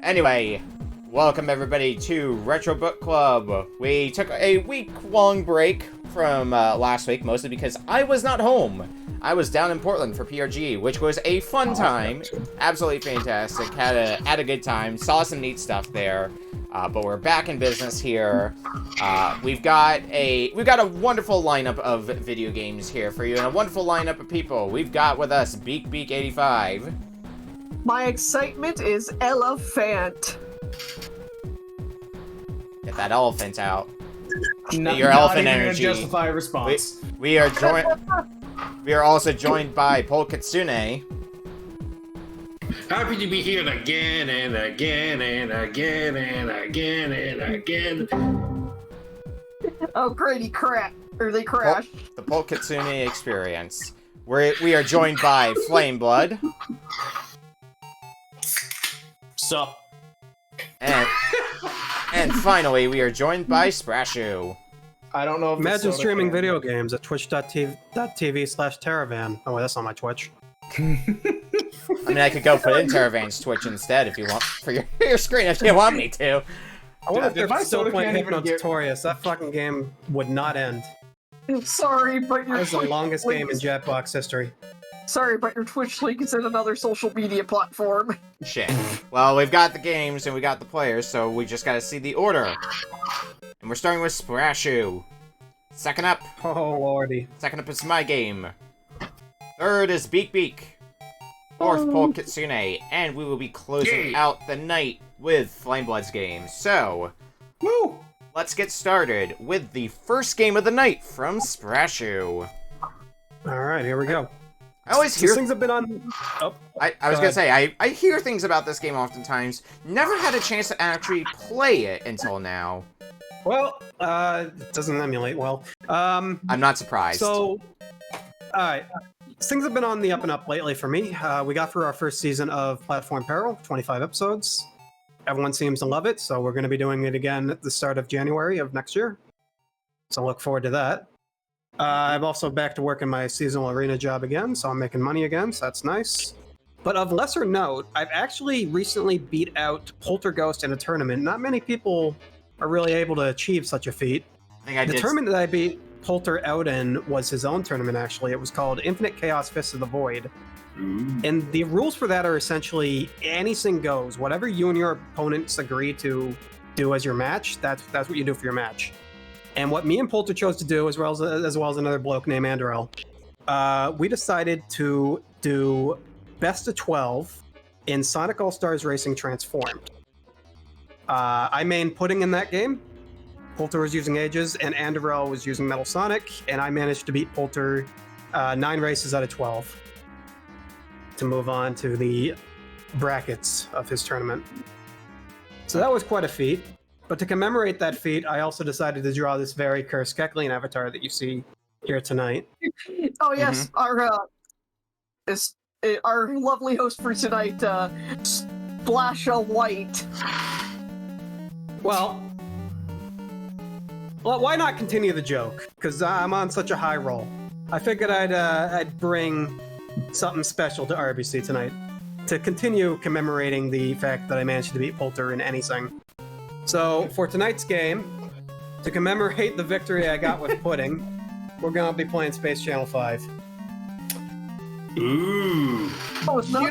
Anyway, welcome everybody to Retro Book Club. We took a week-long break from last week, mostly because I was not home. I was down in Portland for PRG, which was a fun time. Absolutely fantastic. Had a good time. Saw some neat stuff there. But we're back in business here. We've got a wonderful lineup of video games here for you, and a wonderful lineup of people. We've got with us Beak85. My excitement is elephant. Get that elephant out. Your elephant energy. Justify a response. We are joined. We are also joined by Polk Kitsune. Happy to be here again and again and again and again and again. Oh, great, he crashed. Or they crashed. The Polk Kitsune experience. We are joined by FlameBlood. Sup? And finally, we are joined by Sprasshu. I don't know if Imagine streaming video games at twitch.tv/Terravan. Oh, wait, that's not my Twitch. I mean, I could go put in Terravan's Twitch instead if you want, for your screen if you want me to. I wonder if my they're still soda playing can't even get- Hypnotutorius. That fucking game would not end. Sorry, but your That was the Twitch longest link game in is- Jetbox history. Sorry, but your Twitch link is in another social media platform. Shit. Well, we've got the games and we got the players, so we just gotta see the order. And we're starting with Sprasshu. Second up. Oh, lordy. Second up is my game. Third is Beak. Fourth, Polk Kitsune. And we will be closing out the night with FlameBlood's game. So, Woo! let's get started with the first game of the night from Sprasshu. Alright, here we go. I always hear... These things have been on... Oh, I was gonna say, I hear things about this game oftentimes. Never had a chance to actually play it until now. well, it doesn't emulate well. I'm not surprised. So, alright. Things have been on the up and up lately for me. We got through our first season of Platform Peril, 25 episodes. Everyone seems to love it, so we're going to be doing it again at the start of January of next year. So look forward to that. I'm also back to working my seasonal arena job again, so I'm making money again, so that's nice. But of lesser note, I've actually recently beat out Polterghost in a tournament. Not many people are really able to achieve such a feat. I think I The did. tournament that I beat Polter out in was his own tournament, actually. It was called Infinite Chaos Fists of the Void. And the rules for that are essentially anything goes. Whatever you and your opponents agree to do as your match, that's what you do for your match. And what me and Polter chose to do, as well as another bloke named Andrel, we decided to do best of 12 in Sonic All-Stars Racing Transformed. I main Pudding in that game. Polter was using Ages, and Andrel was using Metal Sonic, and I managed to beat Polter 9 races out of 12 to move on to the brackets of his tournament. So that was quite a feat. But to commemorate that feat, I also decided to draw this very cursed Keklian avatar that you see here tonight. Oh yes, our lovely host for tonight, Sprasshu White. Well, why not continue the joke? Because I'm on such a high roll. I figured I'd bring something special to RBC tonight to continue commemorating the fact that I managed to beat Polter in anything. So for tonight's game, to commemorate the victory I got with Pudding, we're gonna be playing Space Channel 5. Ooh. That was not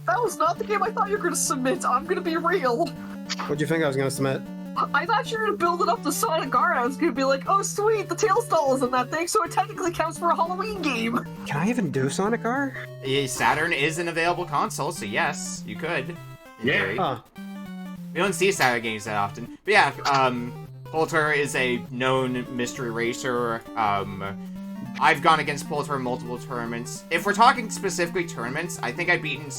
that was not the game I thought you were going to submit. I'm going to be real. What'd you think I was gonna submit? I thought you were going to build it up to Sonic R. I was going to be like, oh sweet, the Tails doll is in that thing, so it technically counts for a Halloween game. Can I even do Sonic R? Saturn is an available console, so yes, you could. in theory. Huh. We don't see Saturn games that often. But yeah, Polter is a known mystery racer. I've gone against Polter in multiple tournaments. If we're talking specifically tournaments, I think I've beaten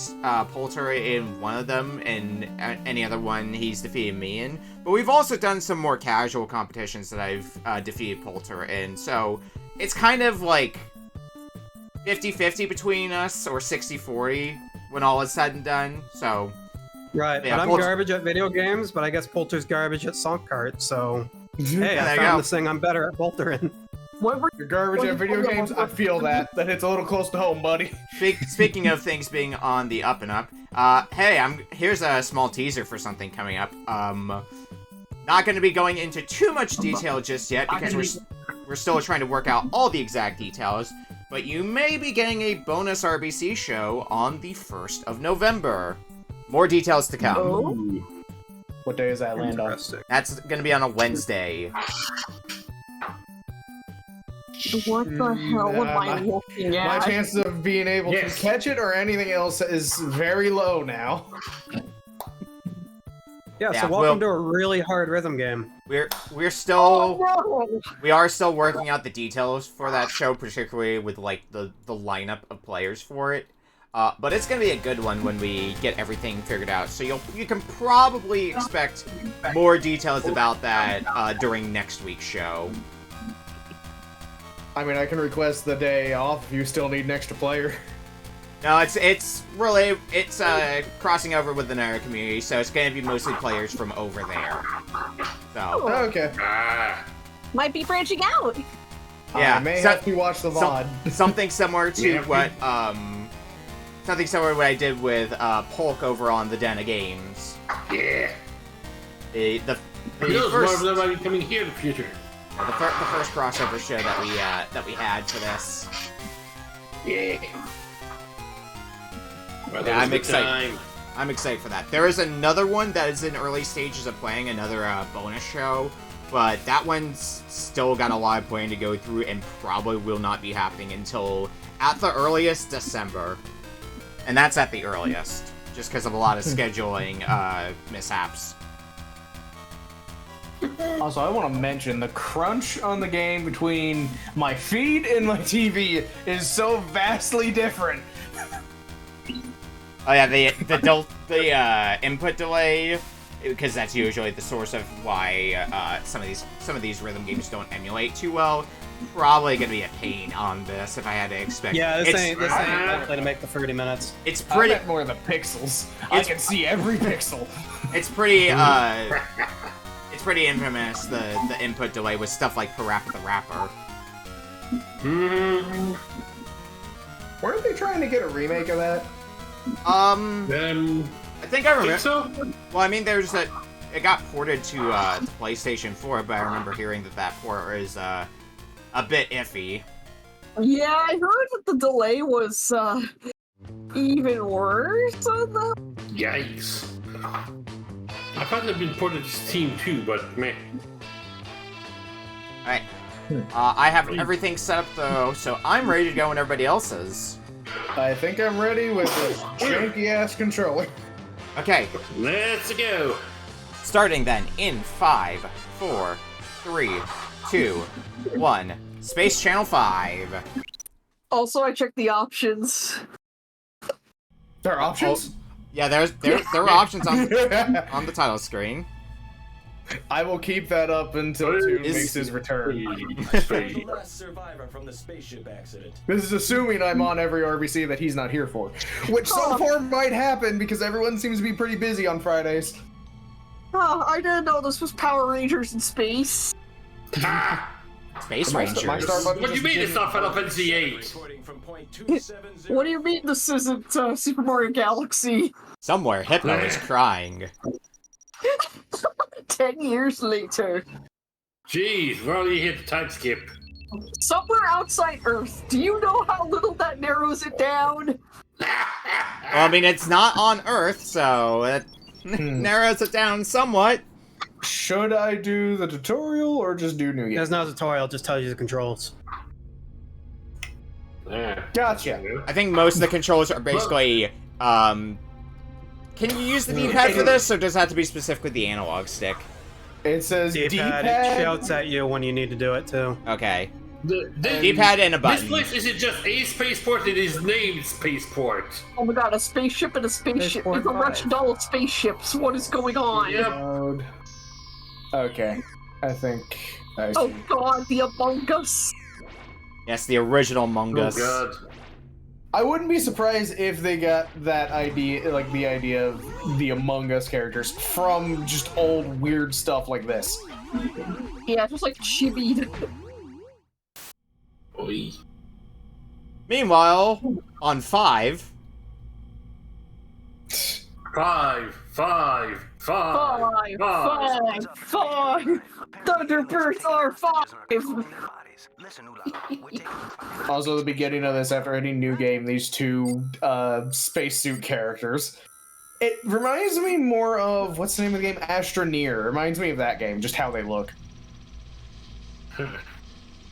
Polter in one of them, and any other one he's defeated me in. But we've also done some more casual competitions that I've defeated Polter in, so it's kind of like 50-50 between us, or 60-40 when all is said and done, so... Right, Yeah, but I'm Polter- garbage at video games, but I guess Polter's garbage at Song Kart, so... Hey, there I you found go. this thing I'm better at Polter in. What were You're garbage at video games? I feel that. That hits a little close to home, buddy. Speaking of things being on the up and up, Hey, here's a small teaser for something coming up. Not going to be going into too much detail just yet because we're still trying to work out all the exact details. But you may be getting a bonus RBC show on the 1st of November. More details to come. Oh. What day does that land on? That's going to be on a Wednesday. What the hell am I looking My at? chances of being able to catch it or anything else is very low now. Yeah, Yeah, so welcome to a really hard rhythm game. We're still Oh, no. we are still working out the details for that show, particularly with like the lineup of players for it. But it's gonna be a good one when we get everything figured out. So you can probably expect more details about that during next week's show. I mean, I can request the day off if you still need an extra player. No, it's crossing over with the Naira community, so it's gonna be mostly players from over there. So Okay. Might be branching out. yeah, I may have to watch the VOD. something similar to Yeah. what something similar to what I did with Polk over on the Den of Games. Yeah. The Who knows, more of first them might be coming here in the future. the first crossover show that we had for this. Yeah. Well, Yeah, I'm the excited. time. I'm excited for that. There is another one that is in early stages of playing, another bonus show, but that one's still got a lot of playing to go through and probably will not be happening until, at the earliest, December. And that's at the earliest, just because of a lot of scheduling mishaps. Also, I want to mention the crunch on the game between my feed and my TV is so vastly different. Oh yeah, the input delay, because that's usually the source of why some of these rhythm games don't emulate too well. Probably gonna be a pain on this if I had to expect. Yeah, this ain't uh, likely to make the 30 minutes. It's I pretty. meant more the pixels. I can see every pixel. It's pretty. It's pretty infamous the input delay with stuff like Parappa the Rapper. Weren't they trying to get a remake of that? I think I remember. Think so? Well, I mean, it got ported to PlayStation 4, but I remember hearing that port is a bit iffy. Yeah, I heard that the delay was even worse on the. Yikes. I thought they'd been ported to Steam too, but meh. Alright. I have everything set up though, so I'm ready to go when everybody else is. I think I'm ready with this janky-ass controller. Okay, Let's go. starting then in 5, 4, 3, 2, 1. Space Channel 5. Also, I checked the options. There are options? Yeah, there were options on the title screen. I will keep that up until Toon makes his return. The last survivor from the spaceship accident. This is assuming I'm on every RBC that he's not here for. Which so far might happen because everyone seems to be pretty busy on Fridays. Oh, I didn't know this was Power Rangers in space. Space My Rangers. star button What do you just mean didn't- it's not Final Fantasy VIII? Recording from point 270. What do you mean this isn't Super Mario Galaxy? Somewhere, Hypno is crying. 10 years later. Jeez, we already hit the time skip. Somewhere outside Earth. Do you know how little that narrows it down? Well, I mean, it's not on Earth, so it narrows it down somewhat. Should I do the tutorial or just do New Game? There's no tutorial, just tells you the controls. Gotcha. I think most of the controls are basically, can you use the D-pad for this, or does it have to be specifically the analog stick? It says D-pad, D-pad. it shouts at you when you need to do it too. Okay. This D-pad and a button. place isn't just a spaceport, it is named Spaceport. Oh my god, a spaceship and a spaceship. Spaceport It's a 5. Russian doll spaceships. What is going on? Yep. Mode. Okay. I think I see. Oh god, the Among Us. Yes, the original Among Us. Oh god. I wouldn't be surprised if they got that idea, like the idea of the Among Us characters from just old weird stuff like this. Yeah, just like chibied. Oi. Meanwhile, on 5, 5, 5, 5, 5. 5, 5. Thunderbirds are 5. Also, the beginning of this, after any new game, these two spacesuit characters. It reminds me more of, what's the name of the game? Astroneer. It reminds me of that game, just how they look. Huh,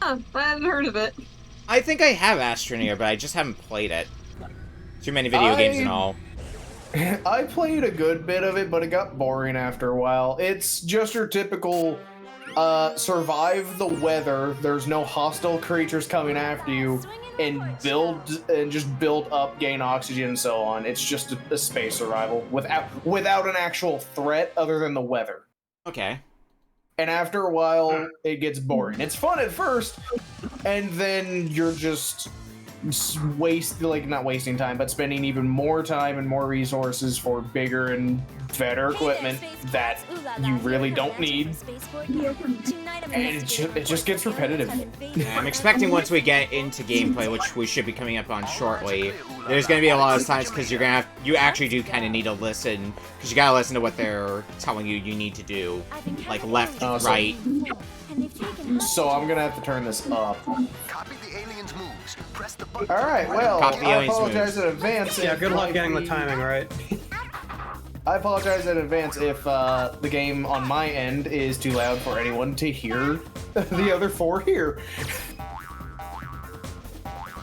I hadn't heard of it. I think I have Astroneer, but I just haven't played it. Too many video games and all. I played a good bit of it, but it got boring after a while. It's just your typical survive the weather, there's no hostile creatures coming after you, and just build up, gain oxygen, and so on. It's just a space survival without an actual threat other than the weather. Okay. And after a while, it gets boring. It's fun at first, and then you're just not wasting time, but spending even more time and more resources for bigger and better equipment that you really don't need. And it just gets repetitive. Yeah, I'm expecting once we get into gameplay, which we should be coming up on shortly, there's going to be a lot of times because you actually do kind of need to listen, because you got to listen to what they're telling you need to do, like left, right. So I'm going to have to turn this up. Copy the alien's moves. Press the button. Alright, well, Copy the I alien's apologize moves. in advance. Yeah, if good luck like getting the timing right. I apologize in advance if the game on my end is too loud for anyone to hear the other four here.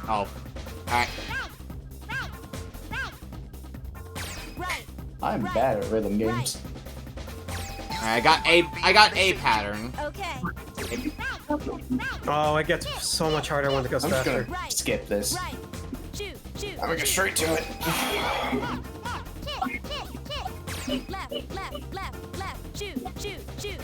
Oh. Alright. I'm bad at rhythm games. I got a pattern. Okay. Oh, it gets so much harder when it goes I'm just faster. gonna skip this. Right. Shoot, shoot. I'm gonna get straight to it. Left, left, left, left. Shoot, shoot, shoot.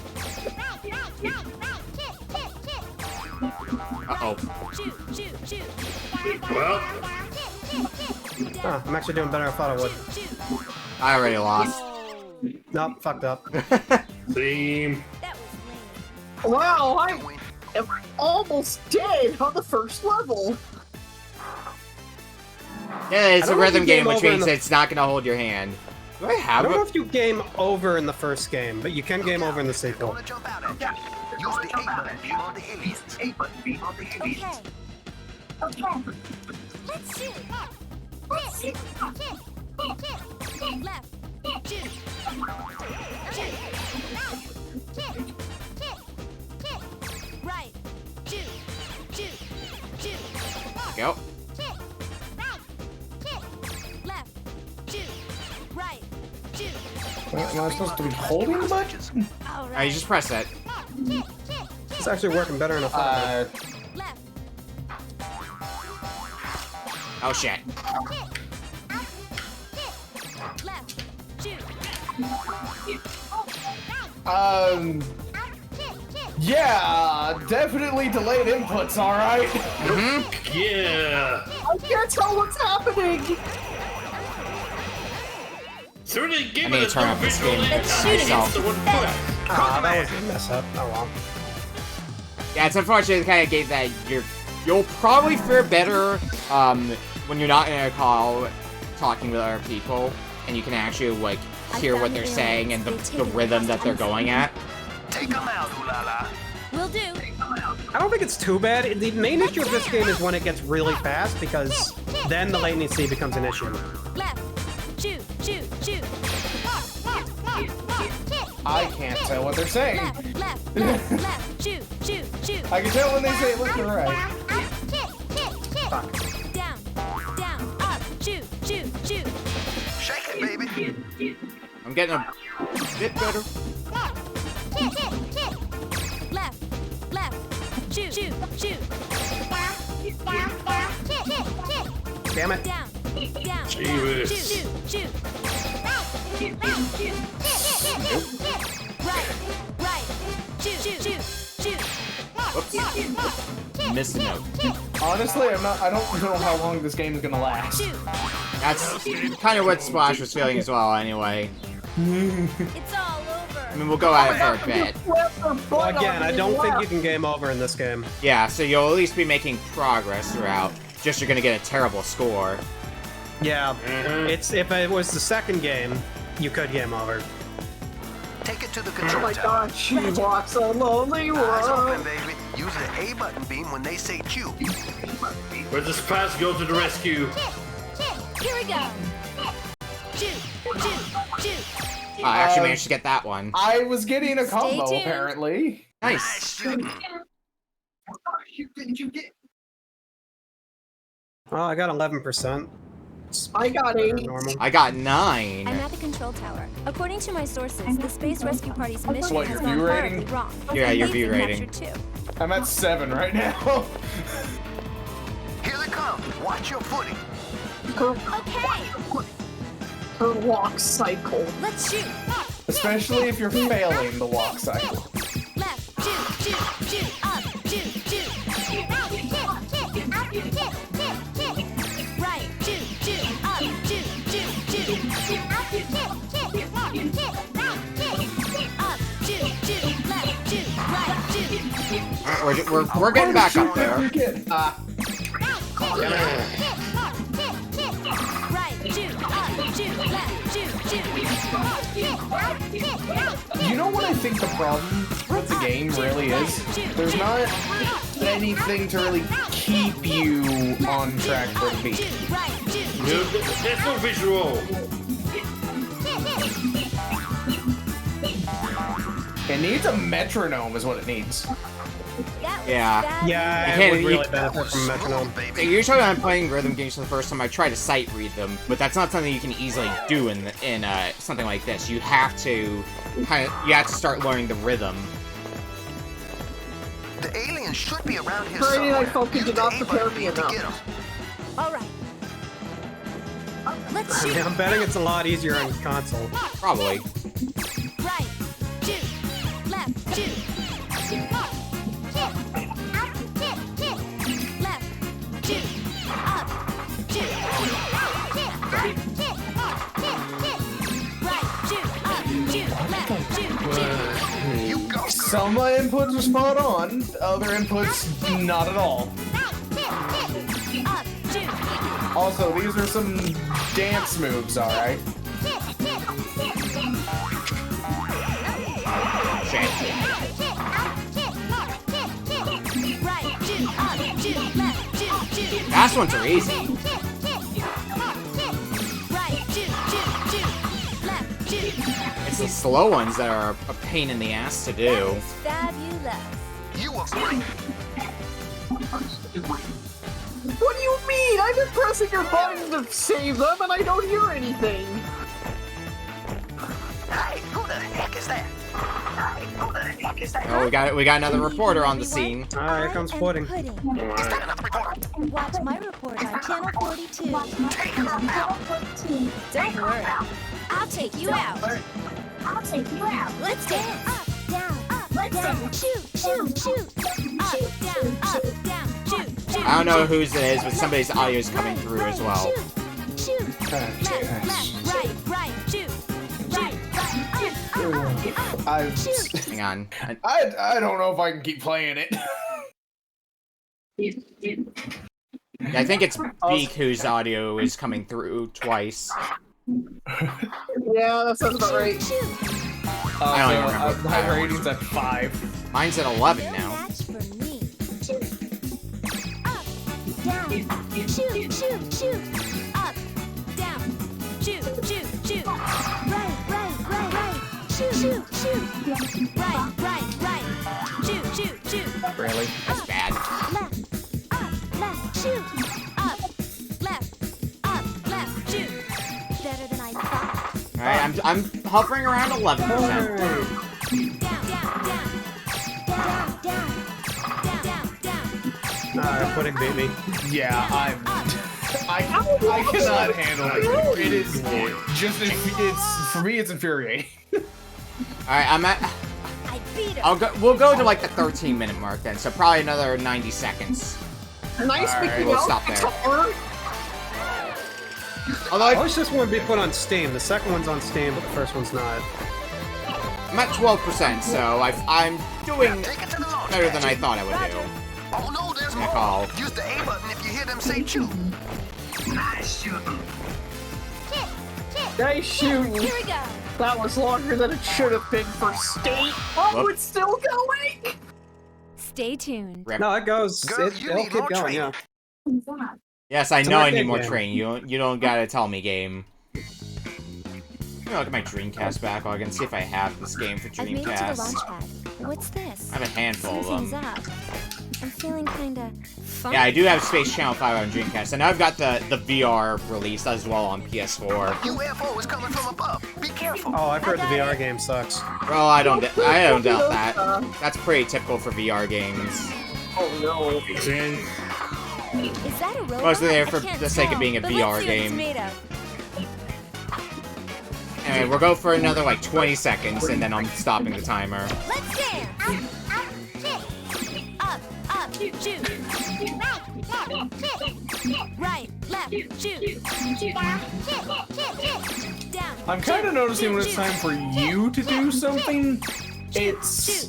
Uh-oh. Shoot, shoot, shoot. Well, Oh, I'm actually doing better than I thought I would. Shoot, shoot. I already lost. Nope, fucked up. theme. That was lame. Wow, I'm almost dead on the first level. Yeah, it's I a don't rhythm think you game, game which over in means the- it's not gonna hold your hand. Do I I have don't know a... if you game over in the first game, but you can game over in the sequel. Wanna jump out at you. Use the A button beam on the aliens. Okay. Let's shoot. Left. Shoot. Right. Shoot. Shoot. Shoot. Go. Left. Shoot. Right. Shoot. Am I supposed to be holding the button? All Alright, right. you just press that. It's actually working better than I thought it would. Left. Oh shit. Left. Shoot. Yeah, definitely delayed inputs, alright? Yeah. I can't tell what's happening. Certainly give I need it to turn off this game shooting myself. the one foot. Ah, that was a mess up. Oh well. Yeah, it's unfortunate the kind of game that you'll probably fare better when you're not in a call talking with other people and you can actually like hear what they're saying and the rhythm that they're going at. Take them out, Ulala. Will do. I don't think it's too bad. The main issue of this game is when it gets really fast, because then the latency becomes an issue. Left. Shoot. Shoot. Shoot. I can't tell what they're saying. Left. Left. Left. Left. Shoot. Shoot. Shoot. I can tell when they say left or right. Fuck. Down. Down. Up. Shoot. Shoot. Shoot. Shake it, baby. I'm getting a bit better. Left. Left. Shoot. Shoot. Shoot. Damn it. Down. Down. Jeebus. Shoot. Shoot. Right. Right. Shoot. Shoot. Shoot. Shoot. Whoops. Missed a note. Honestly, I don't know how long this game is gonna last. Shoot. That's kind of what Splash was feeling as well anyway. It's all over. I mean, we'll go at it for a bit. Well, again, I don't think you can game over in this game. Yeah, so you'll at least be making progress throughout. Just you're gonna get a terrible score. Yeah, it's if it was the second game, You could game over. Take it to the Oh control my tower. god, she walks a lonely Eyes open, world. baby. Use the A button beam when they say chew. Where does Sprasshu go to the rescue? Here we go. Shoot, shoot, shoot. I actually managed to get that one. I was getting a Stay combo, tuned. apparently. Nice. Oh, I got 11%. I got 8. Normal. I got I'm 9. at the control tower. According to my sources, the Space Rescue Party's mission What, has your gone view horribly rating? wrong. Yeah, your They've view been rating. captured too. I'm at 7 right now. Here they come. Watch your footing. Okay, Her walk cycle. let's shoot. Especially if you're failing the walk cycle. Left, shoot, shoot, shoot. Up, shoot, shoot. Right, shoot, shoot. Up, shoot, shoot, shoot. Up, shoot, shoot. Left, shoot, right, shoot. We're getting back up there. Right, shoot, up, shoot, left, shoot, shoot. You know what I think the problem with the game really is? There's not anything to really keep you on track for the beat. Right, shoot. No, there's no visual. It needs a metronome is what it needs. Yeah. Yeah, You it can't- would really you- benefit from metronome. Usually when I'm playing rhythm games for the first time, I try to sight read them, but that's not something you can easily do in something like this. You have to start learning the rhythm. The alien should be around here Friday Night somewhere. Funkin' Use did the not A prepare button me beam to enough. get 'em. All right. Let's shoot. I'm betting it's a lot easier on console. Probably. Right, shoot. Left, shoot. Left, shoot. Up, shoot. Right, shoot. Up, shoot. Left, shoot, shoot. You go, girl. Some inputs are spot on, other inputs not at all. Up, shoot. Also, these are some dance moves, alright? Shit. Right, shoot. Up, shoot. Left, shoot, shoot. Fast ones are easy. Right, shoot, shoot, shoot. Left, shoot. It's the slow ones that are a pain in the ass to do. That is fabulous. You are great. What do you mean? I've been pressing your button to save them and I don't hear anything. Hey, who the heck is that? Hey, who the heck is that? Oh, we got another reporter on the scene. Ah, here comes Pudding. Is that another reporter? Watch my report on channel 42. Take her out. Don't worry. I'll take you out. Let's dance. Up, down, down. Shoot, shoot, shoot. Up, down, shoot, shoot. I don't know whose it is, but somebody's audio is coming through as well. Shoot, shoot. Left, right, right, shoot. Right, up, shoot. Hang on. I don't know if I can keep playing it. I think it's Beak whose audio is coming through twice. Yeah, that sounds about right. I don't even remember what the My title rating's was. at 5. Mine's at 11 No now. match for me. Up, down, shoot, shoot, shoot. Up, down, shoot, shoot, shoot. Right, right, right, right. Shoot, shoot, shoot. Right, right, right. Shoot, shoot, shoot. Really? That's bad. Left, up, left, shoot. Up, left, shoot. Better than I thought. Alright, I'm hovering around 11%. Down, down, down. Down, down, down. Ah, Pudding beat me. Yeah, I cannot handle it. It is just it's for me it's infuriating. Alright, I'm at. I beat her. We'll go to like the 13-minute mark then, so probably another 90 seconds. Nice Alright, picking we'll out stop there. guitar. Although I wish this one would be put on Steam. The second one's on Steam, but the first one's not. I'm at 12%, so I'm doing Take it to the launch better than pad. I thought I would do. Oh no, there's Yeah, more. call. Use the A button if you hear them say chew. Nice shooting. Nice shooting. Here we go. That was longer than it should have been for state. Oh, Whoop. it's still going! Stay tuned. Rip. No, it goes. Girl, you It'll need keep more going. training. Yeah. Yes, I It's know an I arcade need more game. training. You don't gotta tell me, game. Let me look at my Dreamcast backlog and see if I have this game for I've made it to the launch Dreamcast. pad. What's this? I have a handful of Something's them. up. I'm feeling kinda funny. Yeah, I do have Space Channel 5 on Dreamcast, and I've got the VR release as well on PS4. UFO is coming from above. Be careful. Oh, I've heard the I got VR it. game sucks. Well, I don't doubt that. That's pretty typical for VR games. Oh no. It's in. Is that a robot? Mostly there I for can't the sake of tell, being a but VR let's see what it's game. made of. Anyway, we'll go for another like 20 seconds, and then I'm stopping the timer. Let's dance. Up, up, shoot. Right, left, shoot. Down. I'm kind of noticing when it's time for you to do something, it's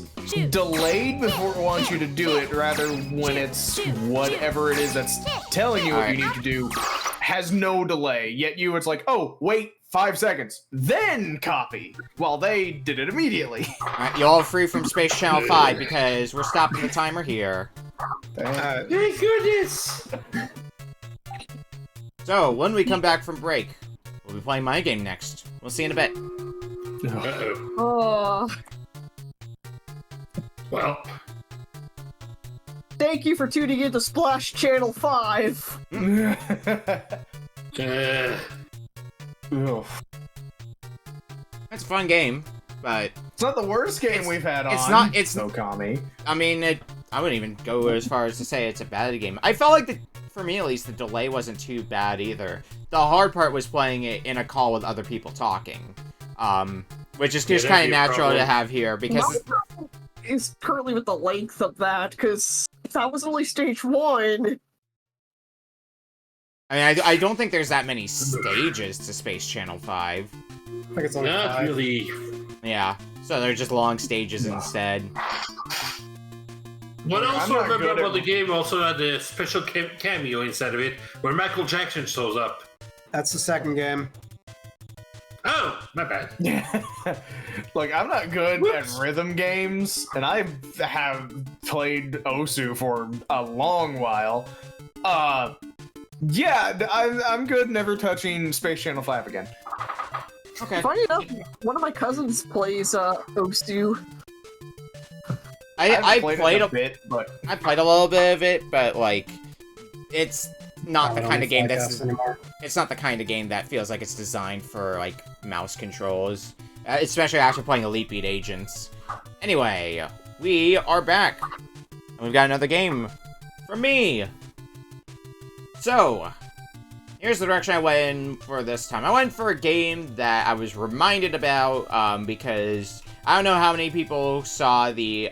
delayed before it wants you to do it, rather when it's whatever it is that's telling you what you need to do has no delay. Yet you, it's like, oh, wait 5 seconds, then copy. Well, they did it immediately. Alright, you all free from Space Channel 5 because we're stopping the timer here. Thank goodness. So, when we come back from break, we'll be playing my game next. We'll see you in a bit. Uh-oh. Oh, Well, thank you for tuning in to Splash Channel 5. Ugh. It's a fun game, but It's not the worst game we've had on. it's no Kami. I mean, I wouldn't even go as far as to say it's a bad game. I felt like for me at least, the delay wasn't too bad either. The hard part was playing it in a call with other people talking, which is just that'd kind be of a natural to problem. have here because My problem is currently with the length of that, because that was only stage 1. I mean, I don't think there's that many stages to Space Channel 5. I think it's only not 5. really. Yeah, so they're just long stages instead. What I I'm also not remember good about at- the game also had a special cameo inside of it, where Michael Jackson shows up. That's the second game. Oh, my bad. Look, I'm not good Whoops. at rhythm games, and I have played Osu for a long while. Yeah, I'm good never touching Space Channel 5 again. Okay. Funny enough, one of my cousins plays Osu. I I've played it a a bit, but I played a little bit of it, but like, it's not the I don't kind of game like that's us anymore. it's not the kind of game that feels like it's designed for like mouse controls, especially after playing Elite Beat Agents. Anyway, we are back, and we've got another game from me. So, here's the direction I went in for this time. I went for a game that I was reminded about because I don't know how many people saw the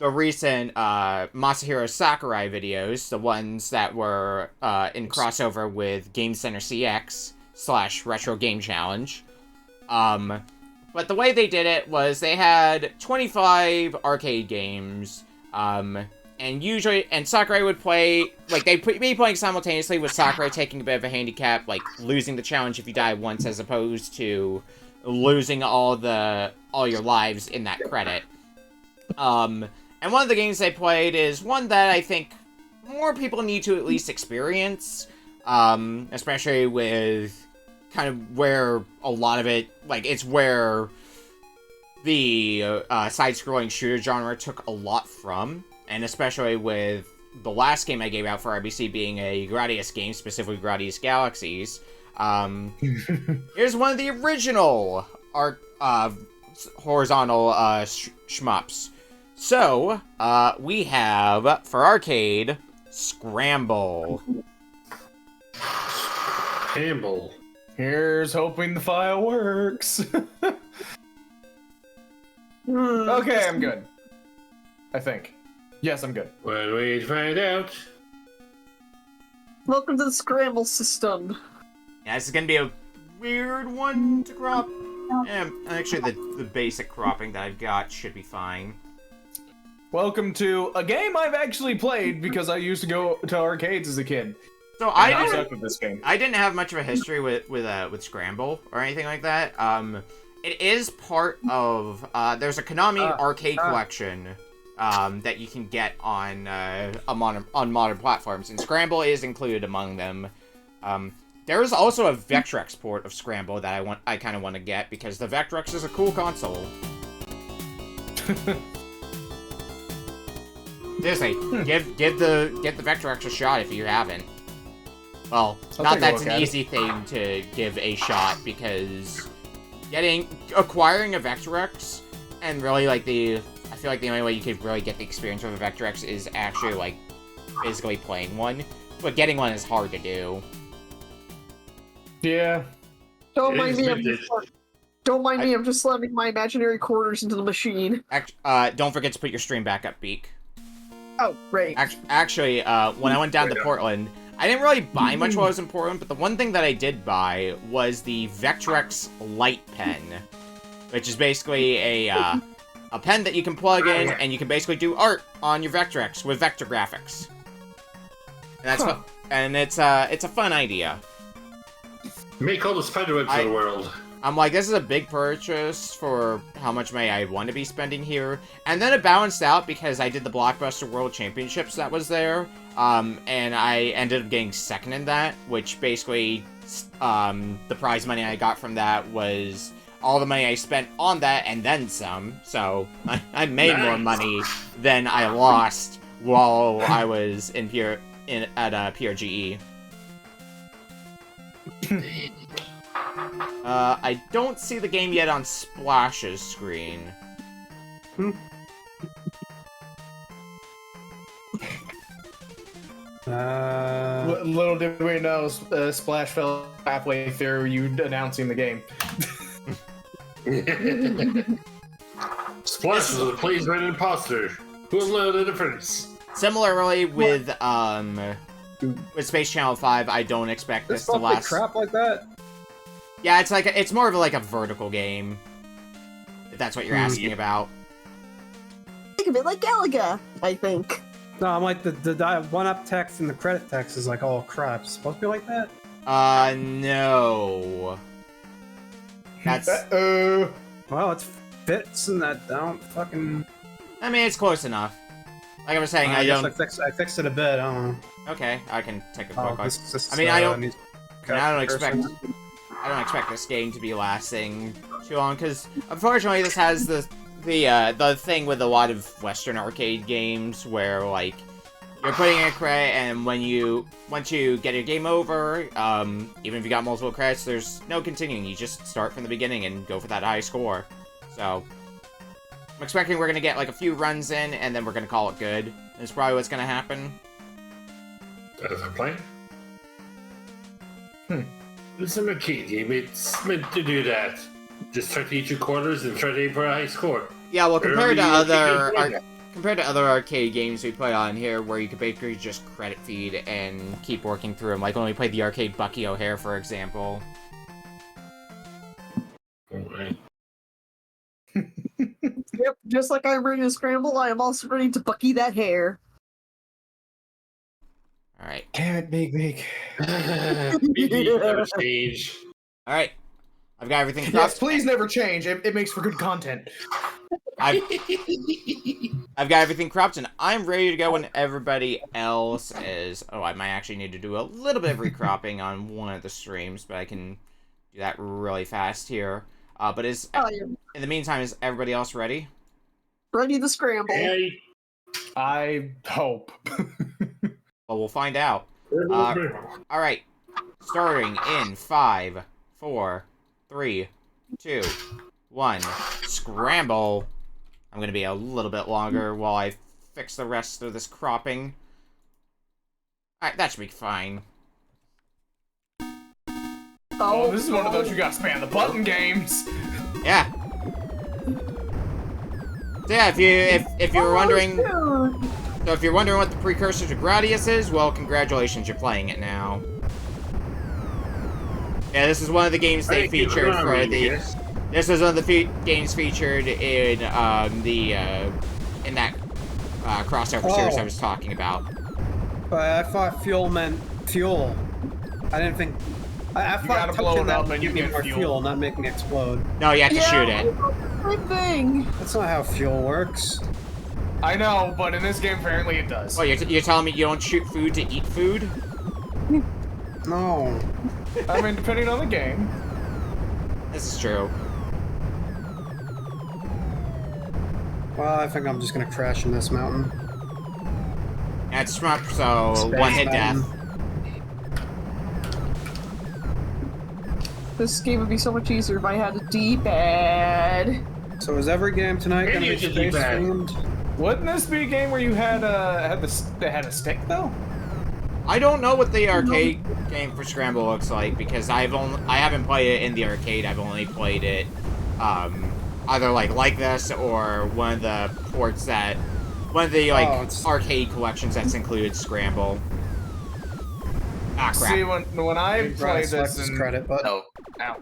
recent Masahiro Sakurai videos, the ones that were in crossover with Game Center CX / Retro Game Challenge. But the way they did it was they had 25 arcade games, and Sakurai would play, like, they'd be playing simultaneously with Sakurai taking a bit of a handicap, like, losing the challenge if you die once as opposed to losing all your lives in that credit. And one of the games they played is one that I think more people need to at least experience, especially with kind of where a lot of it, like, it's where the side-scrolling shooter genre took a lot from, and especially with the last game I gave out for RBC being a Gradius game, specifically Gradius Galaxies. Here's one of the original horizontal shmups. So, we have, for arcade, Scramble. Campbell. here's hoping the file works. Okay, I'm good. I think. Yes, I'm good. When we find out. Welcome to the Scramble system. Yeah, this is gonna be a weird one to crop. Actually, the basic cropping that I've got should be fine. Welcome to a game I've actually played because I used to go to arcades as a kid. So I suck at this game. I didn't have much of a history with Scramble or anything like that. It is part of there's a Konami arcade collection that you can get on modern platforms, and Scramble is included among them. There is also a Vectrex port of Scramble that I kind of want to get because the Vectrex is a cool console. Seriously, give the Vectrex a shot if you haven't. Well, not that's an easy thing to give a shot because acquiring a Vectrex and really like I feel like the only way you could really get the experience with a Vectrex is actually like physically playing one, but getting one is hard to do. Yeah. Don't mind me. I'm just slamming my imaginary quarters into the machine. Don't forget to put your stream back up, Beak. Oh, right. Actually, when I went down to Portland, I didn't really buy much while I was in Portland, but the one thing that I did buy was the Vectrex Light Pen, which is basically a pen that you can plug in, and you can basically do art on your Vectrex with vector graphics. And that's fun. And it's a fun idea. Make all the spiderwebs of the world. I'm like, this is a big purchase for how much money I want to be spending here. And then it balanced out because I did the Blockbuster World Championships that was there. And I ended up getting second in that, which basically, the prize money I got from that was all the money I spent on that and then some. So I made more money than I lost while I was at PRGE. I don't see the game yet on Splash's screen. Little did we know, Splash fell halfway through you announcing the game. Splash is a plays-right imposter. Who will know the difference? Similarly with Space Channel 5, I don't expect this to last. Crap like that. Yeah, it's more of like a vertical game. If that's what you're asking about. Think of it like Galaga, I think. No, I'm like the one-up text and the credit text is like, oh crap, it's supposed to be like that? No. That's... Well, it fits in that, I don't fucking... I mean, it's close enough. Like I was saying, I don't... I fixed it a bit, I don't know. Okay, I can take a quick look. I mean, I don't expect this game to be lasting too long, because unfortunately this has the thing with a lot of Western arcade games where, like, you're putting in a credit, and once you get your game over, even if you got multiple credits, there's no continuing. You just start from the beginning and go for that high score. So, I'm expecting we're gonna get, like, a few runs in, and then we're gonna call it good. That's probably what's gonna happen. That's a plan. It's an arcade game. It's meant to do that. Just try to eat your quarters and try to aim for a high score. Yeah, well, compared to other arcade games we play on here, where you could basically just credit feed and keep working through them, like when we played the arcade Bucky O'Hare, for example. Alright. Yep, just like I'm ready to scramble, I am also ready to Bucky that hair. Alright. Damn it, Big. Never change. Alright. I've got everything cropped. Yes, please never change. It makes for good content. I've got everything cropped, and I'm ready to go when everybody else is. Oh, I might actually need to do a little bit of recropping on one of the streams, but I can do that really fast here. But in the meantime, is everybody else ready? Ready to scramble. Hey. I hope. Well, we'll find out. Alright. Starting in 5, 4, 3, 2, 1. Scramble. I'm gonna be a little bit longer while I fix the rest of this cropping. Alright, that should be fine. Oh, this is one of those you gotta spam the button games. Yeah. So yeah, if you were wondering... So if you're wondering what the precursor to Gradius is, well, congratulations, you're playing it now. Yeah, this is one of the games they featured for the... This is one of the games featured in that crossover series I was talking about. But I thought Fuel meant fuel. I didn't think. I You thought gotta blow touching it that up would and give you me get more fuel. fuel, not make me explode. No, you have to shoot it. Same thing. That's not how fuel works. I know, but in this game, apparently it does. Well, you're telling me you don't shoot food to eat food? No. I mean, depending on the game. This is true. Well, I think I'm just gonna crash in this mountain. Yeah, it's shmup, so Space one hit mountain. death. This game would be so much easier if I had a D-pad. So is every game tonight Maybe gonna be you should space do that. themed? Wouldn't this be a game where you had a stick though? I don't know what the arcade game for Scramble looks like because I haven't played it in the arcade. I've only played it either like this or one of the ports that one of the arcade collections that's included Scramble. Ah, crap. See, when I played this in credit, but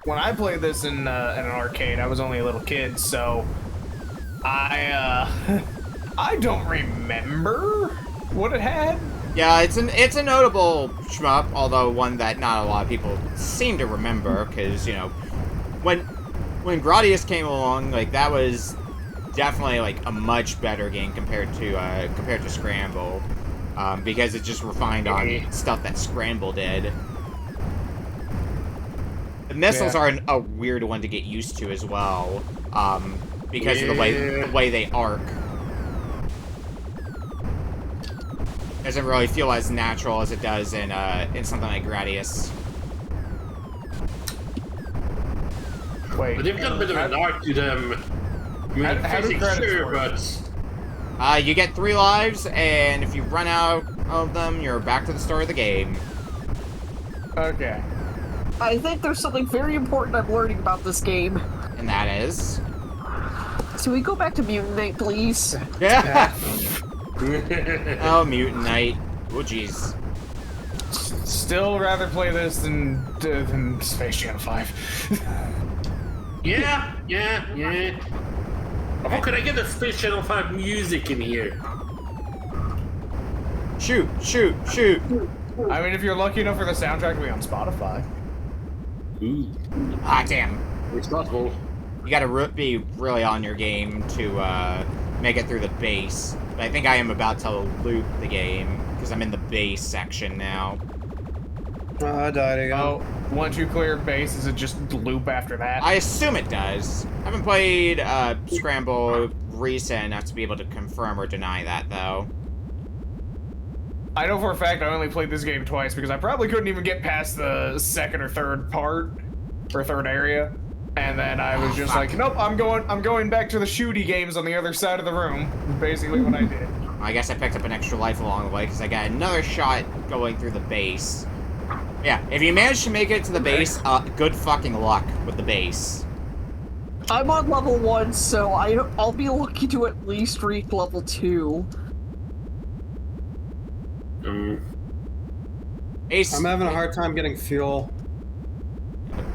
when I played this in an arcade, I was only a little kid, so I I don't remember what it had. Yeah, it's a notable shmup, although one that not a lot of people seem to remember, because, you know, when Gradius came along, like, that was definitely, like, a much better game compared to Scramble, because it just refined on stuff that Scramble did. The missiles are a weird one to get used to as well, because of the way they arc. Doesn't really feel as natural as it does in something like Gradius. Wait, But they've got a bit of an arc to them. I mean, how do physics, credits sure, work? but You get 3 lives, and if you run out of them, you're back to the start of the game. Okay. I think there's something very important I'm learning about this game. And that is... So we go back to Mutant Night, please. Yeah! Oh, Mutant Knight. Oh, jeez. Still rather play this than Space Jam 5. yeah. How can I get the Space Channel 5 music in here? Shoot! I mean, if you're lucky enough for the soundtrack to be on Spotify. Ooh, Ah, damn. it's possible. You gotta be really on your game to make it through the base. But I think I am about to loop the game, because I'm in the base section now. I died again. Oh, once you clear base, is it just loop after that? I assume it does. I haven't played Scramble recent enough to be able to confirm or deny that, though. I know for a fact I only played this game twice because I probably couldn't even get past the second or third part, or third area. And then I was just like, nope, I'm going back to the shooty games on the other side of the room. Basically what I did. I guess I picked up an extra life along the way, because I got another shot going through the base. Yeah, if you manage to make it to the base, good fucking luck with the base. I'm on level 1, so I'll be lucky to at least reach level 2. Ace. I'm having a hard time getting fuel.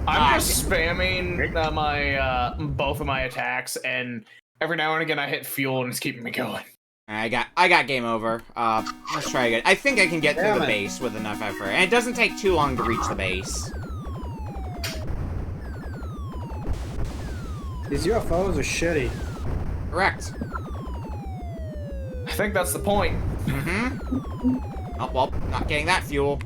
I'm just spamming my both of my attacks, and every now and again I hit fuel and it's keeping me going. I got game over. Let's try again. I think I can get through the base with enough effort, and it doesn't take too long to reach the base. These UFOs are shitty. Correct. I think that's the point. Mm-hmm. Oh, well, not getting that fuel.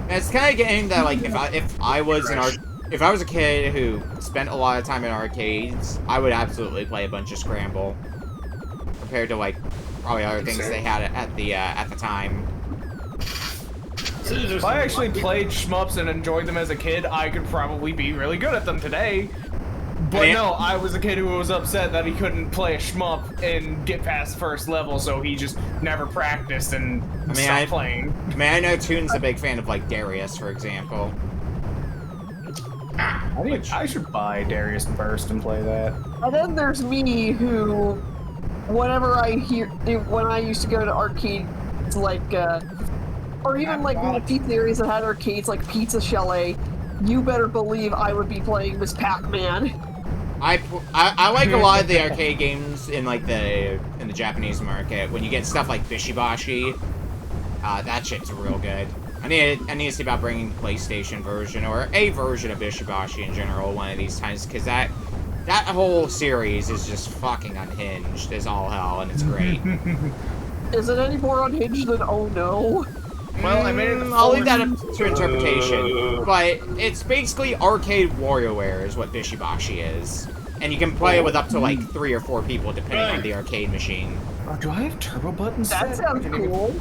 It's kind of getting that, like, if I was a kid who spent a lot of time in arcades, I would absolutely play a bunch of Scramble, compared to, like, probably other things they had at the time. If I actually played shmups and enjoyed them as a kid, I could probably be really good at them today. But no, I was a kid who was upset that he couldn't play a shmup and get past the first level, so he just never practiced and stopped playing. I mean, I know Toon's a big fan of, like, Darius, for example. I should buy Darius Burst and play that. And then there's me, who, when I used to go to arcades, like, or even like little pizza areas that had arcades like Pizza Chalet, you better believe I would be playing Miss Pac-Man. I like a lot of the arcade games in like the Japanese market. When you get stuff like Bishibashi, that shit's real good. I need to see about bringing the PlayStation version or a version of Bishibashi in general one of these times, because that whole series is just fucking unhinged as all hell, and it's great. Is it any more unhinged than Oh No? Well, I made it. I'll leave that up to interpretation, but it's basically arcade WarioWare is what Bishibashi is. And you can play it with up to like 3 or 4 people depending on the arcade machine. Do I have turbo buttons? That sounds cool.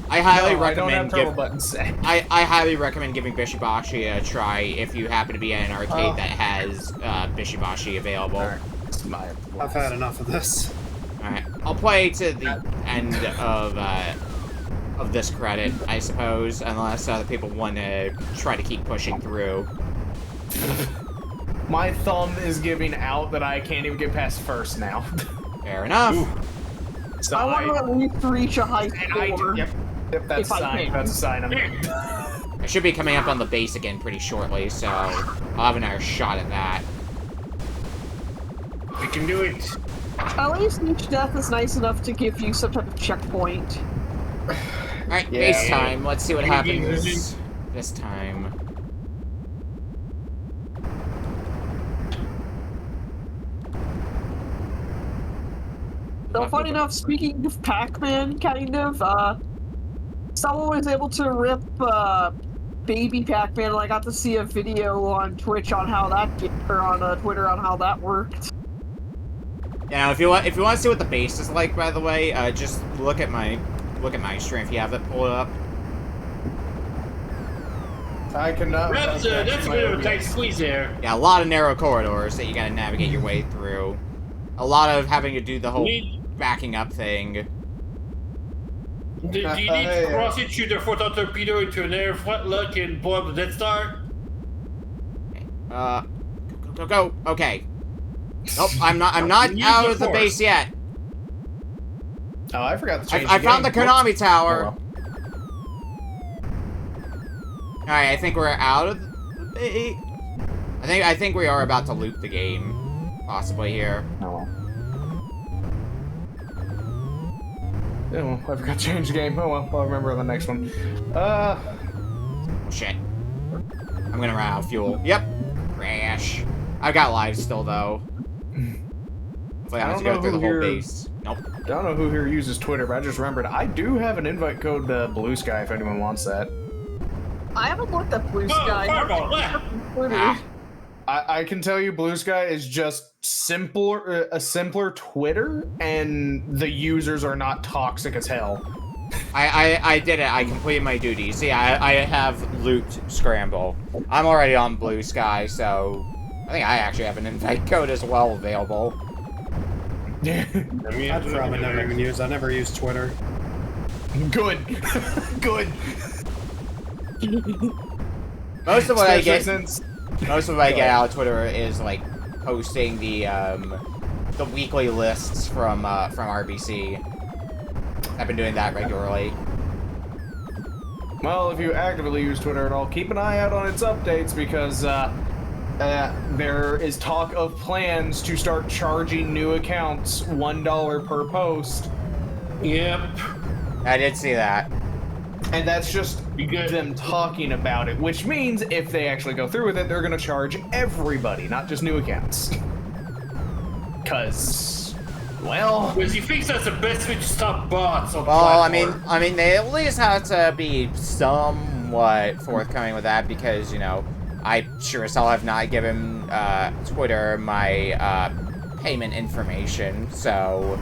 I highly I don't have recommend turbo buttons set. I highly recommend giving Bishibashi a try if you happen to be at an arcade that has Bishibashi available. Alright, it's my I've had enough of this. Alright, I'll play to the end of this credit, I suppose, unless other people want to try to keep pushing through. My thumb is giving out that I can't even get past first now. Fair enough. So I want to at least reach a high score. Yep, that's a If I sign. can. That's a sign. I should be coming up on the base again pretty shortly, so I'll have another shot at that. We can do it. At least each death is nice enough to give you some type of checkpoint. Alright, Yeah. base time. Let's see what happens this time. So funny enough, speaking of Pac-Man, kind of, someone was able to rip, baby Pac-Man, and I got to see a video on Twitch on how that, or on Twitter on how that worked. Yeah, if you want to see what the base is like, by the way, just look at my stream if you have it pulled up. I cannot. That's a bit of a tight squeeze there. Yeah, a lot of narrow corridors that you gotta navigate your way through. A lot of having to do the whole backing up thing. Do you need to cross it, shoot a photon torpedo into an air flat lock and blow up the Death Star? Go. Okay. Nope, I'm not out of the base yet. Oh, I forgot to change I the found the game. Konami Tower. Oh, well. Alright, I think we're out of the base. I think we are about to loop the game, possibly here. Oh well. Yeah, well, I forgot to change the game. Oh well, I'll remember the next one. Shit. I'm gonna run out of fuel. Yep. Crash. I've got lives still, though. Hopefully I don't have to go through the whole base. Nope. I don't know who here uses Twitter, but I just remembered I do have an invite code to Blue Sky if anyone wants that. I haven't looked at Blue Sky. Ah. I can tell you Blue Sky is just a simpler Twitter, and the users are not toxic as hell. I did it. I completed my duties. Yeah, I have looped Scramble. I'm already on Blue Sky, so I think I actually have an invite code as well available. I'd probably never even use. I never use Twitter. Good. Good. Most of what I get, since most of what I get out of Twitter is like posting the weekly lists from RBC. I've been doing that regularly. Well, if you actively use Twitter at all, keep an eye out on its updates because there is talk of plans to start charging new accounts $1 per post. Yep. I did see that. And that's just them talking about it, which means if they actually go through with it, they're going to charge everybody, not just new accounts. Because, well... Because he thinks that's the best way to stop bots on the Well, platform. I mean, they at least have to be somewhat forthcoming with that because, you know, I sure as hell have not given Twitter my payment information, so...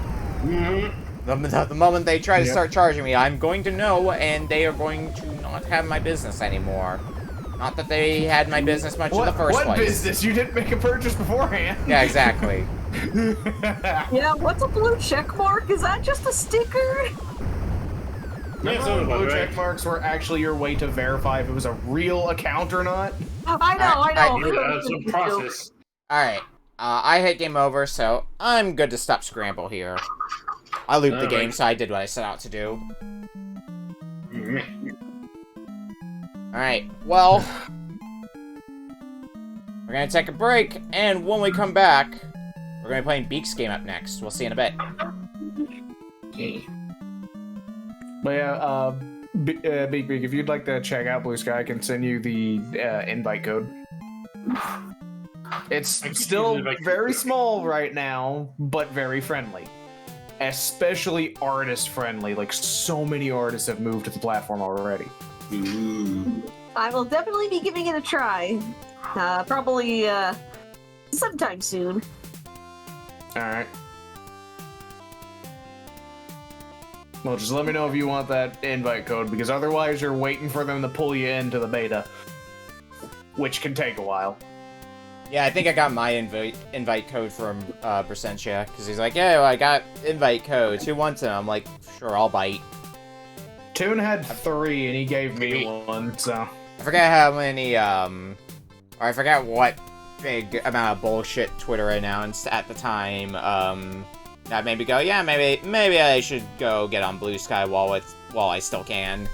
The moment they try to start charging me, I'm going to know, and they are going to not have my business anymore. Not that they had my business much in the first place. What business? You didn't make a purchase beforehand. Yeah, exactly. Yeah, what's a blue check mark? Is that just a sticker? Remember when blue check marks were actually your way to verify if it was a real account or not? I know. It's a process. Alright, I hit game over, so I'm good to stop Scramble here. I looped the game, so I did what I set out to do. Alright, well... We're gonna take a break, and when we come back, we're gonna be playing Beak's game up next. We'll see you in a bit. Okay. But yeah, Beak, if you'd like to check out Blue Sky, I can send you the invite code. It's still very small right now, but very friendly. Especially artist-friendly. Like, so many artists have moved to the platform already. Ooh. I will definitely be giving it a try. Probably, sometime soon. Alright. Well, just let me know if you want that invite code, because otherwise you're waiting for them to pull you into the beta. Which can take a while. Yeah, I think I got my invite code from Bersentia, because he's like, yeah, well, I got invite codes. Who wants them? I'm like, sure, I'll bite. Toon had 3, and he gave me 1, so... I forget how many, or I forgot what big amount of bullshit Twitter announced at the time, that made me go, yeah, maybe I should go get on Blue Sky while I still can.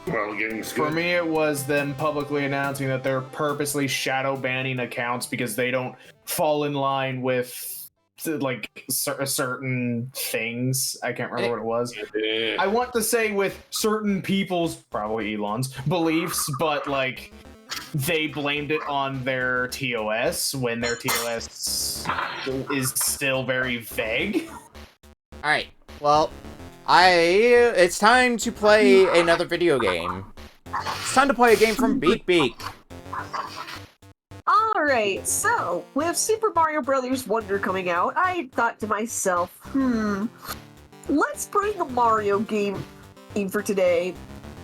Well, getting For me, it was them publicly announcing that they're purposely shadow banning accounts because they don't fall in line with like certain things. I can't remember what it was. I want to say with certain people's, probably Elon's, beliefs, but like they blamed it on their TOS when their TOS is still very vague. All right, well, it's time to play another video game. It's time to play a game from Beak. Alright, so, with Super Mario Bros. Wonder coming out, I thought to myself, let's bring a Mario game for today.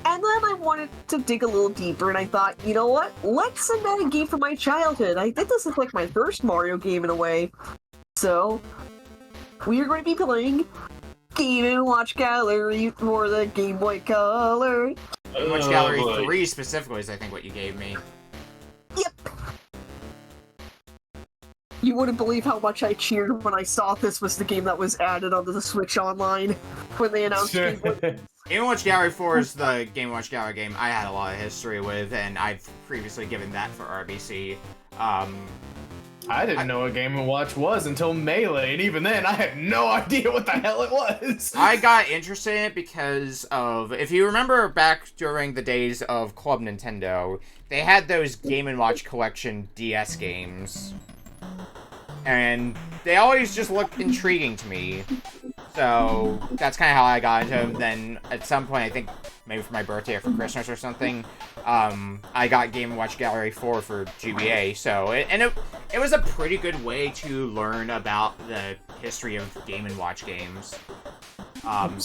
And then I wanted to dig a little deeper, and I thought, you know what? Let's send out a game from my childhood. I think this is like my first Mario game in a way. So, we are going to be playing Game & Watch Gallery for the Game Boy Color. Game & Watch Gallery 3 specifically is, I think, what you gave me. Yep. You wouldn't believe how much I cheered when I saw this was the game that was added onto the Switch Online when they announced Game Boy. Game & Watch Gallery 4 is the Game & Watch Gallery game I had a lot of history with, and I've previously given that for RBC. I didn't know what Game & Watch was until Melee, and even then, I had no idea what the hell it was. I got interested in it because of, if you remember back during the days of Club Nintendo, they had those Game & Watch Collection DS games. And they always just looked intriguing to me. So, that's kind of how I got into them. Then, at some point, I think, maybe for my birthday or for Christmas or something, I got Game & Watch Gallery 4 for GBA. So, it was a pretty good way to learn about the history of Game & Watch games.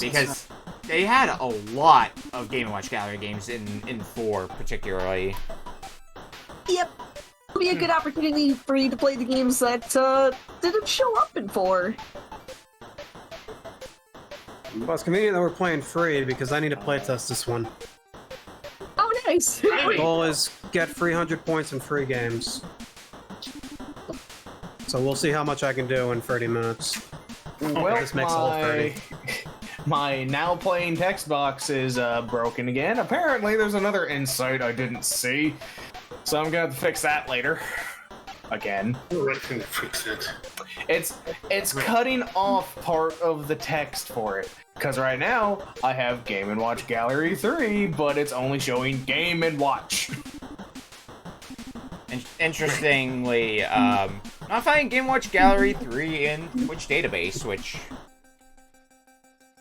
Because they had a lot of Game & Watch Gallery games in 4, particularly. Yep. It'll be a good opportunity for you to play the games that didn't show up in 4. Well, it's convenient that we're playing free because I need to playtest this one. Oh, nice! The goal is get 300 points in free games. So we'll see how much I can do in 30 minutes. Well, this makes all 30. My now playing text box is broken again. Apparently, there's another insight I didn't see. So I'm gonna have to fix that later. Again. I can fix it. It's cutting off part of the text for it. Because right now, I have Game & Watch Gallery 3, but it's only showing Game & Watch. Interestingly, not finding Game & Watch Gallery 3 in which database, which...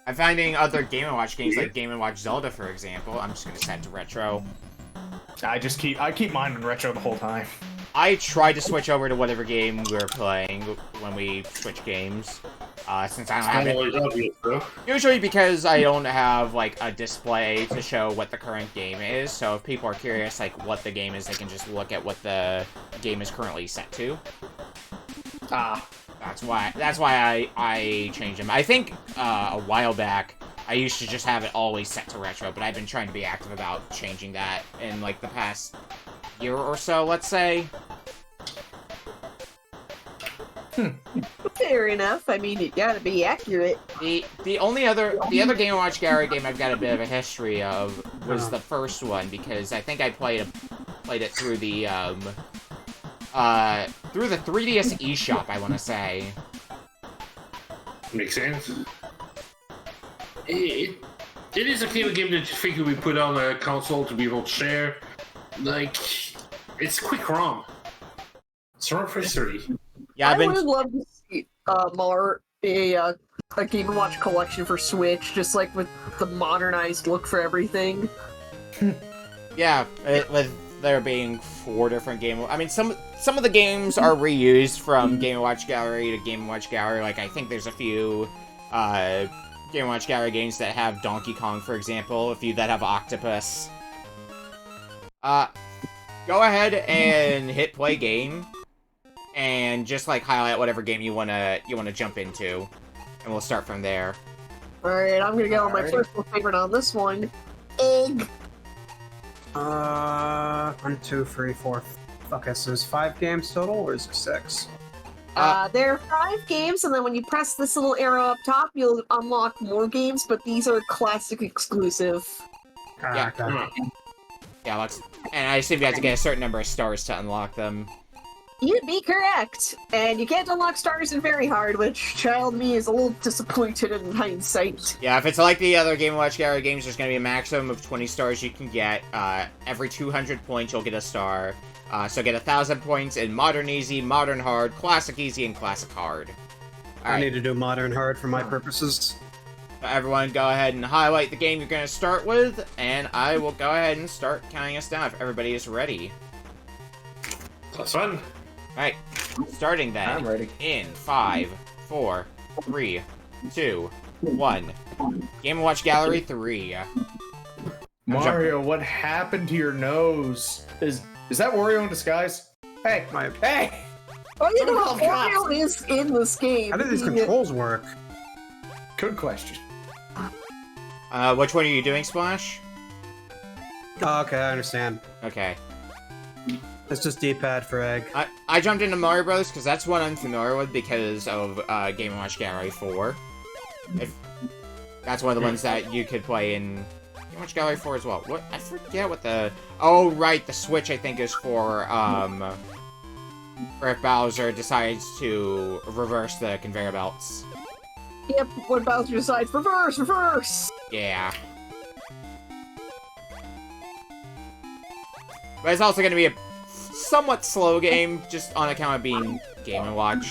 I'm finding other Game & Watch games like Game & Watch Zelda, for example. I'm just gonna set it to retro. I keep mine in retro the whole time. I tried to switch over to whatever game we were playing when we switch games, since I don't have it. Usually because I don't have, like, a display to show what the current game is, so if people are curious, like, what the game is, they can just look at what the game is currently set to. That's why I changed them. I think, a while back, I used to just have it always set to retro, but I've been trying to be active about changing that in, like, the past year or so, let's say. Fair enough. I mean, you gotta be accurate. The other Game & Watch Gallery game I've got a bit of a history of was the first one, because I think I played played it through the 3DS eShop, I want to say. Makes sense. It is a kind of game that you think we put on a console to be able to share. Like, it's quick ROM. It's ROM for history. Yeah, I would love to see a Game & Watch collection for Switch, just like with the modernized look for everything. Yeah, with there being 4 different game. I mean, some of the games are reused from Game & Watch Gallery to Game & Watch Gallery. Like, I think there's a few Game & Watch Gallery games that have Donkey Kong, for example. A few that have Octopus. Go ahead and hit play game, and just like highlight whatever game you wanna jump into, and we'll start from there. All right, I'm gonna go with my personal favorite on this one, Egg. 1, 2, 3, 4. Okay, so there's 5 games total, or is it 6? There are 5 games, and then when you press this little arrow up top, you'll unlock more games, but these are classic exclusive. Yeah. Okay. Yeah, and I assume you have to get a certain number of stars to unlock them. You'd be correct, and you can't unlock stars in Very Hard, which child me is a little disappointed in hindsight. Yeah, if it's like the other Game & Watch Gallery games, there's going to be a maximum of 20 stars you can get. Every 200 points, you'll get a star. So get 1,000 points in Modern Easy, Modern Hard, Classic Easy, and Classic Hard. I need to do Modern Hard for my purposes. So everyone, go ahead and highlight the game you're going to start with, and I will go ahead and start counting us down if everybody is ready. That's fun. Alright, starting then. I'm ready. In 5, 4, 3, 2, 1. Game & Watch Gallery 3. Mario, what happened to your nose? Is that Wario in disguise? Hey, hey! Oh, you know, Oh, God. Wario is in this game. How do these controls work? Good question. Which one are you doing, Splash? Oh, okay, I understand. Okay. It's just D-pad for Egg. I jumped into Mario Bros. Because that's one I'm familiar with because of Game & Watch Gallery 4. That's one of the ones that you could play in Game & Watch Gallery 4 as well. What? I forget what the... Oh, right, the Switch, I think, is for if Bowser decides to reverse the conveyor belts. Yep, when Bowser decides, reverse! Yeah. But it's also going to be a somewhat slow game, just on account of being Game & Watch.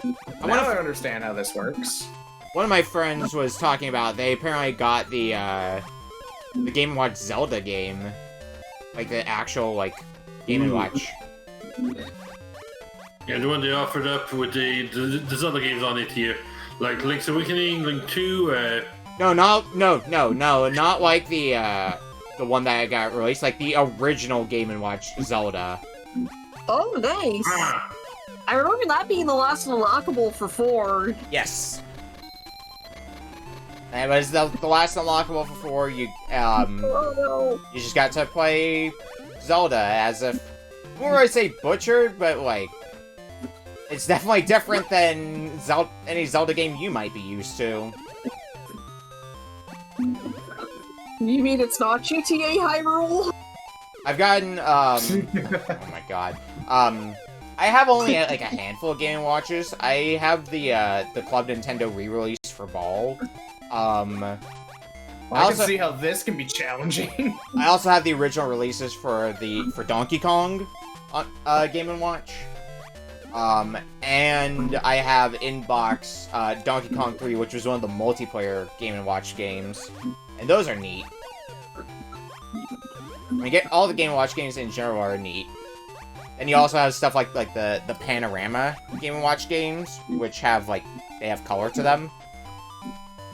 Now I understand how this works. One of my friends was talking about, they apparently got the Game & Watch Zelda game. Like, the actual, like, Game & Watch. Yeah, the one they offered up with the Zelda games on it here. Like Link's Awakening, Link 2, No, not like the one that got released, like the original Game & Watch Zelda. Oh, nice! I remember that being the last unlockable for 4. Yes. And it was the last unlockable for 4. You you just got to play Zelda as a, I won't really say butchered, but like, it's definitely different than any Zelda game you might be used to. You mean it's not GTA Hyrule? I've gotten, oh my god. I have only like a handful of Game & Watches. I have the Club Nintendo re-release for Ball. I can see how this can be challenging. I also have the original releases for Donkey Kong on Game & Watch. And I have in-box Donkey Kong 3, which was one of the multiplayer Game & Watch games. And those are neat. I mean, all the Game & Watch games in general are neat. And you also have stuff like the Panorama Game & Watch games, which have, like, they have color to them.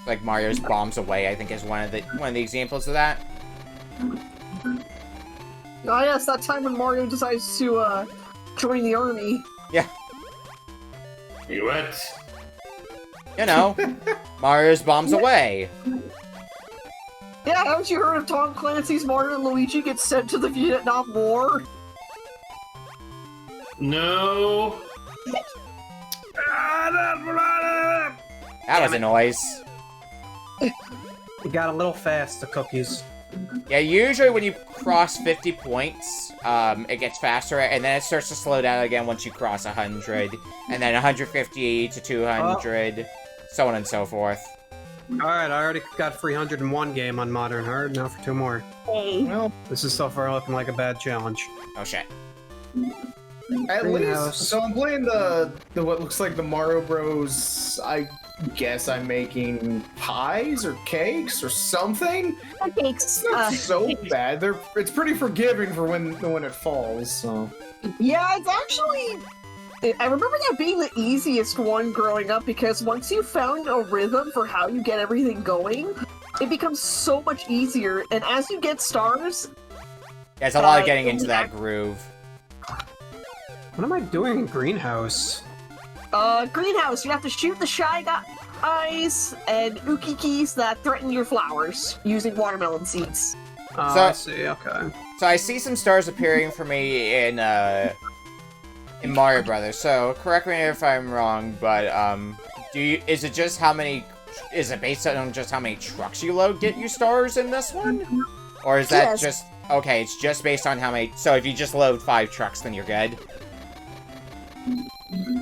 Like Mario's Bombs Away, I think, is one of the examples of that. Oh yes, that time when Mario decides to join the army. Yeah. You what? You know, Mario's Bombs Away. Yeah, haven't you heard of Tom Clancy's Mario and Luigi get sent to the Vietnam War? No. That was a noise. You got a little fast, the cookies. Yeah, usually when you cross 50 points, it gets faster, and then it starts to slow down again once you cross 100, and then 150 to 200, so on and so forth. Alright, I already got 301 game on Modern Hard, now for 2 more. Hey. Well, This is so far looking like a bad challenge. Oh shit. at Greenhouse. least, so I'm playing the what looks like the Mario Bros. I guess I'm making pies or cakes or something. Cakes. It's not so bad. It's pretty forgiving for when it falls. So Yeah, it's actually. I remember that being the easiest one growing up because once you found a rhythm for how you get everything going, it becomes so much easier. And as you get stars, Yeah, it's a lot of getting into that groove. What am I doing in Greenhouse? greenhouse, you have to shoot the shy guys and ukikis that threaten your flowers using watermelon seeds. Oh, So- I see, okay. So I see some stars appearing for me in Mario Brothers. So correct me if I'm wrong, but is it just how many? Is it based on just how many trucks you load get you stars in this one, or is that Yes. just okay? It's just based on how many. So if you just load 5 trucks, then you're good.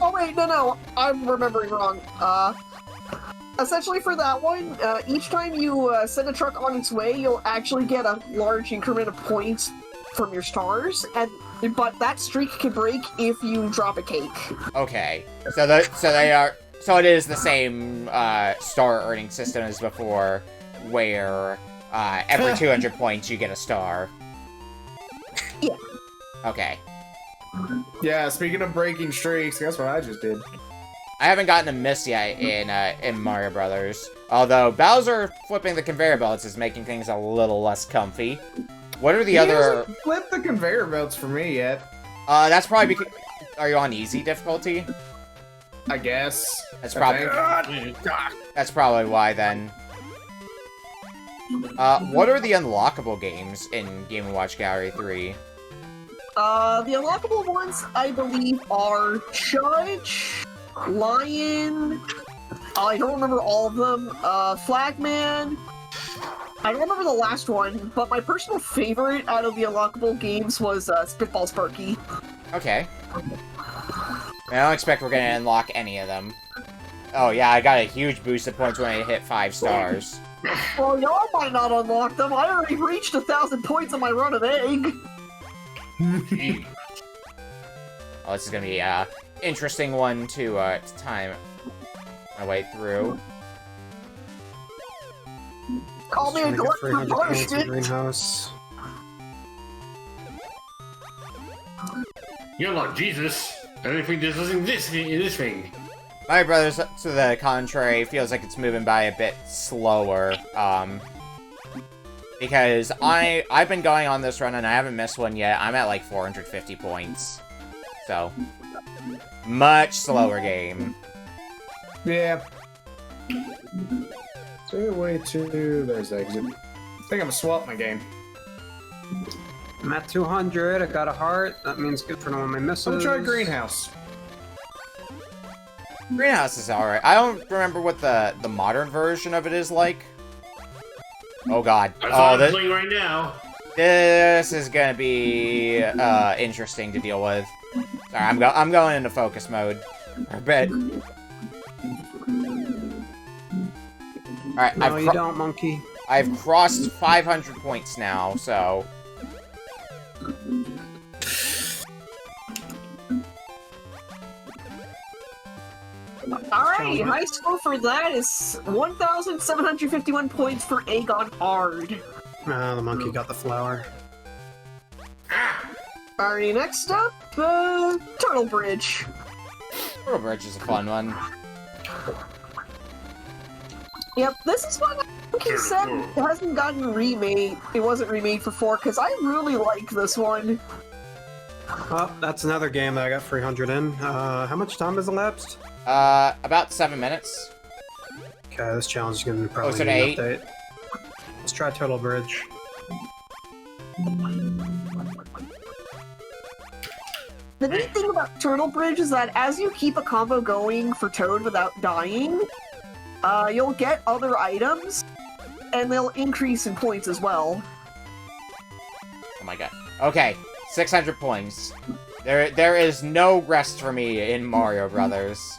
Oh wait, no, I'm remembering wrong. Essentially for that one, each time you send a truck on its way, you'll actually get a large increment of points from your stars, but that streak can break if you drop a cake. Okay, so they are. So it is the same star earning system as before, where every 200 points you get a star. Yeah. Okay. yeah, speaking of breaking streaks, guess what I just did? I haven't gotten a miss yet in Mario Brothers. Although Bowser flipping the conveyor belts is making things a little less comfy. What are the He other? hasn't flipped the conveyor belts for me yet. That's probably because. Are you on easy difficulty? I guess. That's I probably. think. That's probably why then. What are the unlockable games in Game & Watch Gallery 3? The unlockable ones, I believe, are Judge, Lion, I don't remember all of them, Flagman, I don't remember the last one, but my personal favorite out of the unlockable games was Spitball Sparky. Okay. I don't expect we're gonna unlock any of them. Oh yeah, I got a huge boost of points when I hit 5 stars. Well, y'all might not unlock them. I already reached 1,000 points on my run of egg. Oh, this is gonna be a interesting one to time my way through. Call me a Trying to get glutton 300 for points in punishment. Greenhouse. You're like Jesus. I don't think there's nothing in this thing. Mario Brothers, to the contrary, feels like it's moving by a bit slower. Because I've been going on this run and I haven't missed one yet. I'm at like 450 points. So, much slower game. Yeah. Stay way to... There's the exit. I think I'm gonna swap my game. I'm at 200, I got a heart, that means good for one of my misses. I'm gonna try Greenhouse. Greenhouse is alright. I don't remember what the modern version of it is like. Oh god. That's Oh, what I'm playing right now. this is gonna be interesting to deal with. Sorry, I'm going into focus mode for a bit. Alright, No, you don't, monkey. I've crossed 500 points now, so... Alright, high score for that is 1,751 points for Egg on Hard. Ah, the monkey got the flower. Alrighty, next up, Turtle Bridge. Turtle Bridge is a fun one. Yep, this is one like you said hasn't gotten remade. It wasn't remade for 4 because I really like this one. Oh, that's another game that I got 300 in. How much time has elapsed? About 7 minutes. Okay, this challenge is gonna probably so need an to 8? update. Let's try Turtle Bridge. The neat thing about Turtle Bridge is that as you keep a combo going for Toad without dying, you'll get other items, and they'll increase in points as well. my god. Okay, 600 points. There is no rest for me in Mario Brothers.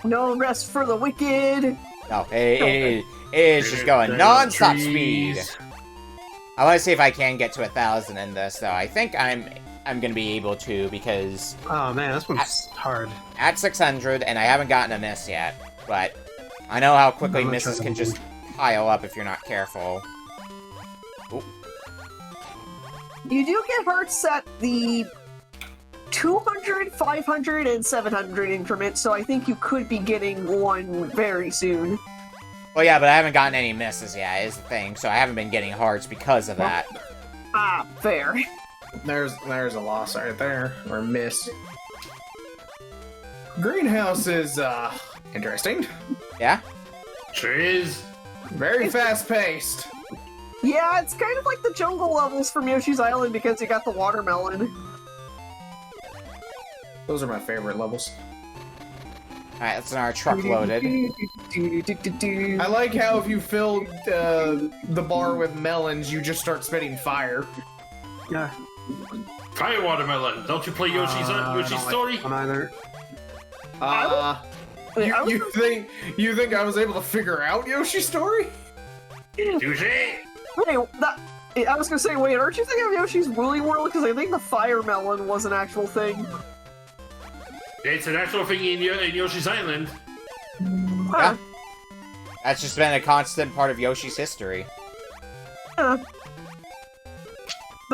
No rest for the wicked. No, it is just going non-stop speed. I want to see if I can get to 1,000 in this, though. I think I'm gonna be able to, because Oh man, this one's hard. at 600, and I haven't gotten a miss yet, but I know how quickly misses can just pile up if you're not careful. Ooh. You do get hearts at the 200, 500, and 700 increments, so I think you could be getting one very soon. Well, yeah, but I haven't gotten any misses yet, is the thing, so I haven't been getting hearts because of that. Ah, fair. There's a loss right there, or a miss. Greenhouse is interesting. Yeah? Sure is. Very fast paced. Yeah, it's kind of like the jungle levels from Yoshi's Island because you got the watermelon. Those are my favorite levels. Alright, that's our truck loaded. I like how if you filled the bar with melons, you just start spitting fire. Yeah. Fire watermelon. Don't you play Yoshi's Story? Either. You think I was able to figure out Yoshi's Story? Touche. Wait, I was gonna say, wait, aren't you thinking of Yoshi's Woolly World? Because I think the fire melon was an actual thing. It's an actual thing in Yoshi's Island. Huh. That's just been a constant part of Yoshi's history. Then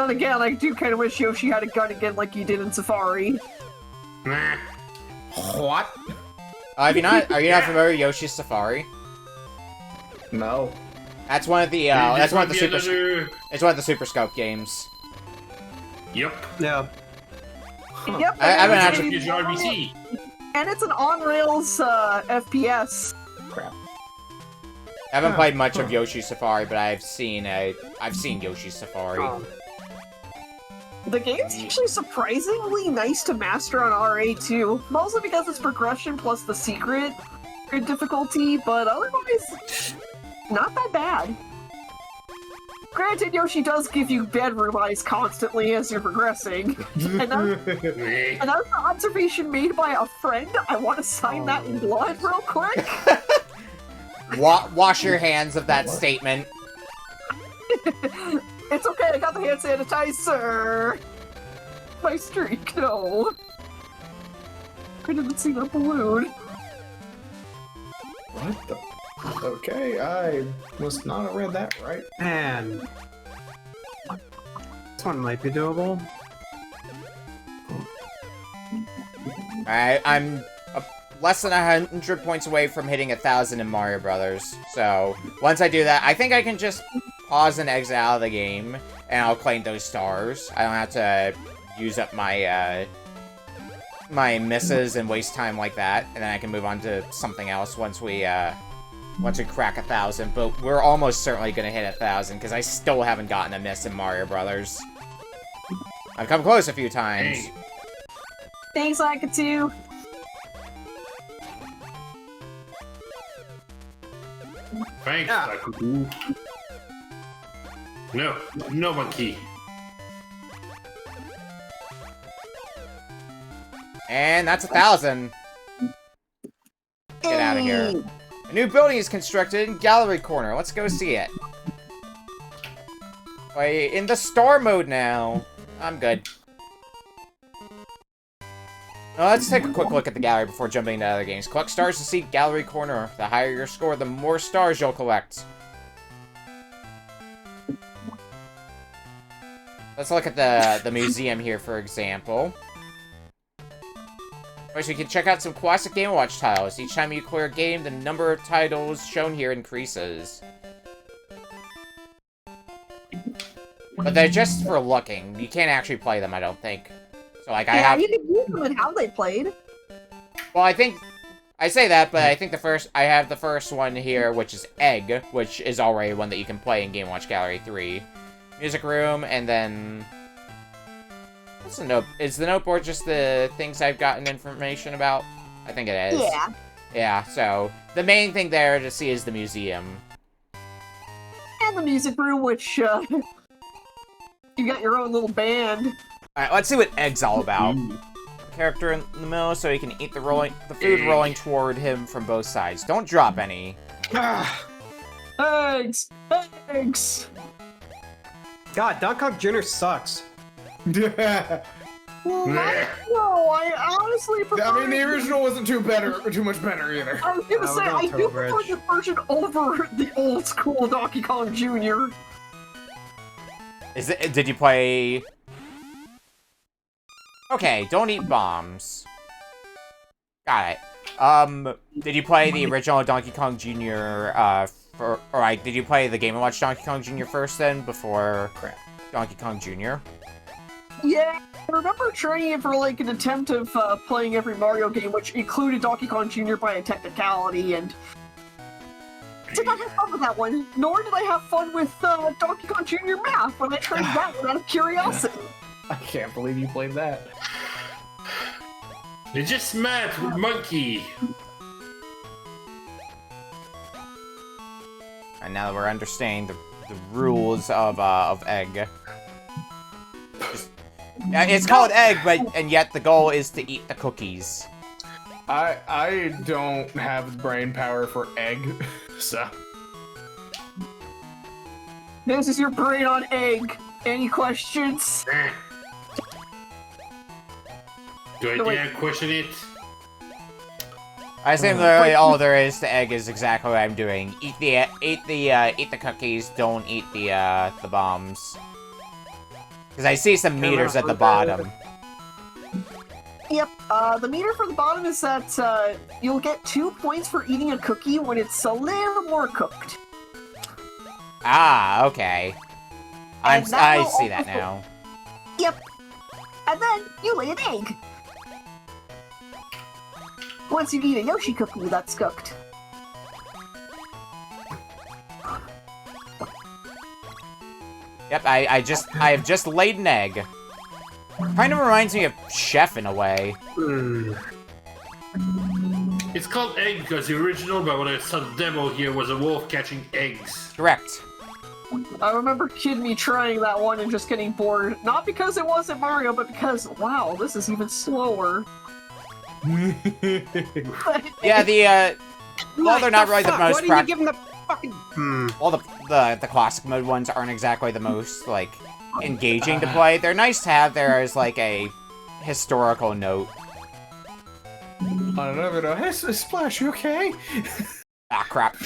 again, I do kind of wish Yoshi had a gun again like he did in Safari. Nah. What? Are you not familiar with Yoshi's Safari? No. That's one of the it's one of the Super Scope games. Yep. Yeah. Yep. I've been actually- Use your RBC. And it's an on-rails FPS. Crap. I haven't played much of Yoshi's Safari, but I've seen Yoshi's Safari. The game's actually surprisingly nice to master on RA too, mostly because it's progression plus the secret difficulty, but otherwise, not that bad. Granted, Yoshi does give you bedroom eyes constantly as you're progressing, and that's an observation made by a friend. I want to sign that in blood real quick. Wash your hands of that statement. It's okay, I got the hand sanitizer! My streak, no. I didn't see that balloon. What the? Okay, I must not have read that right. Man. This one might be doable. Alright, I'm less than 100 points away from hitting 1,000 in Mario Brothers. So, once I do that, I think I can just pause and exit out of the game, and I'll claim those stars. I don't have to use up my, my misses and waste time like that, and then I can move on to something else once we crack 1,000, but we're almost certainly gonna hit 1,000, because I still haven't gotten a miss in Mario Brothers. I've come close a few times. Hey. Thanks, Akatu. Thanks, Akuku. No monkey. And that's 1,000. Get out of here. A new building is constructed in Gallery Corner. Let's go see it. Wait, in the star mode now. I'm good. Now let's take a quick look at the gallery before jumping into other games. Collect stars to see Gallery Corner. The higher your score, the more stars you'll collect. Let's look at the museum here, for example. First, you can check out some classic Game & Watch titles. Each time you clear a game, the number of titles shown here increases. But they're just for looking. You can't actually play them, I don't think. So, like, I have... you can use them and how they played. Well, I think... I say that, but I think I have the first one here, which is Egg, which is already one that you can play in Game & Watch Gallery 3. Music Room, and then... What's the note? Is the noteboard just the things I've gotten information about? I think it is. Yeah. Yeah, so the main thing there to see is the museum. And the music room, which, you got your own little band. Alright, let's see what Egg's all about. Character in the middle so he can eat the food rolling toward him from both sides. Don't drop any. Eggs! Eggs! God, Donkey Kong Jr. sucks. Well, I honestly prefer... I mean, the original wasn't too much better either. I was gonna say, I do prefer Bridge. the version over the old school Donkey Kong Jr. Did you play... Okay, don't eat bombs. Got it. Did you play the original Donkey Kong Jr., did you play the Game & Watch Donkey Kong Jr. first then, before Donkey Kong Jr.? Yeah, I remember trying it for like an attempt of playing every Mario game, which included Donkey Kong Jr. by a technicality, and did not have fun with that one. Nor did I have fun with Donkey Kong Jr. Math when I tried that one out of curiosity. I can't believe you played that. It's just math with monkey. And now that we're understanding the rules of Egg. It's called Egg, and yet the goal is to eat the cookies. I don't have the brain power for Egg, so... This is your brain on Egg. Any questions? Do I dare question it? I assume literally all there is to Egg is exactly what I'm doing. Eat the cookies, don't eat the bombs. Because I see some meters at the bottom. Yep, the meter for the bottom is that you'll get 2 points for eating a cookie when it's a little more cooked. Ah, okay. I see that now. Yep. And then you lay an egg. Once you eat a Yoshi cookie that's cooked. Yep, I have just laid an egg. Kind of reminds me of Chef in a way. It's called Egg because the original, but when I saw the demo here, was a wolf catching eggs. Correct. I remember Kid Me trying that one and just getting bored. Not because it wasn't Mario, but because, wow, this is even slower. Yeah, well, they're not really the most Why did you give him the fucking... Well, the classic mode ones aren't exactly the most, like, engaging to play. They're nice to have there as, like, a historical note. On another note, hey, Splash, you okay? Ah, crap.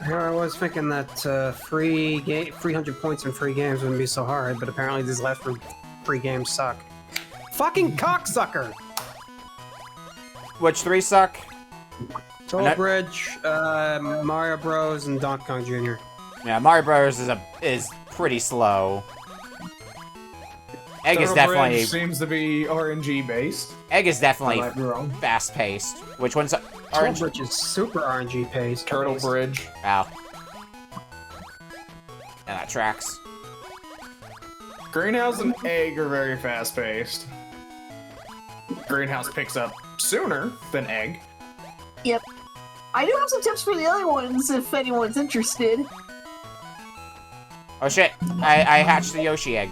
Here I was thinking that 300 points in free games wouldn't be so hard, but apparently these last free games suck. Fucking cocksucker! Which 3 suck? Total Bridge, Mario Bros, and Donkey Kong Jr. Yeah, Mario Bros. is pretty slow. Egg is Turtle definitely... Bridge seems to be RNG based. Egg is definitely I might be wrong. fast-paced. Which one's Total orange? Bridge is super RNG paced. Turtle Bridge. Ow. Yeah, that tracks. Greenhouse and Egg are very fast paced. Greenhouse picks up sooner than Egg. Yep. I do have some tips for the other ones if anyone's interested. Oh shit, I hatched the Yoshi egg.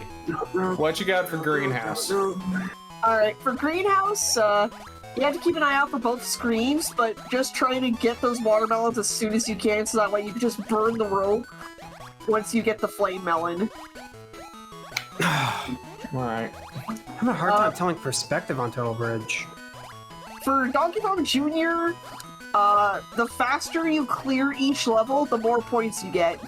What you got for Greenhouse? Alright, for Greenhouse, you have to keep an eye out for both screens, but just try to get those watermelons as soon as you can, so that way you can just burn the rope once you get the flame melon. Alright. I'm having a hard time telling perspective on Total Bridge. For Donkey Kong Jr., the faster you clear each level, the more points you get.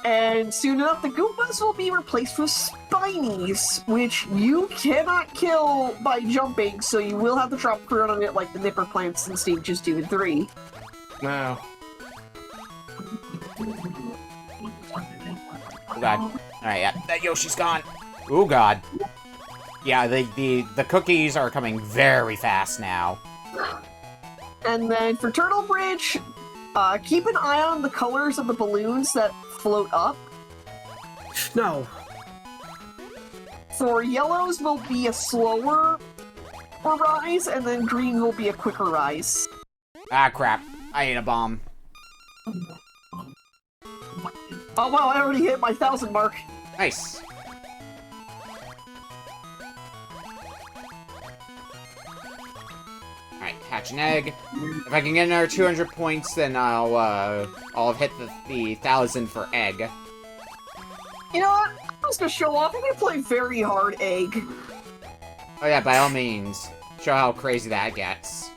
And soon enough, the Goombas will be replaced with Spinies, which you cannot kill by jumping, so you will have to drop fruit on it like the Nipper plants in stages 2 and 3. No. Oh god. Alright, yeah, that Yoshi's gone. Oh god. Yeah, the cookies are coming very fast now. And then for Turtle Bridge, keep an eye on the colors of the balloons that float up. No. For yellows will be a slower rise, and then green will be a quicker rise. Ah, crap. I ate a bomb. Oh wow, I already hit my 1,000 mark. Nice. Alright, hatch an egg. If I can get another 200 points, then I'll have hit the 1,000 for egg. You know what? I'm just gonna show off. I'm gonna play very hard egg. Oh yeah, by all means. Show how crazy that gets.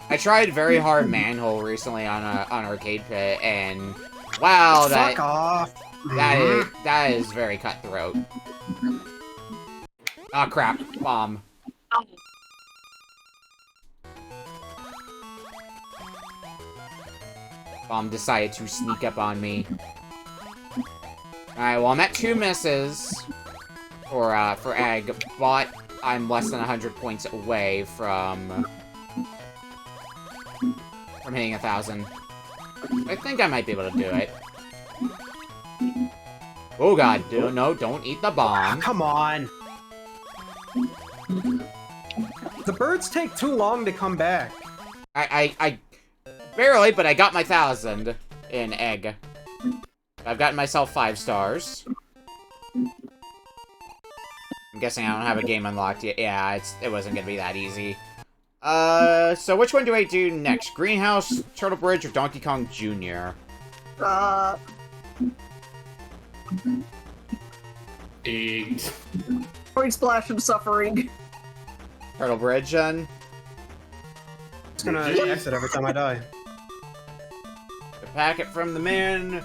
I tried very hard manhole recently on Arcade Pit, and wow, Fuck off. that is very cutthroat. Oh crap, bomb. Bomb decided to sneak up on me. Alright, well I'm at 2 misses for egg, but I'm less than 100 points away from hitting 1,000. I think I might be able to do it. Oh god, no, don't eat the bomb. Come on. The birds take too long to come back. I barely, but I got my 1,000 in egg. I've gotten myself 5 stars. I'm guessing I don't have a game unlocked yet. Yeah, it wasn't gonna be that easy. So which one do I do next? Greenhouse, Turtle Bridge, or Donkey Kong Jr.? Egg. Point Splash and Suffering. Turtle Bridge, then? It's gonna exit every time I die. The packet from the man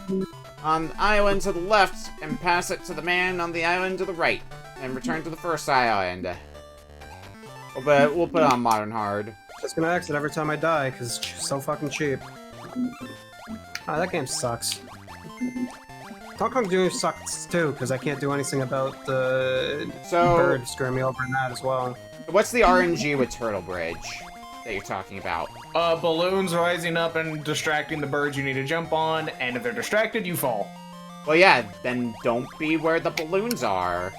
on the island to the left, and pass it to the man on the island to the right, and return to the first island. We'll put it on Modern Hard. It's gonna exit every time I die, because it's so fucking cheap. Ah, that game sucks. Donkey Kong Jr. sucks too, because I can't do anything about the bird screwing me over in that as well. What's the RNG with Turtle Bridge that you're talking about? Balloons rising up and distracting the birds you need to jump on, and if they're distracted, you fall. Well, yeah, then don't be where the balloons are.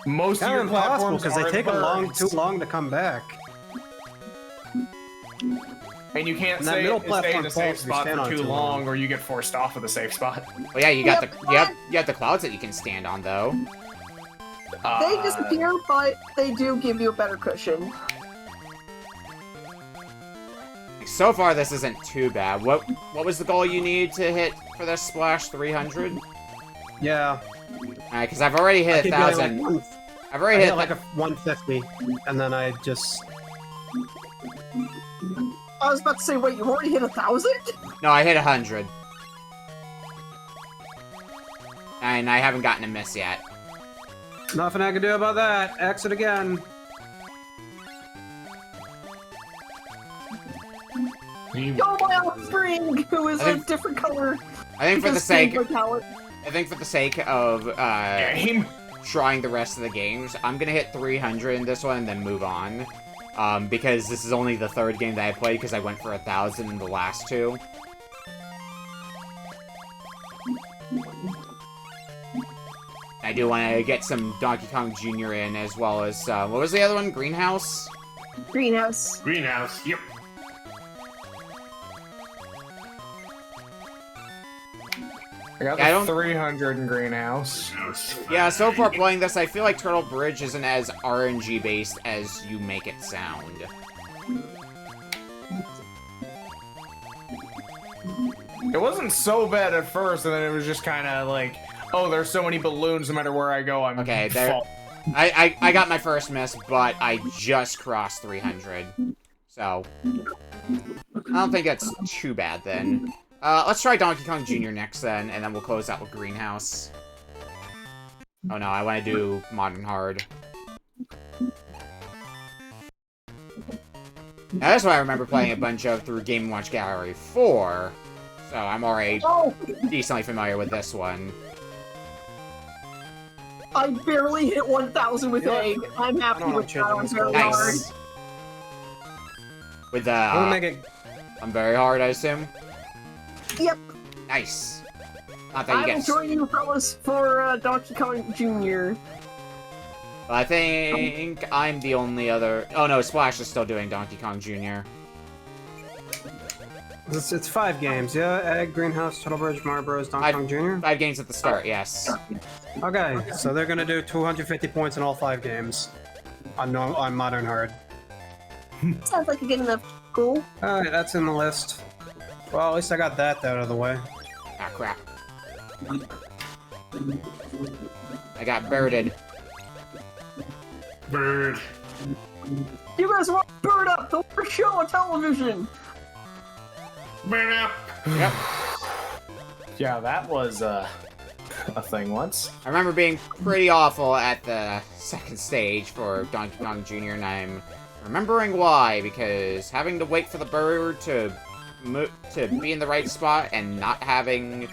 Most of your platforms because they take too long to come back. And you can't And that stay middle in a platform safe falls if you spot stand for on too too long, long. or you get forced off of the safe spot. Well, yeah, you have the clouds that you can stand on, though. They disappear, but they do give you a better cushion. So far, this isn't too bad. What was the goal you need to hit for this splash? 300? Yeah. Alright, because I've already hit 1,000. I've already hit like a 150, and then I just... I was about to say, wait, you already hit 1,000? No, I hit 100. And I haven't gotten a miss yet. Nothing I can do about that. Exit again. Yo, my offspring, who is a different color. I think for the sake... Palette. I think for the sake of, trying the rest of the games, I'm gonna hit 300 in this one and then move on. Because this is only the 3rd game that I played, because I went for 1,000 in the last 2. I do want to get some Donkey Kong Jr. in, as well as, what was the other one? Greenhouse? Greenhouse. Greenhouse, yep. I got the 300 in Greenhouse. Yeah, so far playing this, I feel like Turtle Bridge isn't as RNG-based as you make it sound. It wasn't so bad at first, and then it was just kind of like, oh, there's so many balloons, no matter where I go, I'm okay, there. I got my first miss, but I just crossed 300. So, I don't think that's too bad then. Let's try Donkey Kong Jr. next then, and then we'll close out with Greenhouse. Oh no, I want to do Modern Hard. Now that's what I remember playing a bunch of through Game & Watch Gallery 4. So I'm already decently familiar with this one. I barely hit 1,000 with egg. I'm happy with that. I'm very hard. Nice. With I'm very hard, I assume? Yep. Nice. Not that you I will get. join you, fellas, for Donkey Kong Jr. I think I'm the only other. Oh no, Splash is still doing Donkey Kong Jr. It's 5 games, yeah? Egg, Greenhouse, Turtle Bridge, Mario Bros, Donkey Kong Jr.? 5 games at the start, yes. Okay, so they're gonna do 250 points in all 5 games. On Modern Hard. Sounds like a good enough goal. Alright, that's in the list. Well, at least I got that out of the way. Ah, crap. I got birded. Bird. You guys want Bird Up, the worst show on television! Bird up. Yep. Yeah, that was a thing once. I remember being pretty awful at the second stage for Donkey Kong Jr. and I'm remembering why, because having to wait for the bird to be in the right spot and not having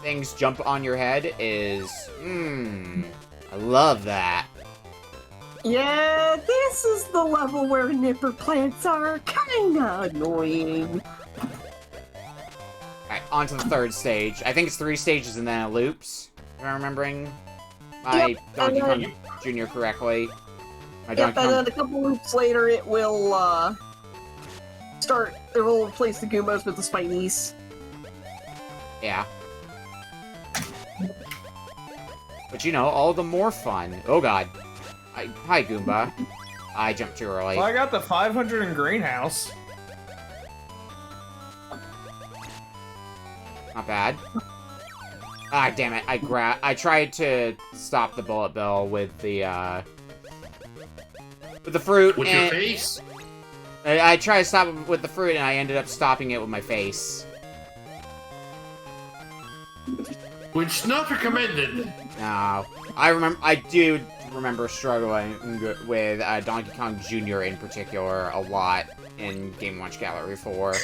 things jump on your head is, I love that. Yeah, this is the level where nipper plants are kinda annoying. Alright, on to the third stage. I think it's 3 stages and then it loops. If I'm remembering my Donkey Kong Jr. correctly. My Yep, Donkey and Kong... then a couple loops later it will, it will replace the Goombas with the Spinies. Yeah. But you know, all the more fun. Oh god. Hi, Goomba. I jumped too early. Well, I got the 500 in Greenhouse. Not bad. Ah, damn it. I tried to stop the bullet bill with the fruit. With your face? I tried to stop it with the fruit and I ended up stopping it with my face. Which not recommended. No. I do remember struggling with Donkey Kong Jr. in particular a lot in Game & Watch Gallery 4.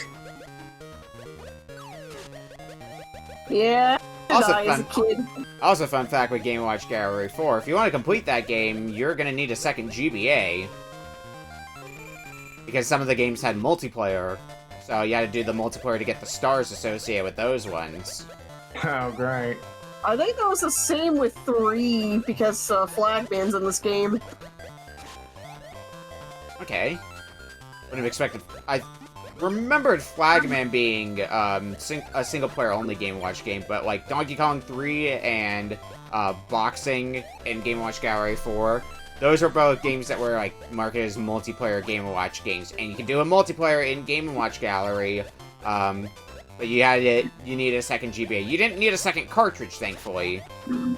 Yeah, Also I as a kid. Also, fun fact with Game & Watch Gallery 4, if you want to complete that game, you're gonna need a second GBA. Because some of the games had multiplayer, so you had to do the multiplayer to get the stars associated with those ones. Oh, great. I think that was the same with 3, because Flagman's in this game. Okay. Wouldn't have expected... I remembered Flagman being a single-player only Game & Watch game, but like Donkey Kong 3 and Boxing in Game & Watch Gallery 4, those are both games that were like marketed as multiplayer Game & Watch games, and you can do a multiplayer in Game & Watch Gallery, but you needed a second GBA. You didn't need a second cartridge, thankfully. No,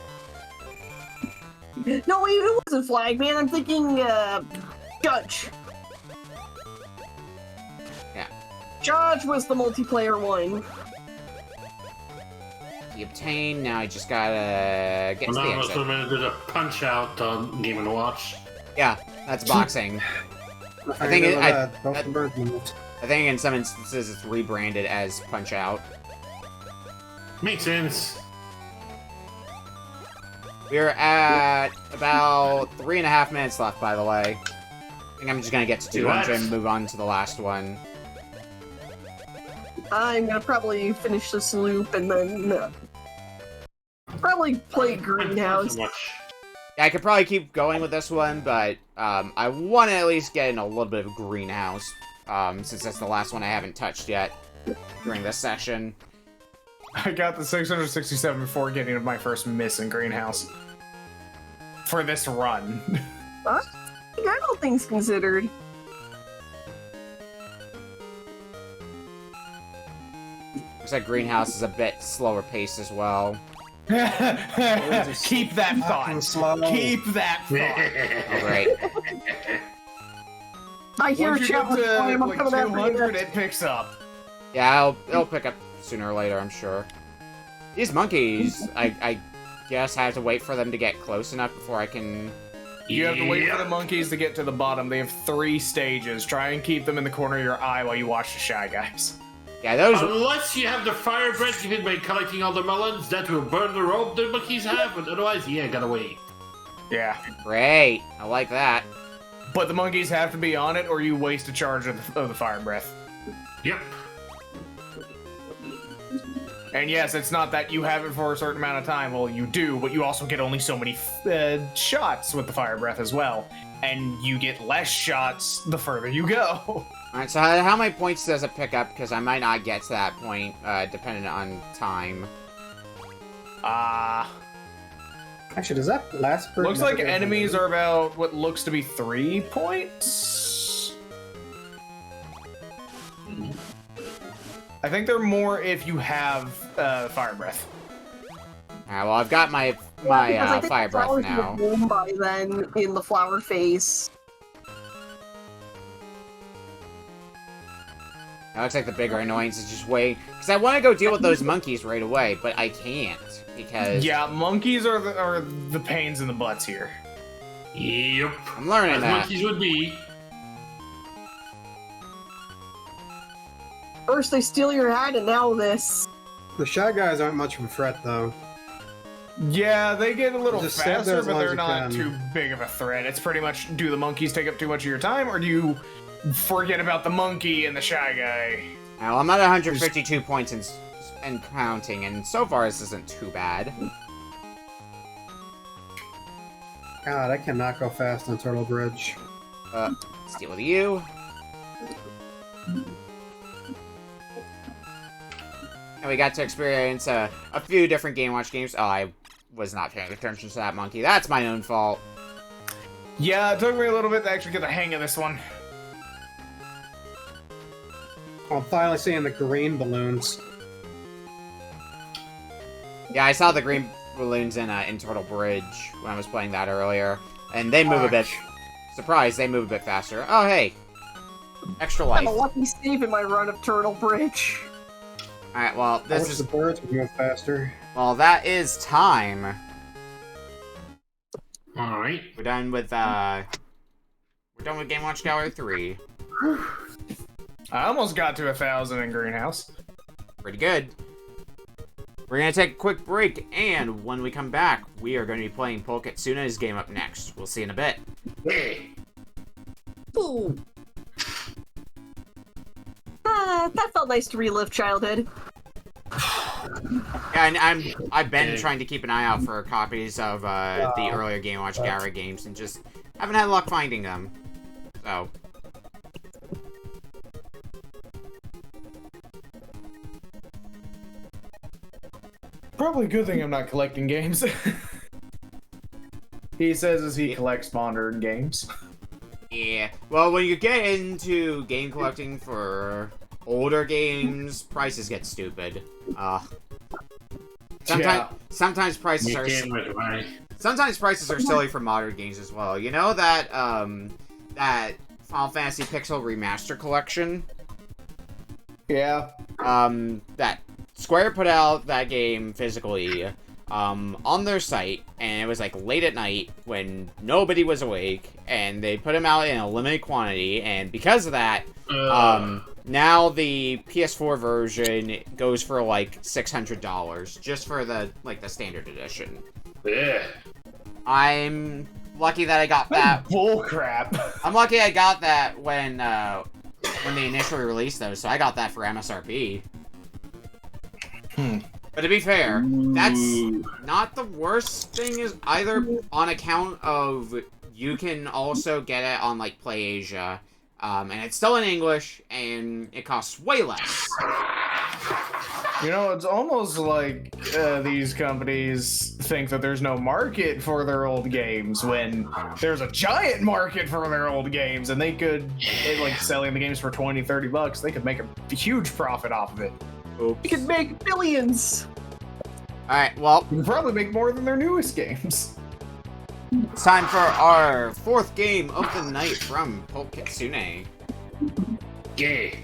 wait, it wasn't Flagman. I'm thinking, Judge. Yeah. Judge was the multiplayer one. You obtain, now I just gotta get to the exit. I did a punch out on Game & Watch. Yeah, that's Boxing. I think in some instances it's rebranded as Punch-Out. Makes sense. We're at about 3.5 minutes left, by the way. I think I'm just gonna get to 200 and move on to the last one. I'm gonna probably finish this loop and then probably play Greenhouse. Yeah, I could probably keep going with this one, but I want to at least get in a little bit of Greenhouse, since that's the last one I haven't touched yet during this session. I got the 667 before getting my first miss in Greenhouse. For this run. Huh? All things considered. Looks like Greenhouse is a bit slower paced as well. Keep that thought. Keep that thought. Oh, great. I hear Once you get challenge to I'm like coming after 200, you. it picks up. Yeah, it'll pick up sooner or later, I'm sure. These monkeys, I guess I have to wait for them to get close enough before I can... You have to wait for the monkeys to get to the bottom. They have 3 stages. Try and keep them in the corner of your eye while you watch the Shy Guys. Yeah, those... Unless you have the fire breath given by collecting all the melons, that will burn the rope the monkeys have, but otherwise, yeah, gotta wait. Yeah. Great. I like that. But the monkeys have to be on it, or you waste a charge of the fire breath. Yep. And yes, it's not that you have it for a certain amount of time. Well, you do, but you also get only so many shots with the fire breath as well. And you get less shots the further you go. Alright, so how many points does it pick up? Because I might not get to that point, depending on time. Actually, does that last for... Looks like enemies are about what looks to be 3 points. I think they're more if you have fire breath. Alright, well, I've got my fire breath now. Bloom by then in the flower phase. That looks like the bigger annoyance is just wait, because I want to go deal with those monkeys right away, but I can't because monkeys are the pains in the butts here. Yep. I'm learning As that. monkeys would be. First they steal your hat, and now this. The Shy Guys aren't much of a threat, though. Yeah, they get a little Just stand there faster, as but long as they're you not can. too big of a threat. It's pretty much, do the monkeys take up too much of your time, or do you forget about the monkey and the Shy Guy? Well, I'm at 152 points and counting, and so far this isn't too bad. God, I cannot go fast on Turtle Bridge. Let's deal with you. And we got to experience a few different Game Watch games. Oh, I was not paying attention to that monkey. That's my own fault. Yeah, it took me a little bit to actually get the hang of this one. I'm finally seeing the green balloons. Yeah, I saw the green balloons in Turtle Bridge when I was playing that earlier. And they move a bit... Surprise, they move a bit faster. Oh, hey. Extra life. I'm a lucky save in my run of Turtle Bridge. Alright, well, I wish the birds would move faster. Well, that is time. Alright. We're done with Game Watch Gallery 3. I almost got to 1,000 in Greenhouse. Pretty good. We're gonna take a quick break, and when we come back, we are going to be playing Polk Kitsune's game up next. We'll see you in a bit. Hey. Ooh. That felt nice to relive childhood. Yeah, and I've been trying to keep an eye out for copies of the earlier Game Watch Gallery games, and just haven't had luck finding them. So. Probably a good thing I'm not collecting games. He says as he collects modern games. Yeah. Well, when you get into game collecting for older games, prices get stupid. Sometimes prices are silly for modern games as well. You know that that Final Fantasy Pixel Remaster collection? Yeah. That Square put out that game physically on their site, and it was like late at night when nobody was awake, and they put them out in a limited quantity, and because of that, now the PS4 version goes for like $600 just for the standard edition. Yeah. I'm lucky that I got that. Bull crap. I'm lucky I got that when they initially released those, so I got that for MSRP. But to be fair, that's not the worst thing is either, on account of you can also get it on like PlayAsia, and it's still in English, and it costs way less. You know, it's almost like these companies think that there's no market for their old games when there's a giant market for their old games, and they could, like, selling the games for $20-30, they could make a huge profit off of it. You could make billions. Alright, well, You can probably make more than their newest games. it's time for our fourth game of the night from Polk Kitsune. Gay.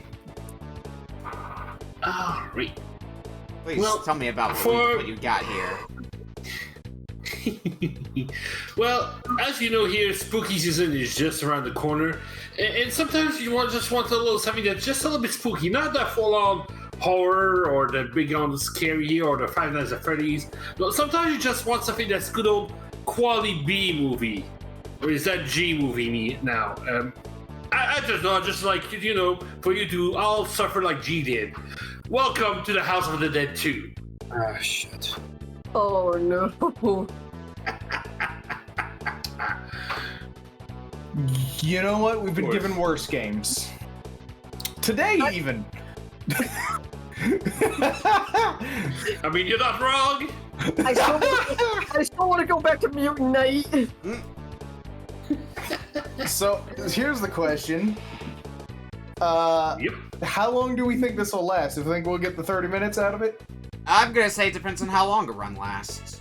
Alright. Please Well, tell me about what you got here. Well, as you know here, spooky season is just around the corner, and sometimes you just want a little something that's just a little bit spooky, not that full-on horror or the big on scary or the Five Nights at Freddy's. No, sometimes you just want something that's good old quality B movie, or is that G movie now? just like, for you to all suffer like G did. Welcome to the House of the Dead 2. Ah, shit. Oh no. You know what? We've been given worse games. Today, even. I mean, you're not wrong. I still want to go back to Mutant Night. So, here's the question. Yep. How long do we think this will last? Do you think we'll get the 30 minutes out of it? I'm gonna say it depends on how long a run lasts.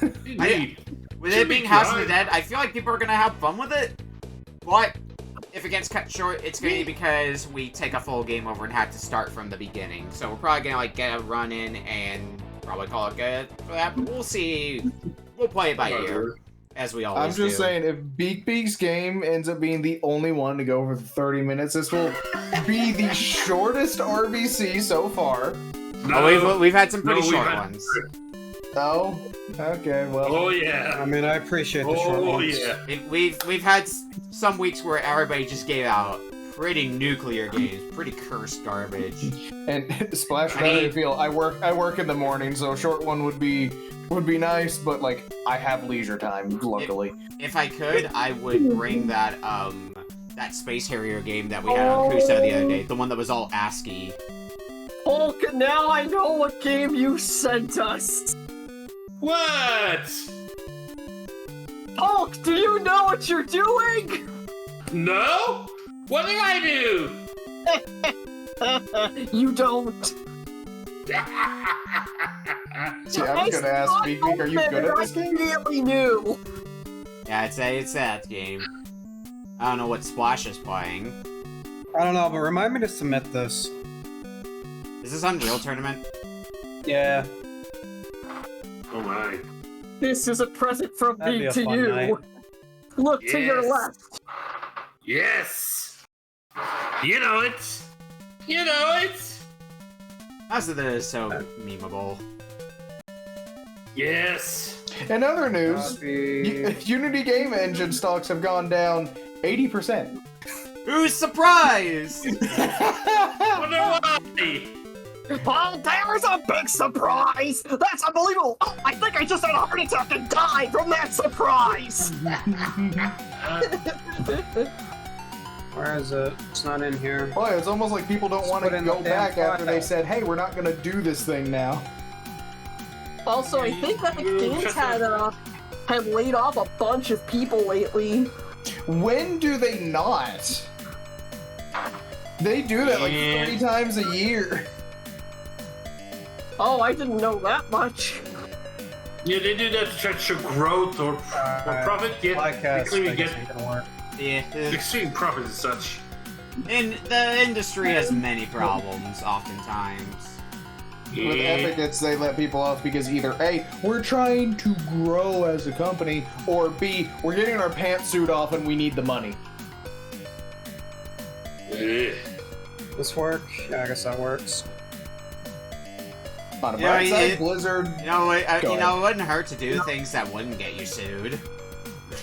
Indeed. With Should it being be House of the fine. Dead, I feel like people are gonna have fun with it. But if it gets cut short, it's gonna be because we take a full game over and have to start from the beginning. So we're probably gonna like get a run in and probably call it good for that. But we'll see. We'll play it by ear, as we always I'm just do. saying, if Beak Beak's game ends up being the only one to go over the 30 minutes, this will be the shortest RBC so far. Oh, we've had some pretty we've short had- ones. Oh, okay, well. Oh yeah. I mean, I appreciate the short Oh ones. yeah. We've had some weeks where everybody just gave out pretty nuclear games, pretty cursed garbage. And Splash, how do I you feel? I work in the morning, so a short one would be nice, but like I have leisure time, luckily. If I could, I would bring that that Space Harrier game that we had on Kusa the other day, the one that was all ASCII. Polk, now I know what game you sent us. What? Polk, do you know what you're doing? No? What did I do? You don't. See, I was gonna ask Beak Beak, are you good at this game? I really knew. Yeah, I'd say it's that game. I don't know what Splash is playing. I don't know, but remind me to submit this. Is this Unreal Tournament? Yeah. Oh my. This is a present from That'd be me a to fun you. night. Look to your Yes. left. Yes. You know it. You know it. House of the Dead is so memeable. Yes. In other news, Copy. Unity game engine stocks have gone down 80%. Who's surprised? Wonder why. Oh, there's a big surprise! That's unbelievable! Oh, I think I just had a heart attack and died from that surprise! Where is it? It's not in here. Boy, it's almost like people don't Just want put to in go the damn back after they file. said, hey, we're not gonna do this thing now. Also, I think that the games had laid off a bunch of people lately. When do they not? They do that like 3 times a year. Oh, I didn't know that much. Yeah, they do that to try to show growth or profit. Yeah, Like they clearly get ain't gonna work. Yeah, extreme profit and such. and the industry has many problems, oftentimes. With Yeah. Epic, they let people off because either A, we're trying to grow as a company, or B, we're getting our pantsuit off and we need the money. Yeah. This work? Yeah, I guess that works. On a Yeah, bright side, it- Blizzard. You know, Go it wouldn't hurt to do things that wouldn't get you sued.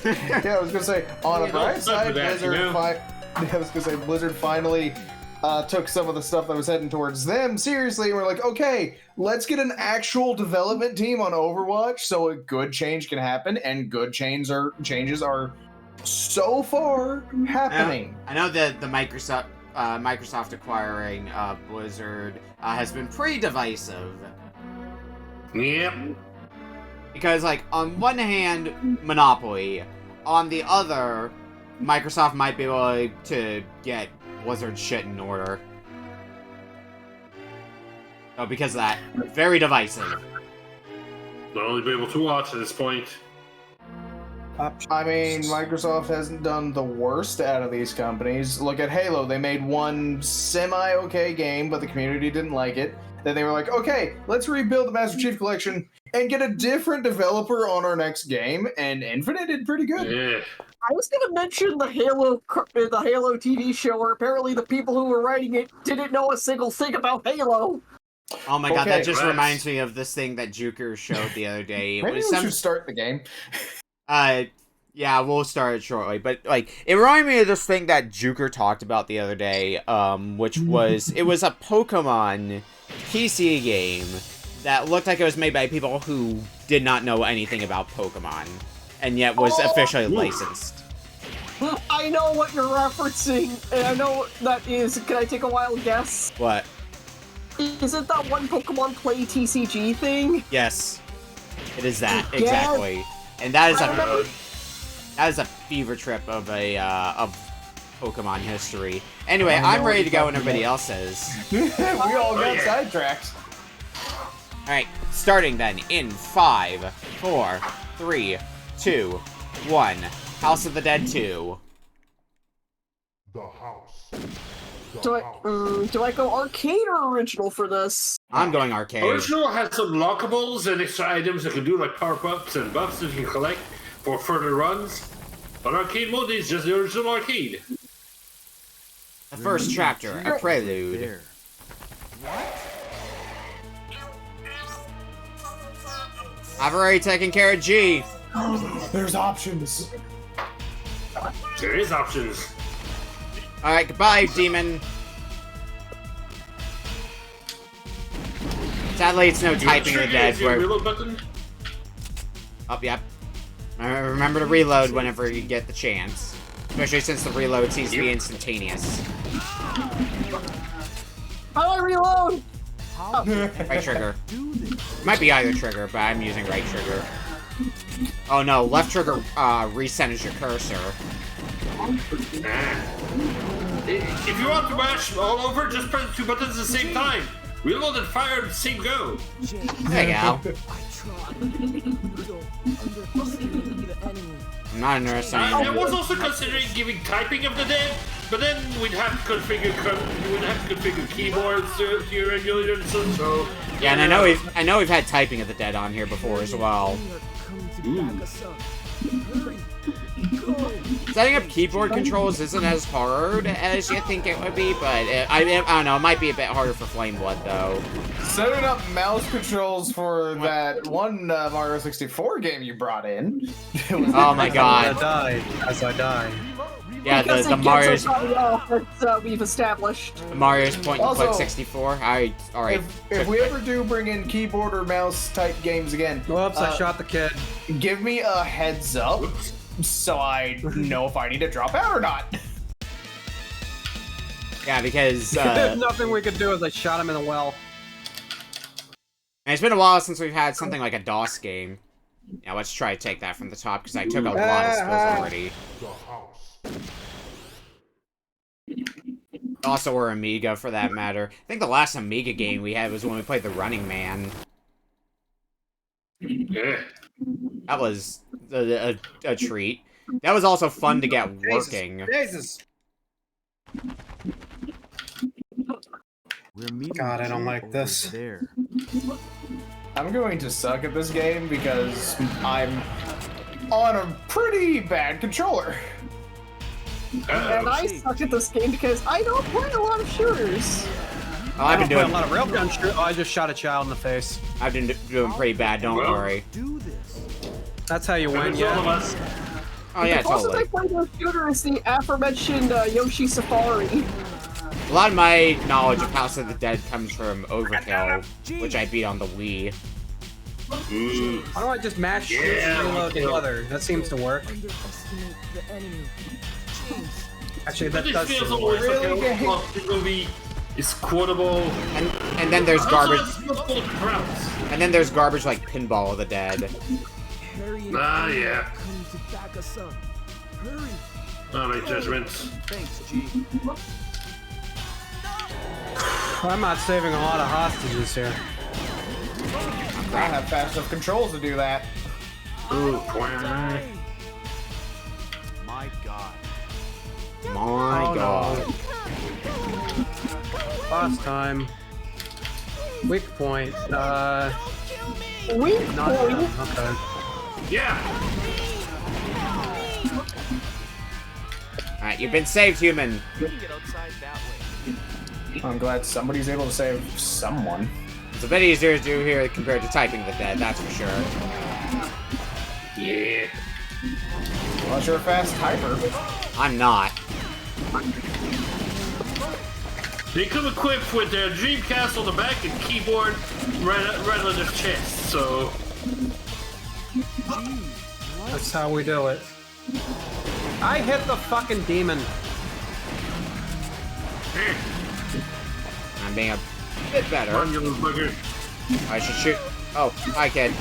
Yeah, I was gonna say, on a Yeah, bright don't side, do that, Blizzard. you know? I was gonna say, Blizzard finally took some of the stuff that was heading towards them seriously, and we're like, okay, let's get an actual development team on Overwatch, so a good change can happen, and good changes are so far happening. I know that the Microsoft acquiring Blizzard has been pretty divisive. Yep. Because, like, on one hand, monopoly. On the other, Microsoft might be able to get Blizzard shit in order. So because of that, very divisive. They'll only be able to watch at this point. Options. I mean, Microsoft hasn't done the worst out of these companies. Look at Halo. They made one semi-okay game, but the community didn't like it. Then they were like, okay, let's rebuild the Master Chief Collection and get a different developer on our next game, and Infinite did pretty good. Yeah. I was gonna mention the Halo TV show, where apparently the people who were writing it didn't know a single thing about Halo. Oh my god, Okay, that just right. reminds me of this thing that Juker showed the other day. It Maybe was we some should start the game. Yeah, we'll start it shortly. But, like, it reminded me of this thing that Juker talked about the other day, which was, it was a Pokemon PC game that looked like it was made by people who did not know anything about Pokemon, and yet was officially licensed. I know what you're referencing, and I know what that is. Can I take a wild guess? What? Isn't that one Pokemon Play TCG thing? Yes. It is that, Yes. exactly. And that is a fever trip of Pokemon history. Anyway, I'm ready to go when everybody else is. We all got sidetracked. Alright, starting then in 5, 4, 3, 2, 1. House of the Dead 2. The house. Do I go arcade or original for this? I'm going arcade. Original has some lockables and extra items that can do like power-ups and buffs that you can collect for further runs. But arcade mode is just the original arcade. The first chapter, a prelude. I've already taken care of G. There's options. There is options. Alright, goodbye, demon. Sadly, it's no typing of the dead. Your reload button? Oh, yep. Remember to reload whenever you get the chance. Especially since the reload seems to be instantaneous. How do I reload? Right trigger. Might be either trigger, but I'm using right trigger. Oh no, left trigger recenters your cursor. If you want to mash all over, just press the two buttons at the same time. Reload and fire at the same go. There you go. I'm not understanding. I was also considering giving typing of the dead, but then we'd have to configure keyboards to your emulator and stuff. So Yeah, and I know we've had typing of the dead on here before as well. Setting up keyboard controls isn't as hard as you think it would be, but I don't know, it might be a bit harder for FlameBlood, though. Setting up mouse controls for that one Mario 64 game you brought in. Oh my god. As I die. Yeah, Because the it Mario's... gets us off that we've established. The Mario's point and click Also, 64. Alright. If we ever do bring in keyboard or mouse type games again, Whoops, I shot the kid. give me a heads up so I know if I need to drop out or not. Yeah, because There's nothing we could do as I shot him in the well. and it's been a while since we've had something like a DOS game. Now let's try to take that from the top, because I took a lot of spills already. The house. Also, or Amiga, for that matter. I think the last Amiga game we had was when we played The Running Man. yeah. That was a treat. That was also fun to get working. Jesus. God, I don't like this. I'm going to suck at this game because I'm on a pretty bad controller. And I suck at this game because I don't play a lot of shooters. Oh, I've been Doing a doing lot of railgun shoot. Oh, I just shot a child in the face. I've been doing pretty bad, don't worry. That's how you win, It's all of yeah. us. Oh yeah, The closest I totally. play to a shooter is the aforementioned Yoshi Safari. A lot of my knowledge of House of the Dead comes from Overkill, which I beat on the Wii. Why don't I just mash shoot Yeah, and reload kill. together? That seems to work. Actually, that This does seem feels to always work. like a plot movie. It's quotable. And then there's garbage. And And then there's garbage like Pinball of the Dead. ah, yeah. All right, judgments. I'm not saving a lot of hostages here. I don't have fast enough controls to do that. Ooh, My Oh, god. Boss time. Weak point. Weak Not point. okay. yeah. Alright, you've been saved, human. I'm glad somebody's able to save someone. It's a bit easier to do here compared to typing the dead, that's for sure. Yeah. Unless you're a fast typer. I'm not. They come equipped with their Dreamcast on the back and keyboard right on their chest, so... That's how we do it. I hit the fucking demon. I'm being a bit better. Run, you little bugger. I should shoot. Oh, hi, kid.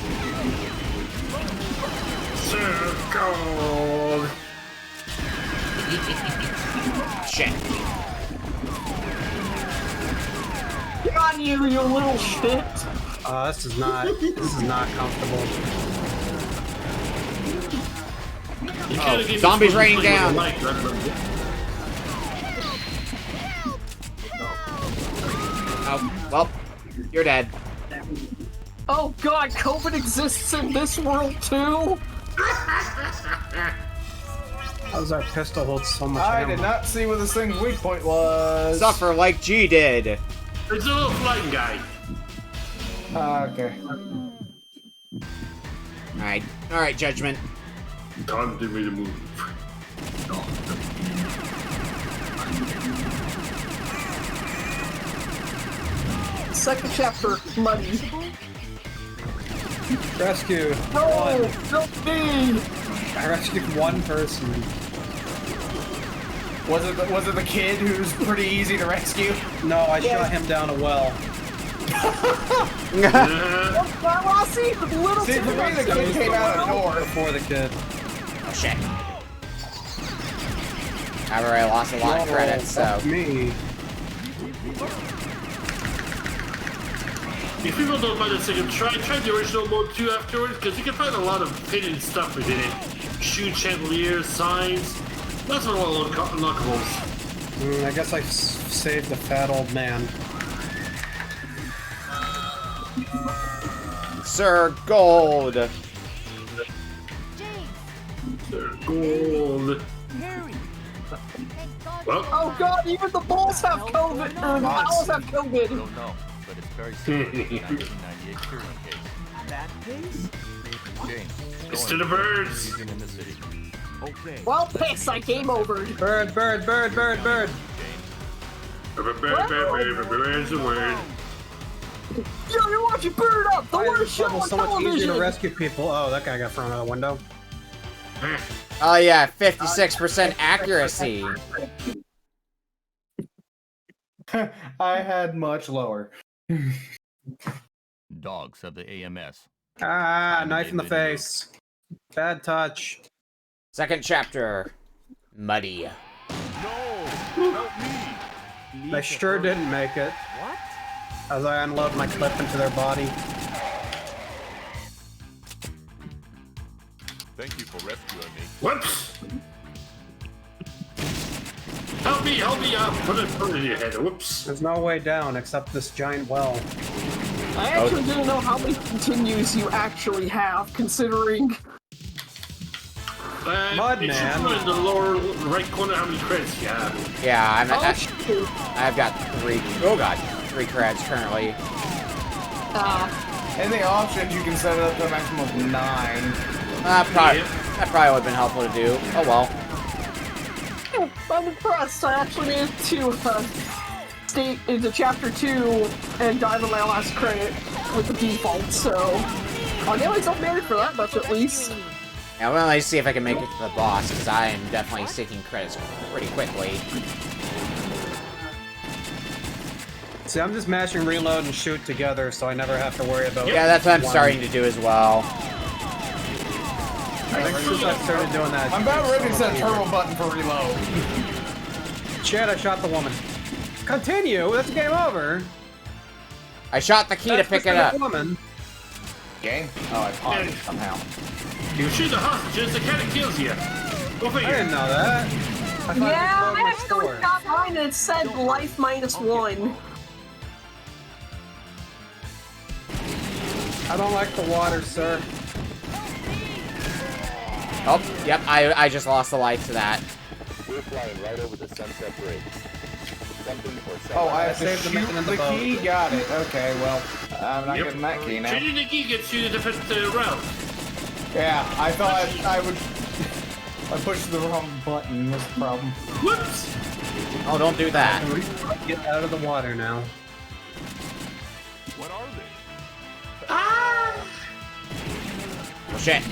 Circle. Shit. Get on you, you little shit! This is not comfortable. Oh, zombies raining down. Oh, well, you're dead. Oh god, COVID exists in this world too? How's our pistol hold so much I ammo? did not see what this thing's weak point was. Suffer like G did. It's a little flying guy. Okay. Alright, Judgment. Time to me to move. Second chapter, money. Rescue. No, don't me! I rescued one person. Was it the kid who's pretty easy to rescue? No, I shot him down a well. See, See, for me, the kid came out a door. Before the kid. Oh, shit. I've already lost a lot of credits, so... Me. If people don't mind the second try the original mode too afterwards, because you can find a lot of hidden stuff within it. Shoot chandeliers, signs, lots of unlockables. I guess I saved the fat old man. Sir Gold. Sir Gold. Well, oh god, even the balls have COVID! Or the owls have COVID! Don't know, but it's very similar to the 1998 Kieran case. That case? James, it's to the birds. in the city. Okay. Well, piss, I came over. Bird, bird, bird, bird, bird. Bird's a word. Yo, you're watching Bird Up, the worst show on so much easier television! to rescue people. Oh, that guy got thrown out a window. Oh yeah, 56% accuracy. I had much lower. Dogs of the AMS. Ah, knife in the face. Bad touch. Second chapter. Muddy. No! Help me! They sure didn't make it. What? As I unload my clip into their body. Thank you for rescuing me. Whoops! Help me, I'll put it in your head. Whoops. There's no way down except this giant well. I actually didn't know how many continues you actually have, considering... Mud it should man. show in the lower right corner how many credits you have. Yeah, shoot. I've got 3. Oh god, 3 creds currently. In the options, you can set it up to a maximum of 9. That probably would have been helpful to do. Oh well. I'm impressed. I actually made it to state into chapter 2 and dive on my last credit with the default, so I nearly don't marry for that much at least. Yeah, well, let's see if I can make it to the boss, because I am definitely seeking credits pretty quickly. See, I'm just mashing reload and shoot together, so I never have to worry about. Yeah, that's what I'm starting to do as well. Ever since I started doing that. I'm about ready to set a turbo button for reload. Shit, I shot the woman. Continue. That's game over. I shot the key to pick it up. Woman. Game? Oh, I paused it somehow. You shoot the hostages, the cat kills you. Go I figure. didn't know that. I thought Yeah, it I was my actually store. got mine and it said life -1. I don't like the water, sir. Oh, yep, I just lost the life to that. We're flying right over the Sunset Bridge. Something or something. Oh, I have to saved the shoot mission in the the boat. key? Got it. Okay, well, I'm not getting that key now. Changing the key gets you a different route. Yeah, I thought I would... I pushed the wrong button. That's the problem. Whoops! Oh, don't do that. Get out of the water now. What are they? Ah! Oh, shit.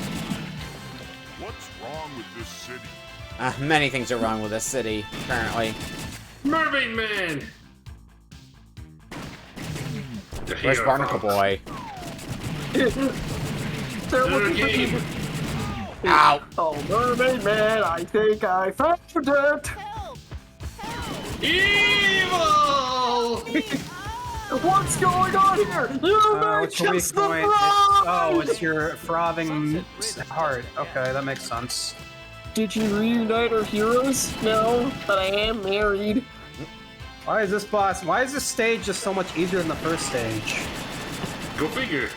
What's wrong with this city? Many things are wrong with this city, currently. Mermaid Man! Where's Barnacle Boy? Another game. Ow! Oh, Mermaid Man, I think I found it! Evil! What's going on here? You may What's your weak kiss the point? bride! It's your frothing heart. Okay, that makes sense. Did you reunite our heroes? No, but I am married. Why is this stage just so much easier than the first stage? Go figure.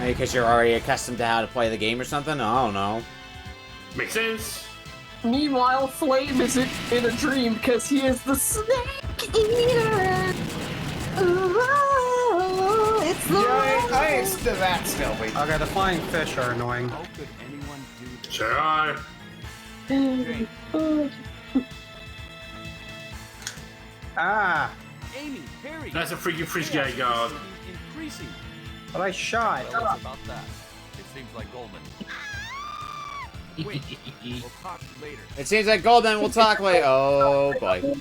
Because you're already accustomed to how to play the game or something? I don't know. Makes sense. Meanwhile, Flame is in a dream because he is the snake eater. Ooh, it's the I ain't still that stealthy. Okay, the flying fish are annoying. How could anyone do this? Sure. Ah! Amy, Harry. That's a freaking fish guy god. Increasing. But I shot. Well, it's about that. It seems like Goldman. Wait, we'll talk later. It seems like Golden will talk later. Oh, boy.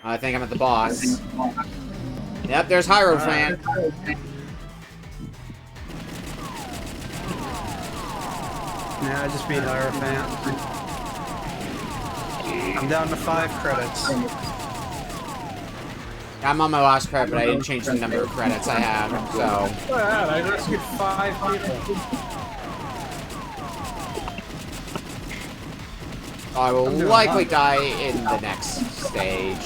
I think I'm at the boss. Yep, there's Hierophant. Yeah, I just beat Hierophant. I'm down to 5 credits. I'm on my last credit, but I didn't change the number of credits I have, so... Yeah, I rescued 5 people. I will likely die in the next stage.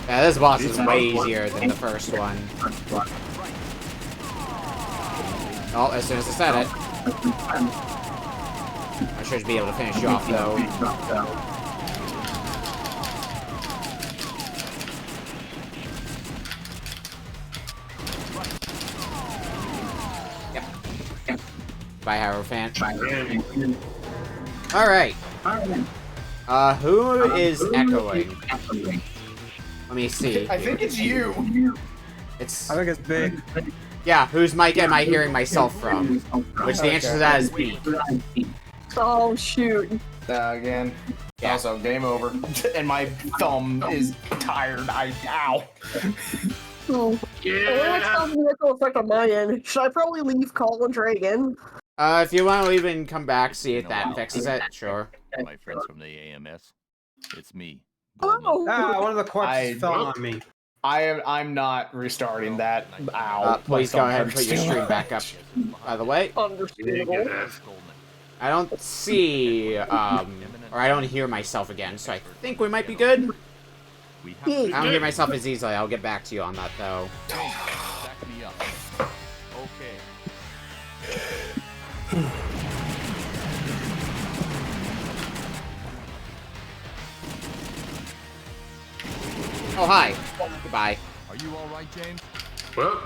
Yeah, this boss is way easier than the first one. Oh, as soon as I said it. I should be able to finish you off, though. Yep. Bye, Hierophant. Alright. Who is echoing? Let me see. I think it's you. I think it's big. Yeah, whose mic am I hearing myself from? Which the answer to that is B. Oh, shoot. Again. Yeah. Also, game over. And my thumb is tired. Ow. Oh. Yeah. What's the echo effect on my end? Should I probably leave, call, and try again? If you want to leave and come back, see if that fixes it, sure. My friends from the AMS. It's me. Oh! Ah, one of the corpses I- fell on me. I'm not restarting that. Ow. Please My go thumb ahead and put hurts your too stream back up. much. By the way, Understandable. I don't see, or I don't hear myself again, so I think we might be good. We have I don't hear myself as easily. I'll get back to you on that, though. back me up. Okay. Oh, hi. Goodbye. Are you all right, James? Well,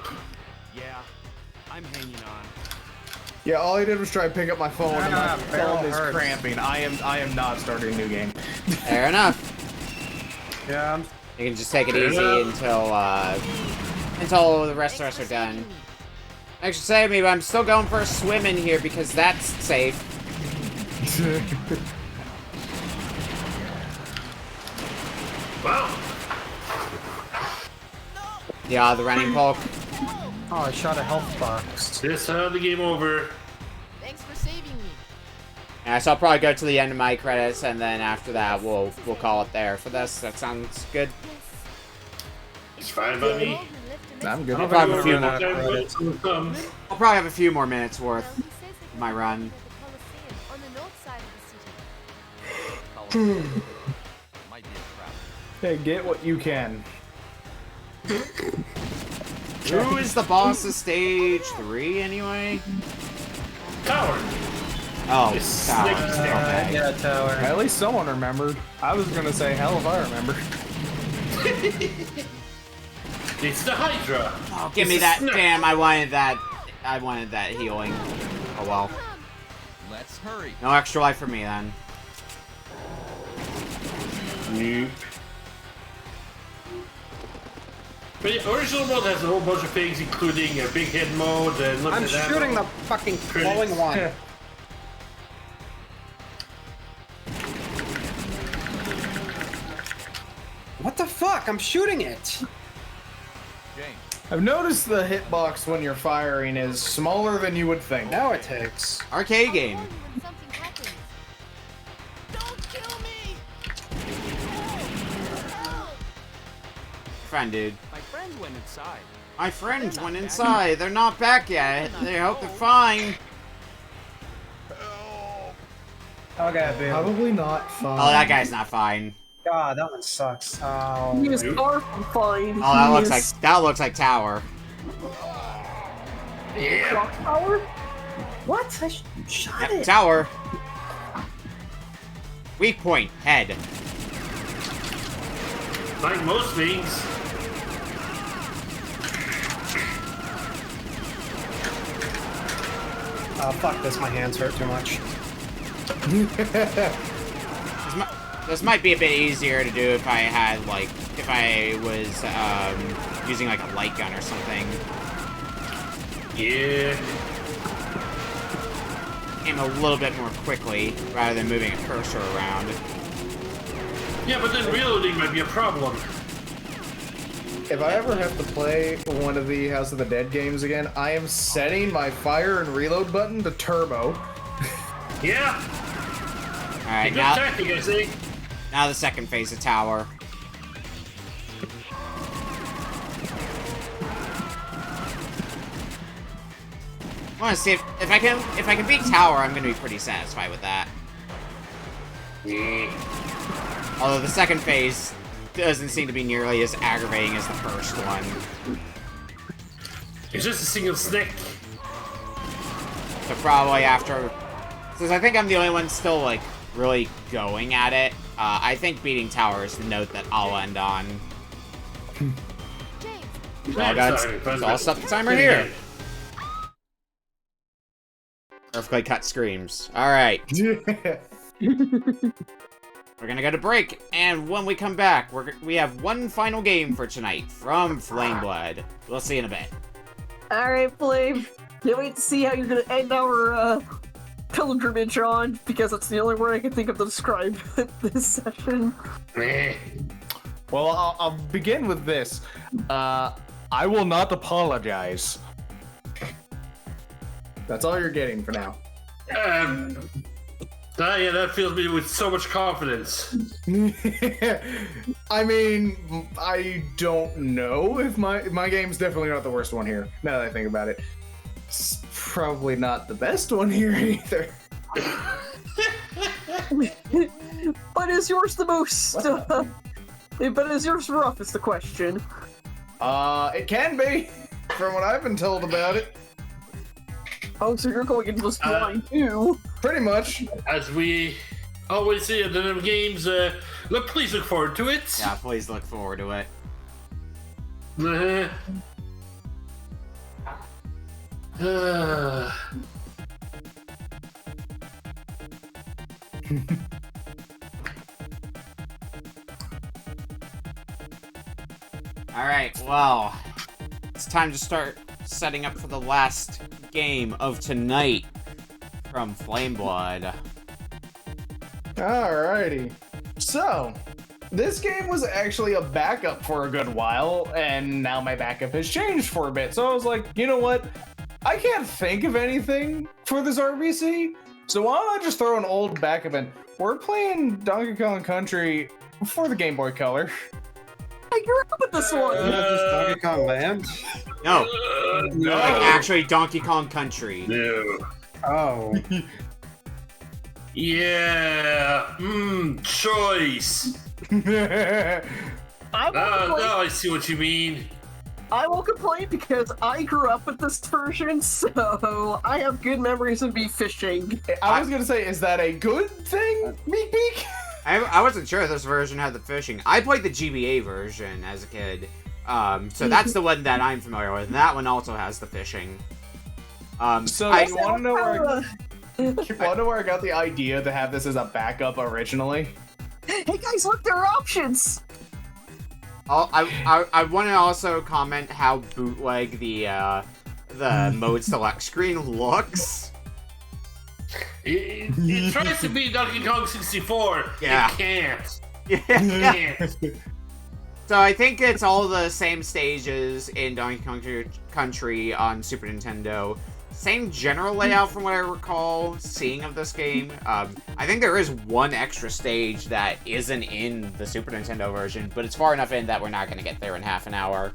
Yeah, I'm hanging on. Yeah, all I did was try to pick up my phone and my barrel thumb is hurts. cramping. I am not starting a new game. Fair enough. Yeah, You can just take it easy until the rest of us are done. I should say, maybe I'm still going for a swim in here because that's safe. wow. Yeah, the running Polk. Oh, I shot a health box. This the game over. Thanks for saving me. Yeah, so I'll probably go to the end of my credits, and then after that, we'll call it there for this. That sounds good. It's fine by me. I'm good. I'll probably have a few more. Um, I'll probably have a few more minutes worth of my run. On the north side of the city. Might be a trap. Hey, get what you can. Who is the boss of stage 3 anyway? Tower. Oh, It's Tower. Snake's Tower. Okay. Yeah, tower. At least someone remembered. I was gonna say hell if I remember. It's the Hydra. Oh, give It's me a that. snap. Damn, I wanted that. I wanted that healing. Oh well. Let's hurry. No extra life for me then. Nope. But the original mode has a whole bunch of things, including a big hit mode and I'm limited ammo. shooting the fucking glowing one. What the fuck? I'm shooting it. James. I've noticed the hitbox when you're firing is smaller than you would think. Now it takes. Arcade game. When something happens. Don't kill me! Friend, dude. My friend went inside. My friends went inside. They're not back yet. They hope they're fine. Okay, dude. Probably not fun. Oh, that guy's not fine. God, that one sucks. Oh. He is far from fine. Oh, that He looks is like Tower. Yeah. Clock Tower? What? I shot Yep, it. Tower. Weak point. Head. Like most things. Oh, fuck this. My hands hurt too much. This might be a bit easier to do if I had, like, if I was, using, like, a light gun or something. Yeah. Aim a little bit more quickly, rather than moving a cursor around. Yeah, but then reloading might be a problem. If I ever have to play one of the House of the Dead games again, I am setting my fire and reload button to turbo. Yeah. Alright, Good now, tactic, I see. now the second phase of Tower. I want to see if I can beat Tower, I'm gonna be pretty satisfied with that. Yeah. Although the second phase doesn't seem to be nearly as aggravating as the first one. It's just a single stick. So probably after, since I think I'm the only one still like really going at it, I think beating Tower is the note that I'll end on. Well, guys, so I'll stop the timer here. Earthquake cut screams. All right. We're gonna go to break, and when we come back, we have one final game for tonight from FlameBlood. We'll see you in a bit. Alright, Flame. Can't wait to see how you're gonna end our pilgrimage on, because that's the only word I can think of to describe this session. Well, I'll begin with this. I will not apologize. That's all you're getting for now. Yeah, that fills me with so much confidence. I mean, I don't know if my game's definitely not the worst one here. Now that I think about it, it's probably not the best one here either. But is yours the most? But is yours rough? Is the question. It can be, from what I've been told about it. Oh, so you're going into this blind too? Pretty much. As we always say at the end of games, please look forward to it. Yeah, please look forward to it. Alright, well, it's time to start setting up for the last game of tonight from FlameBlood. Alrighty. So, this game was actually a backup for a good while, and now my backup has changed for a bit. So I was like, you know what? I can't think of anything for this RBC, so why don't I just throw an old backup in? We're playing Donkey Kong Country for the Game Boy Color. I grew up with this one! Donkey Kong Land? No, No. like actually Donkey Kong Country. No. Oh. Yeah. Choice. I won't complain. Now I see what you mean. I won't complain because I grew up with this version, so I have good memories of me fishing. I was gonna say, is that a good thing, Meek Meek? I wasn't sure this version had the fishing. I played the GBA version as a kid. So that's the one that I'm familiar with. And that one also has the fishing. So I you want to know where I got the idea to have this as a backup originally? Hey guys, look, there are options. I want to also comment how bootleg the mode select screen looks. It tries to be Donkey Kong 64. Yeah. It can't. Yeah. It can't. So I think it's all the same stages in Donkey Kong Country on Super Nintendo. Same general layout from what I recall seeing of this game. I think there is one extra stage that isn't in the Super Nintendo version, but it's far enough in that we're not going to get there in half an hour.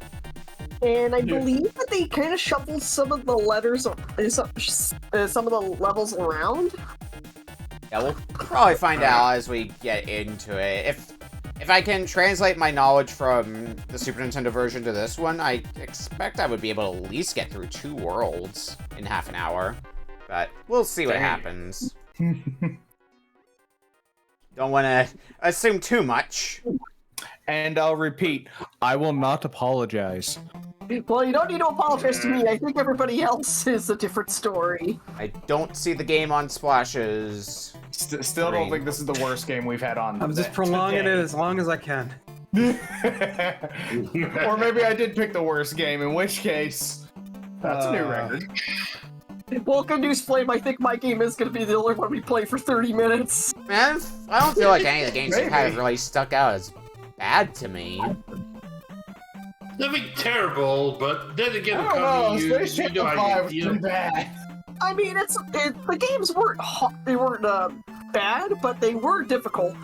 And I believe that they kind of shuffled some of the letters, some of the levels around. Yeah, we'll probably find out as we get into it. If I can translate my knowledge from the Super Nintendo version to this one, I expect I would be able to at least get through 2 worlds in half an hour. But we'll see what happens. Don't want to assume too much. And I'll repeat, I will not apologize. Well, you don't need to apologize to me. I think everybody else is a different story. I don't see the game on Splashes. Still don't think this is the worst game we've had on. I'm just prolonging it as long as I can. Or maybe I did pick the worst game, in which case, that's a new record. Well, good news, Flame. I think my game is going to be the only one we play for 30 minutes. Man, I don't feel like any of the games that kind of really stuck out as bad to me. Nothing terrible, but then again, I don't know, Space Channel 5 was pretty bad. I mean, the games weren't bad, but they were difficult.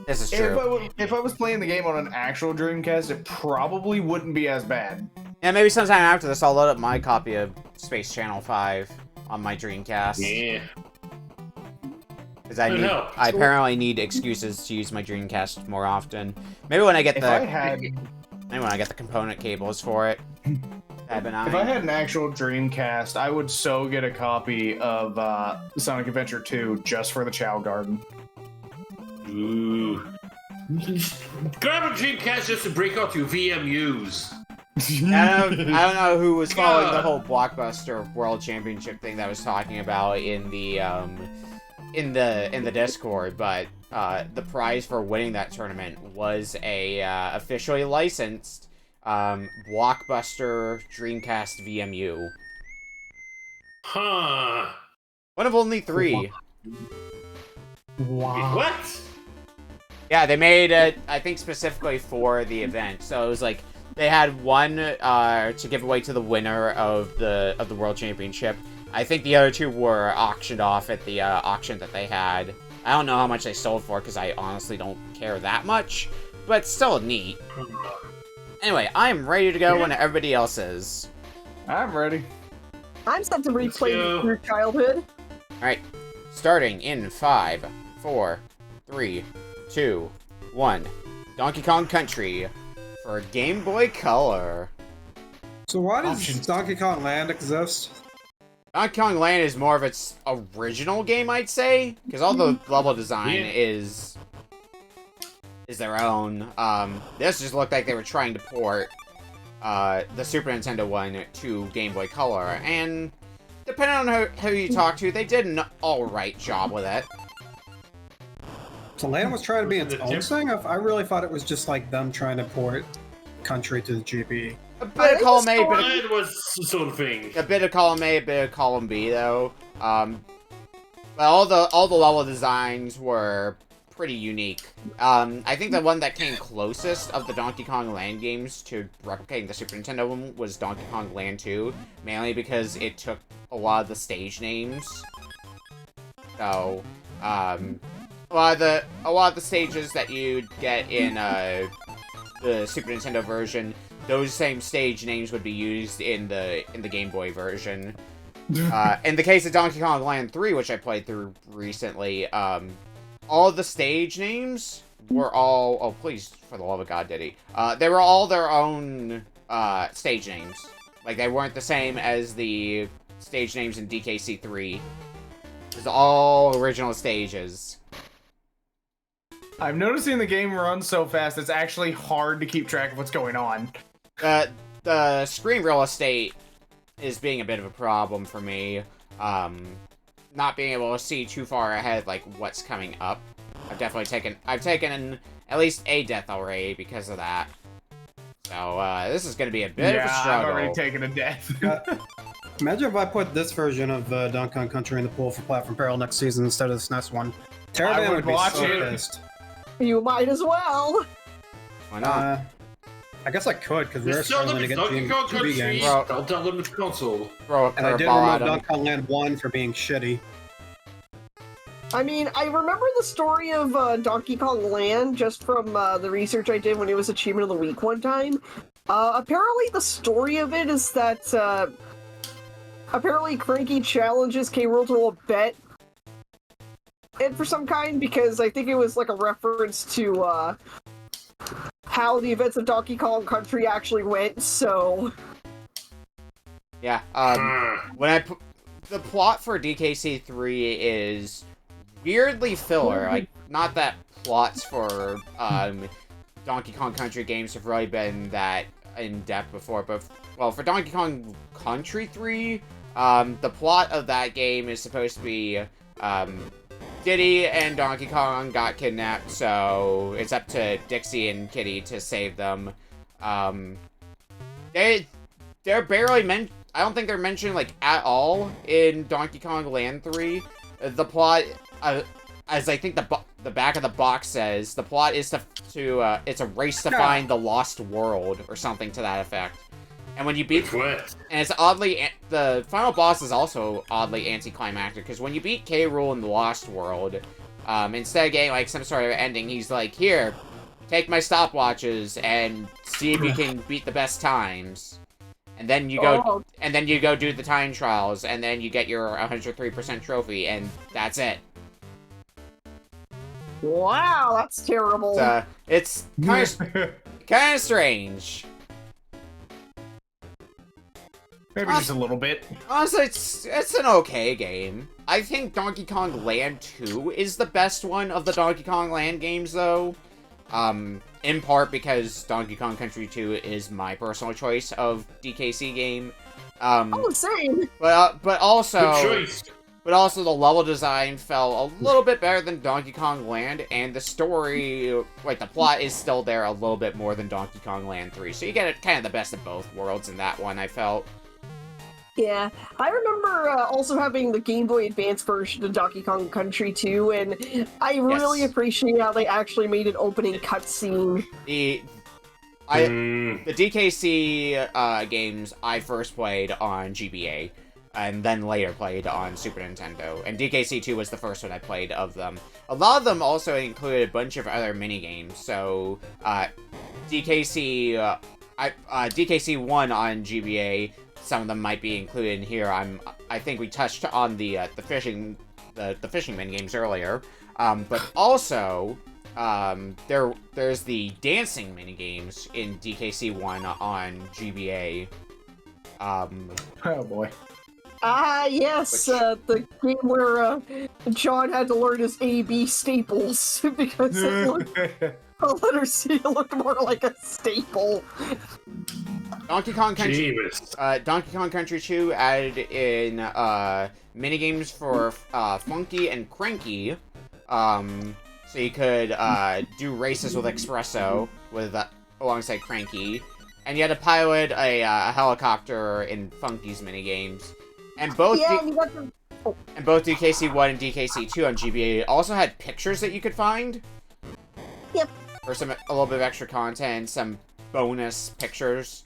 This is true. If I was playing the game on an actual Dreamcast, it probably wouldn't be as bad. Yeah, maybe sometime after this, I'll load up my copy of Space Channel 5 on my Dreamcast. Yeah. Because I apparently need excuses to use my Dreamcast more often. Maybe when I get maybe when I get the component cables for it. If I had an actual Dreamcast, I would so get a copy of Sonic Adventure 2 just for the Chow Garden. Ooh. Grab a Dreamcast just to break out your VMUs. I don't know who was following the whole Blockbuster World Championship thing that I was talking about in the Discord, but the prize for winning that tournament was a officially licensed Blockbuster Dreamcast VMU. Huh. One of only 3. Wow. What? Yeah, they made it, I think, specifically for the event. So it was like they had one to give away to the winner of the World Championship. I think the other 2 were auctioned off at the auction that they had. I don't know how much they sold for because I honestly don't care that much, but still neat. Anyway, I'm ready to go when everybody else is. I'm ready. I'm set to replay your childhood. Alright, starting in 5, 4, 3, 2, 1. Donkey Kong Country for Game Boy Color. So why does Donkey Kong Land exist? Donkey Kong Land is more of its original game, I'd say, because all the level design is their own. This just looked like they were trying to port the Super Nintendo one to Game Boy Color, and depending on who you talk to, they did an alright job with it. So Land was trying to be its own thing? I really thought it was just like them trying to port Country to the GB. A bit of column A, It was sort of thing. a bit of column A, a bit of column B, though. But all the level designs were pretty unique. I think the one that came closest of the Donkey Kong Land games to replicating the Super Nintendo one was Donkey Kong Land 2, mainly because it took a lot of the stage names. So, a lot of the stages that you'd get in the Super Nintendo version, those same stage names would be used in the Game Boy version. In the case of Donkey Kong Land 3, which I played through recently, all the stage names were all... Oh, please, for the love of God, Diddy. They were all their own stage names. Like, they weren't the same as the stage names in DKC 3. It was all original stages. I'm noticing the game runs so fast, it's actually hard to keep track of what's going on. The screen real estate is being a bit of a problem for me. Not being able to see too far ahead, like, what's coming up. I've taken at least a death already because of that. So, this is gonna be a bit of a struggle. I've already taken a death. Imagine if I put this version of Donkey Kong Country in the pool for Platform Peril next season instead of the SNES one. Terravan would be so pissed. You might as well. Why not? I guess I could, because we're still struggling to get Donkey Kong GB games. Don't tell them it's console. And I did remove Donkey Kong Land 1 for being shitty. I mean, I remember the story of Donkey Kong Land just from the research I did when it was Achievement of the Week one time. Apparently the story of it is that, apparently Cranky challenges K. Rool to a bet and for some kind, because I think it was like a reference to, how the events of Donkey Kong Country actually went, so... Yeah, the plot for DKC 3 is weirdly filler. Like, not that plots for, Donkey Kong Country games have really been that in-depth before, but, well, for Donkey Kong Country 3, the plot of that game is supposed to be, Diddy and Donkey Kong got kidnapped, so it's up to Dixie and Kiddy to save them. They're barely I don't think they're mentioned, like, at all in Donkey Kong Land 3. The plot, as I think the back of the box says, the plot is it's a race to find the lost world, or something to that effect. And when you beat... And it's oddly... The final boss is also oddly anticlimactic, because when you beat K. Rool in the Lost World, instead of getting, like, some sort of ending, he's like, here, take my stopwatches, and see if you can beat the best times. And then you go... And then you go do the time trials, and then you get your 103% trophy, and that's it. Wow, that's terrible. It's kind of strange. Maybe just a little bit. Honestly, it's an okay game. I think Donkey Kong Land 2 is the best one of the Donkey Kong Land games, though. In part because Donkey Kong Country 2 is my personal choice of DKC game. Same. But also... Good choice. But also the level design felt a little bit better than Donkey Kong Land, and the story, like, the plot is still there a little bit more than Donkey Kong Land 3. So you get kind of the best of both worlds in that one, I felt. Yeah, I remember also having the Game Boy Advance version of Donkey Kong Country 2, and I really appreciate how they actually made an opening cutscene. The DKC games I first played on GBA, and then later played on Super Nintendo, and DKC 2 was the first one I played of them. A lot of them also included a bunch of other minigames, so DKC 1 on GBA, some of them might be included in here. I think we touched on the fishing minigames earlier, but also there's the dancing minigames in DKC 1 on GBA. Oh boy. Yes, the game where John had to learn his A-B staples because the letter C looked more like a staple. Donkey Kong Country, Donkey Kong Country 2 added in minigames for Funky and Cranky, so you could do races with Espresso alongside Cranky, and you had to pilot a helicopter in Funky's minigames. And both DKC 1 and DKC 2 on GBA also had pictures that you could find. Yep. For a little bit of extra content, some bonus pictures.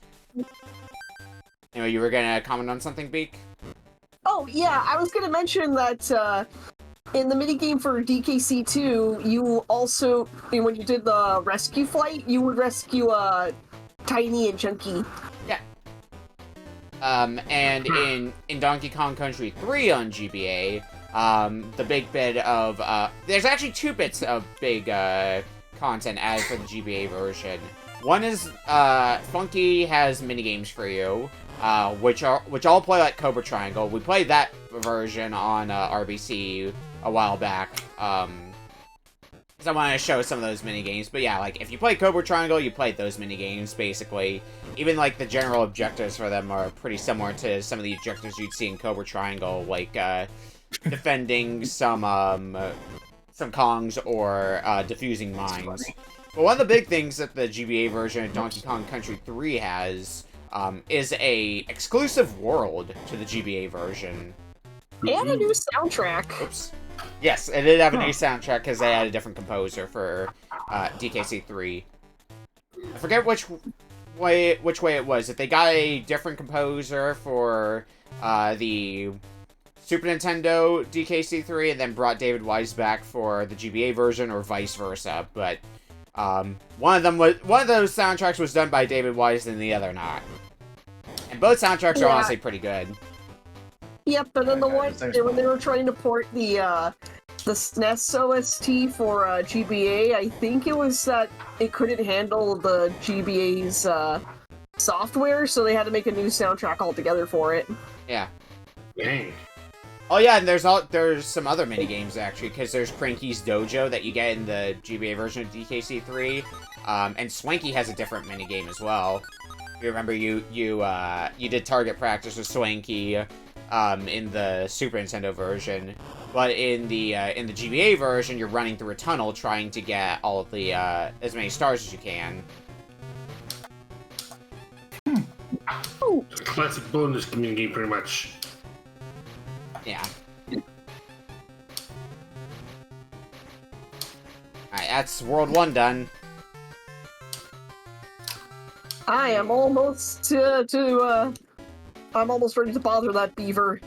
Anyway, you were gonna comment on something, Beak? Oh, yeah, I was gonna mention that, in the minigame for DKC 2, you also, when you did the rescue flight, you would rescue, Tiny and Chunky. Yeah. And in Donkey Kong Country 3 on GBA, the big bit of, there's actually 2 bits of big, content added for the GBA version. One is, Funky has minigames for you, which all play like Cobra Triangle. We played that version on, RBC a while back. because I want to show some of those mini games. But yeah, like if you play Cobra Triangle, you played those mini games basically. Even like the general objectives for them are pretty similar to some of the objectives you'd see in Cobra Triangle, like defending some Kongs or defusing mines. But one of the big things that the GBA version of Donkey Kong Country 3 has is a exclusive world to the GBA version. And a new soundtrack. Oops. Yes, it did have a new soundtrack because they had a different composer for DKC 3. I forget which way it was. If they got a different composer for the Super Nintendo DKC 3 and then brought David Wise back for the GBA version, or vice versa. But one of those soundtracks was done by David Wise and the other not. And both soundtracks are honestly pretty good. Yep, but then the one when they were trying to port the SNES OST for GBA, I think it was that it couldn't handle the GBA's software, so they had to make a new soundtrack altogether for it. Yeah. Dang. Oh yeah, and there's some other mini games actually, because there's Cranky's Dojo that you get in the GBA version of DKC 3, and Swanky has a different mini game as well. If you remember, you did target practice with Swanky in the Super Nintendo version, but in the GBA version, you're running through a tunnel trying to get all of the as many stars as you can. Classic bonus community, pretty much. Yeah. Alright, that's World 1 done. I am almost I'm almost ready to bother that beaver.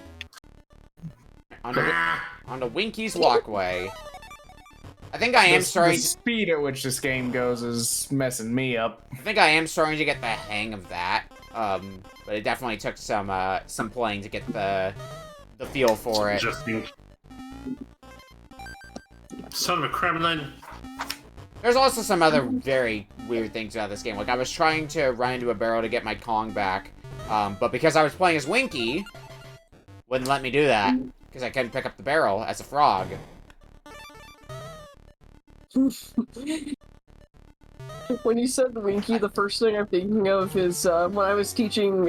On to Winky's Walkway. I think I am starting. The speed at which this game goes is messing me up. I think I am starting to get the hang of that. But it definitely took some playing to get the feel for it. Son of a Kremlin. There's also some other very weird things about this game. Like, I was trying to run into a barrel to get my Kong back, but because I was playing as Winky, wouldn't let me do that, because I couldn't pick up the barrel as a frog. When you said Winky, the first thing I'm thinking of is when I was teaching,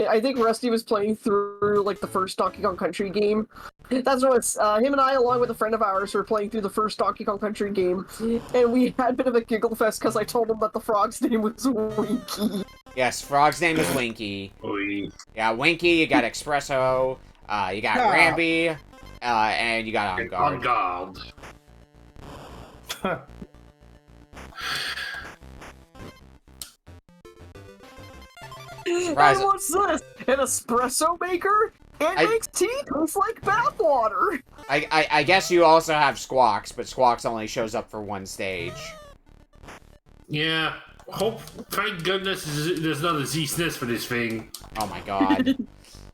I think Rusty was playing through, like, the first Donkey Kong Country game. That's what it's, him and I, along with a friend of ours, were playing through the first Donkey Kong Country game, and we had a bit of a giggle fest because I told him that the frog's name was Winky. Yes, frog's name is Winky. Yeah, Winky, you got Espresso, you got Ramby, and you got On Guard. On Guard. And what's this? An espresso maker? It makes tea taste like bathwater! I guess you also have Squawks, but Squawks only shows up for one stage. Yeah. Thank goodness there's not a Z-SNES for this thing. Oh my god.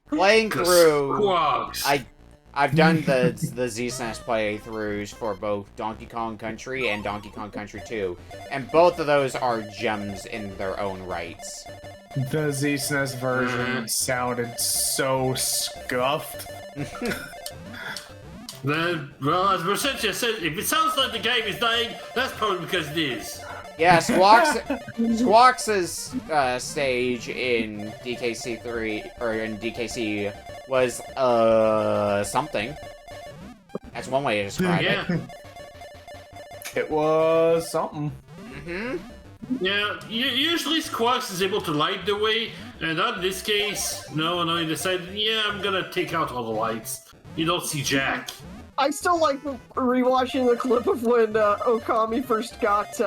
Playing through... Squawks. I've done the Z-SNES playthroughs for both Donkey Kong Country and Donkey Kong Country 2, and both of those are gems in their own rights. The Z-SNES version sounded so scuffed. Well, as Researcher said, if it sounds like the game is dying, that's probably because it is. Yeah, Squawks' stage in DKC 3, or in DKC, was, something. That's one way to describe it. It was something. Mm-hmm. Yeah, usually Squawks is able to light the way, and not in this case. No, he decided, yeah, I'm gonna take out all the lights. You don't see Jack. I still like rewatching the clip of when Okami first got,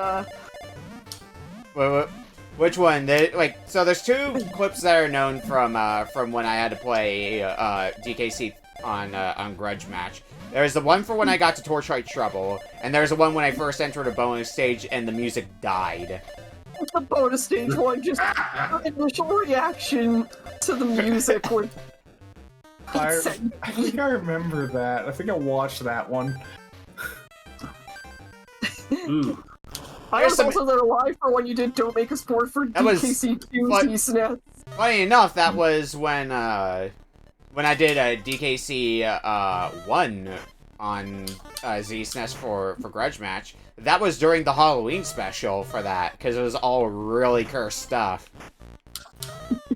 Wait, which one? So there's two clips that are known from when I had to play DKC on Grudge Match. There's the one for when I got to Torchlight Trouble, and there's the one when I first entered a bonus stage and the music died. The bonus stage one, just initial reaction to the music was... I think I remember that. I think I watched that one. Ooh. I was also there live for when you did Don't Make a Sport for DKC 2 Z-SNES. Funny enough, that was when I did a DKC 1 on ZSNES for Grudge Match. That was during the Halloween special for that, because it was all really cursed stuff.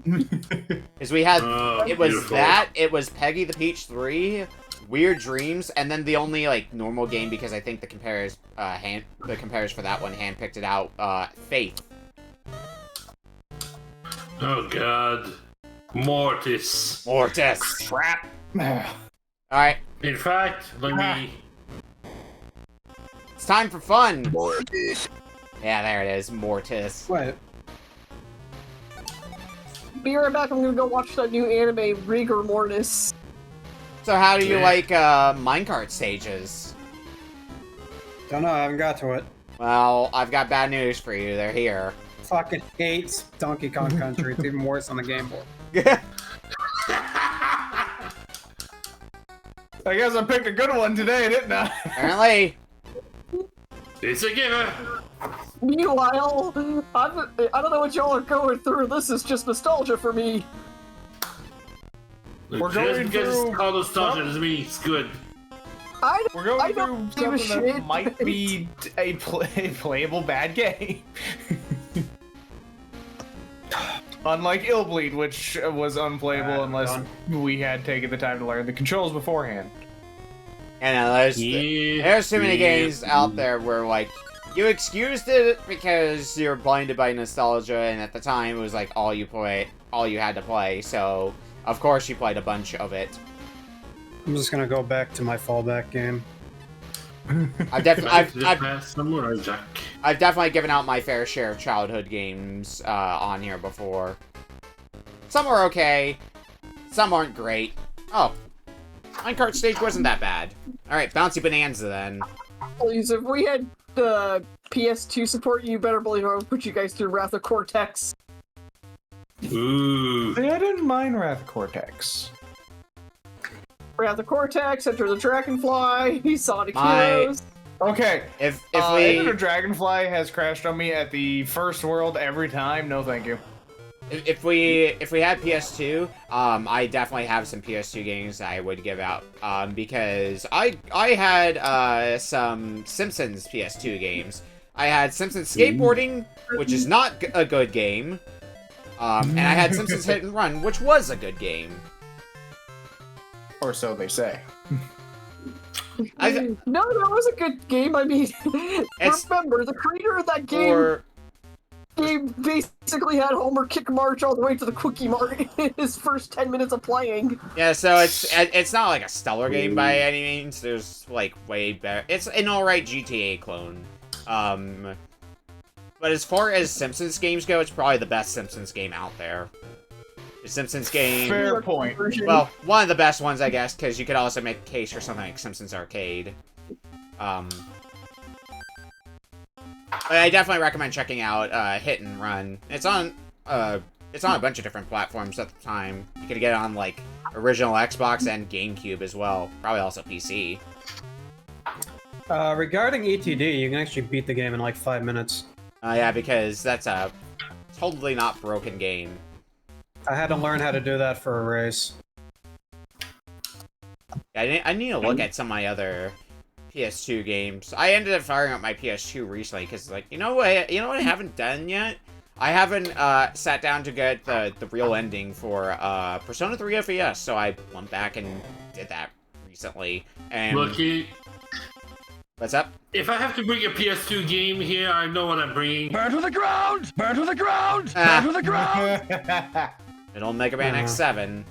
Because we had, it was beautiful. that, it was Peggy the Peach 3, Weird Dreams, and then the only, like, normal game, because I think the comparers for that one handpicked it out, Faith. Oh god. Mortis. Crap. Alright. In fact, let me... It's time for fun! Mortis. Yeah, there it is, Mortis. What? Be right back, I'm gonna go watch that new anime, Rigor Mortis. So how do you like, minecart stages? Don't know, I haven't got to it. Well, I've got bad news for you, they're here. Fucking hates Donkey Kong Country. It's even worse on the Game Boy. I guess I picked a good one today, didn't I? Apparently. It's a given. Meanwhile, I don't know what y'all are going through. This is just nostalgia for me. We're Just going because through it's called nostalgia doesn't mean it's good. We're going I through don't give a something that shit. might be a playable bad game. Unlike Illbleed, which was unplayable unless we had taken the time to learn the controls beforehand. And there's too many games out there where, like, you excused it because you're blinded by nostalgia, and at the time it was like all you had to play. So of course you played a bunch of it. I'm just gonna go back to my fallback game. I've definitely given out my fair share of childhood games on here before. Some are okay, some aren't great. Oh, minecart stage wasn't that bad. Alright, Bouncy Bonanza then. Please, if we had PS2 support, you better believe I would put you guys through Wrath of Cortex. Ooh. I didn't mind Wrath of Cortex. Wrath of Cortex, Enter the Dragonfly, Sonic Heroes. Okay, if Enter the Dragonfly has crashed on me at the first world every time. No, thank you. If we had PS2, I definitely have some PS2 games I would give out. Because I had some Simpsons PS2 games. I had Simpsons Skateboarding, which is not a good game. And I had Simpsons Hit and Run, which was a good game. Or so they say. No, that was a good game. I mean, remember, the creator of that game basically had Homer kick Marge all the way to the Quickie Mart in his first 10 minutes of playing. Yeah, so it's not like a stellar game by any means. There's like way better. It's an alright GTA clone. But as far as Simpsons games go, it's probably the best Simpsons game out there. The Simpsons game. Fair point. Well, one of the best ones, I guess, because you could also make a case for something like Simpsons Arcade. But I definitely recommend checking out Hit and Run. It's on a bunch of different platforms at the time. You could get it on like original Xbox and GameCube as well. Probably also PC. Regarding ETD, you can actually beat the game in like 5 minutes. Yeah, because that's a totally not broken game. I had to learn how to do that for a race. I need to look at some of my other PS2 games. I ended up firing up my PS2 recently because, like, you know what I haven't done yet? I haven't sat down to get the real ending for Persona 3 FES, so I went back and did that recently. And Lucky. What's up? If I have to bring a PS2 game here, I know what I'm bringing. Burn to the ground! Burn to the ground! Burn to the ground! It'll Mega Man X7.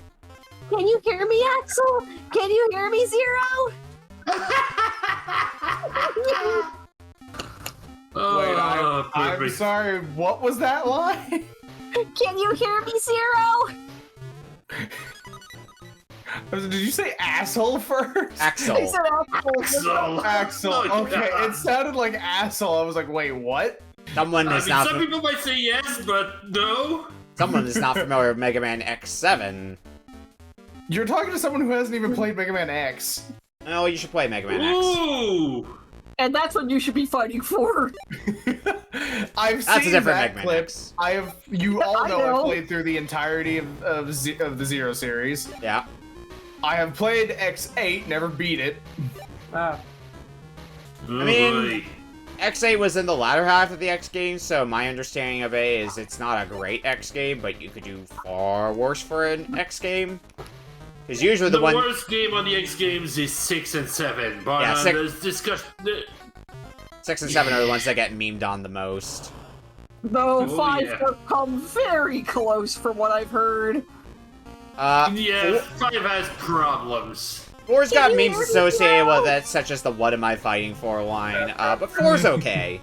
Can you hear me, Axel? Can you hear me, Zero? Wait, I'm sorry, what was that line? Can you hear me, Zero? Did you say asshole first? Axel. He said Axel. Axel. Okay, it sounded like asshole. I was like, wait, what? Someone is not. Some people might say yes, but no. Someone is not familiar with Mega Man X7. You're talking to someone who hasn't even played Mega Man X. No, you should play Mega Man X. Ooh. And that's what you should be fighting for. I've That's seen a different that Mega Man clip. X. You all I know know. I've played through the entirety of the Zero series. Yeah. I have played X8, never beat it. I mean, X8 was in the latter half of the X games, so my understanding of it is it's not a great X game, but you could do far worse for an X game. Because usually the worst game on the X games is 6 and 7, but yeah, there's discussion. 6 and 7 are the ones that get memed on the most. Though 5 have come very close from what I've heard. Yeah, 5 has problems. 4's got memes associated with it, such as the "What am I fighting for" line, but 4's okay.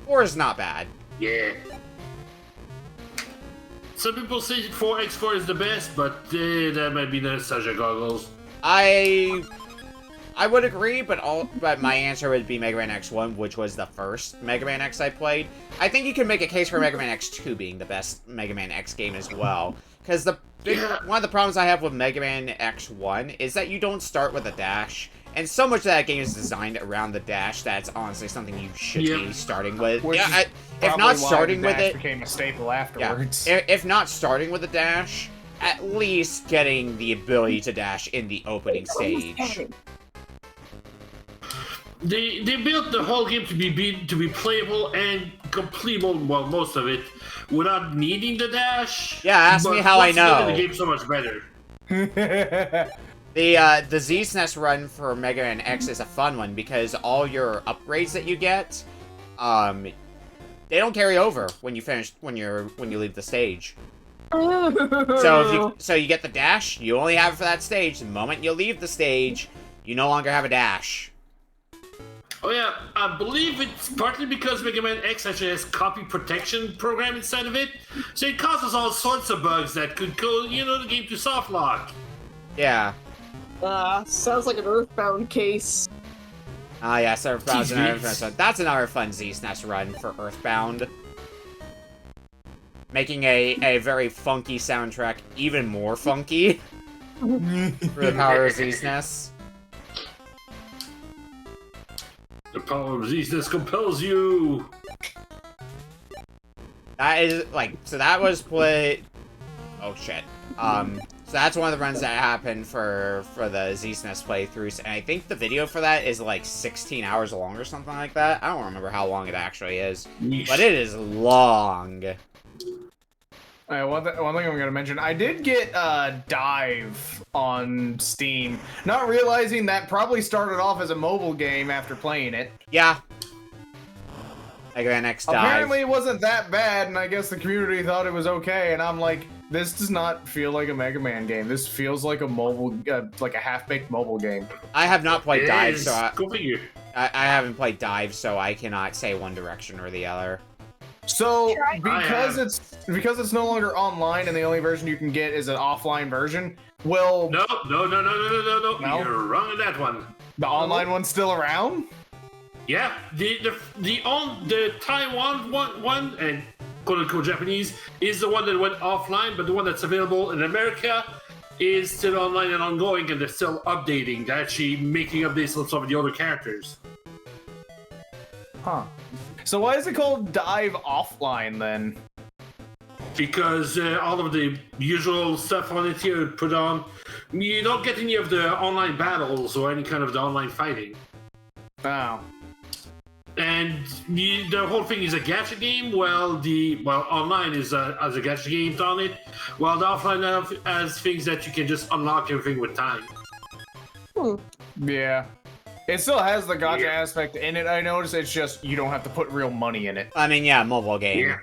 4 is not bad. Yeah. Some people say X4 is the best, but that might be nostalgia goggles. I would agree, but my answer would be Mega Man X1, which was the first Mega Man X I played. I think you can make a case for Mega Man X2 being the best Mega Man X game as well, because one of the problems I have with Mega Man X1 is that you don't start with a dash, and so much of that game is designed around the dash that's honestly something you should be starting with. If not starting with it, became a staple afterwards. Yeah, if not starting with a dash, at least getting the ability to dash in the opening stage. They built the whole game to be playable and completable, well, most of it, without needing the dash. Yeah, ask me how I know. The game's so much better. The Z-SNES run for Mega Man X is a fun one because all your upgrades that you get, they don't carry over when you leave the stage. So you get the dash, you only have it for that stage. The moment you leave the stage, you no longer have a dash. Oh yeah, I believe it's partly because Mega Man X actually has copy protection program inside of it, so it causes all sorts of bugs that could go, the game to soft lock. Yeah. Sounds like an Earthbound case. Yes, Earthbound's another fun. That's another fun Z-SNES run for Earthbound. Making a very funky soundtrack even more funky for the power of Z-SNES. The power of Z-SNES compels you! That is, so that was played... Oh, shit. So that's one of the runs that happened for the Z-SNES playthroughs, and I think the video for that is, 16 hours long or something like that. I don't remember how long it actually is. Yeesh. But it is long. One thing I'm gonna mention, I did get Dive on Steam, not realizing that probably started off as a mobile game after playing it. Yeah. Mega Man X Dive. Apparently it wasn't that bad, and I guess the community thought it was okay, and I'm like, this does not feel like a Mega Man game. This feels like a mobile, like a half-baked mobile game. I have not played Dive, so I haven't played Dive, so I cannot say one direction or the other. So, because it's no longer online and the only version you can get is an offline version, well... No. You're wrong on that one. The online one's still around? Yeah, the Taiwan one, and quote-unquote Japanese, is the one that went offline, but the one that's available in America is still online and ongoing, and they're still updating. They're actually making updates on some of the other characters. Huh. So why is it called Dive Offline, then? Because all of the usual stuff on it here put on, you don't get any of the online battles or any kind of the online fighting. Oh. And the whole thing is a gacha game, online is as a gacha game on it, while the offline has things that you can just unlock everything with time. Yeah. It still has the gacha aspect in it, I noticed. It's just you don't have to put real money in it. I mean, yeah, mobile game. Yeah.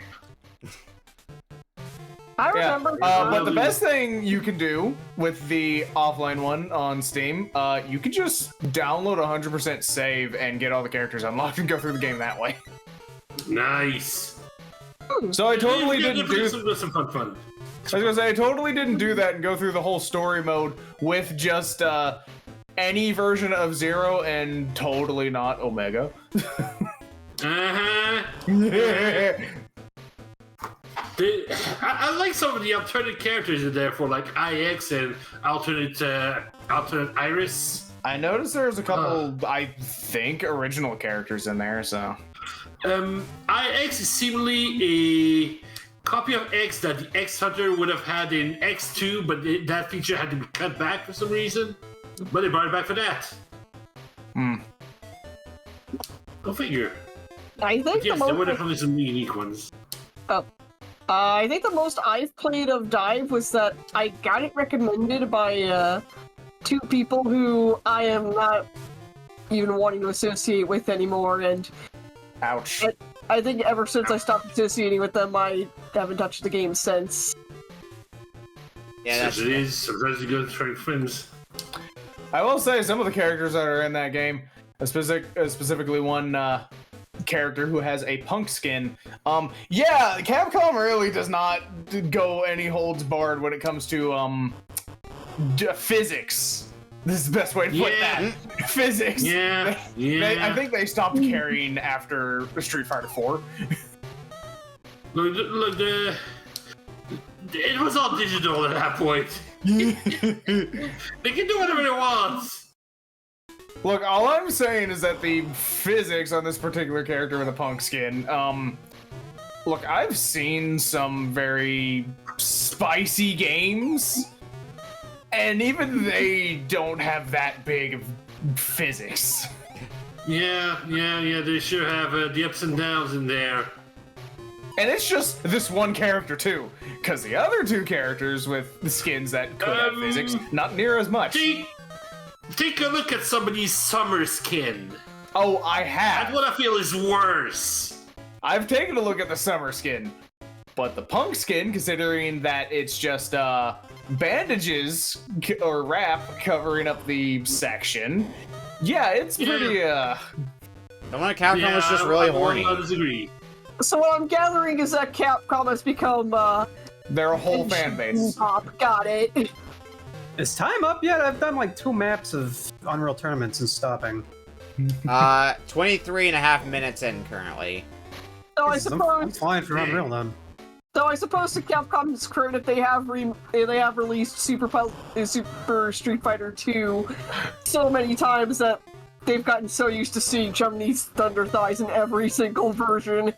I remember. But the best thing you can do with the offline one on Steam, you can just download 100% save and get all the characters unlocked and go through the game that way. Nice. So I totally didn't do some fun. I was gonna say I totally didn't do that and go through the whole story mode with just any version of Zero and totally not Omega. I like some of the alternate characters in there for like IX and alternate Iris. I noticed there's a couple, I think, original characters in there. So, IX is seemingly a copy of X that the X Hunter would have had in X2, but that feature had to be cut back for some reason. But they brought it back for that. figure. I think Yes, the there were most. definitely some unique ones. I think the most I've played of Dive was that I got it recommended by 2 people who I am not even wanting to associate with anymore, and Ouch. I think ever since I stopped associating with them, I haven't touched the game since. Yeah, that's It is. Sometimes you go to try friends. I will say some of the characters that are in that game, specifically one character who has a punk skin. Yeah, Capcom really does not go any holds barred when it comes to physics. This is the best way to put that. Physics. Yeah, I think they stopped caring after Street Fighter 4. Look, it was all digital at that point. They can do whatever they want. Look, all I'm saying is that the physics on this particular character with a punk skin, look, I've seen some very spicy games, and even they don't have that big of physics. Yeah, they sure have the ups and downs in there. And it's just this one character, too, because the other 2 characters with the skins that could have physics, not near as much. Take a look at somebody's summer skin. Oh, I have. That's what I feel is worse. I've taken a look at the summer skin, but the punk skin, considering that it's just bandages or wrap covering up the section, yeah, it's pretty. The one at Capcom was just really horny. I disagree. So what I'm gathering is that Capcom has become Their whole fan base. Got it. Is time up yet? I've done like 2 maps of Unreal Tournaments and stopping. 23 and a half minutes in currently. So I I'm suppose. flying for Unreal then. So I suppose to Capcom's credit, they have released Super Street Fighter 2 so many times that they've gotten so used to seeing Chun-Li's Thunder Thighs in every single version.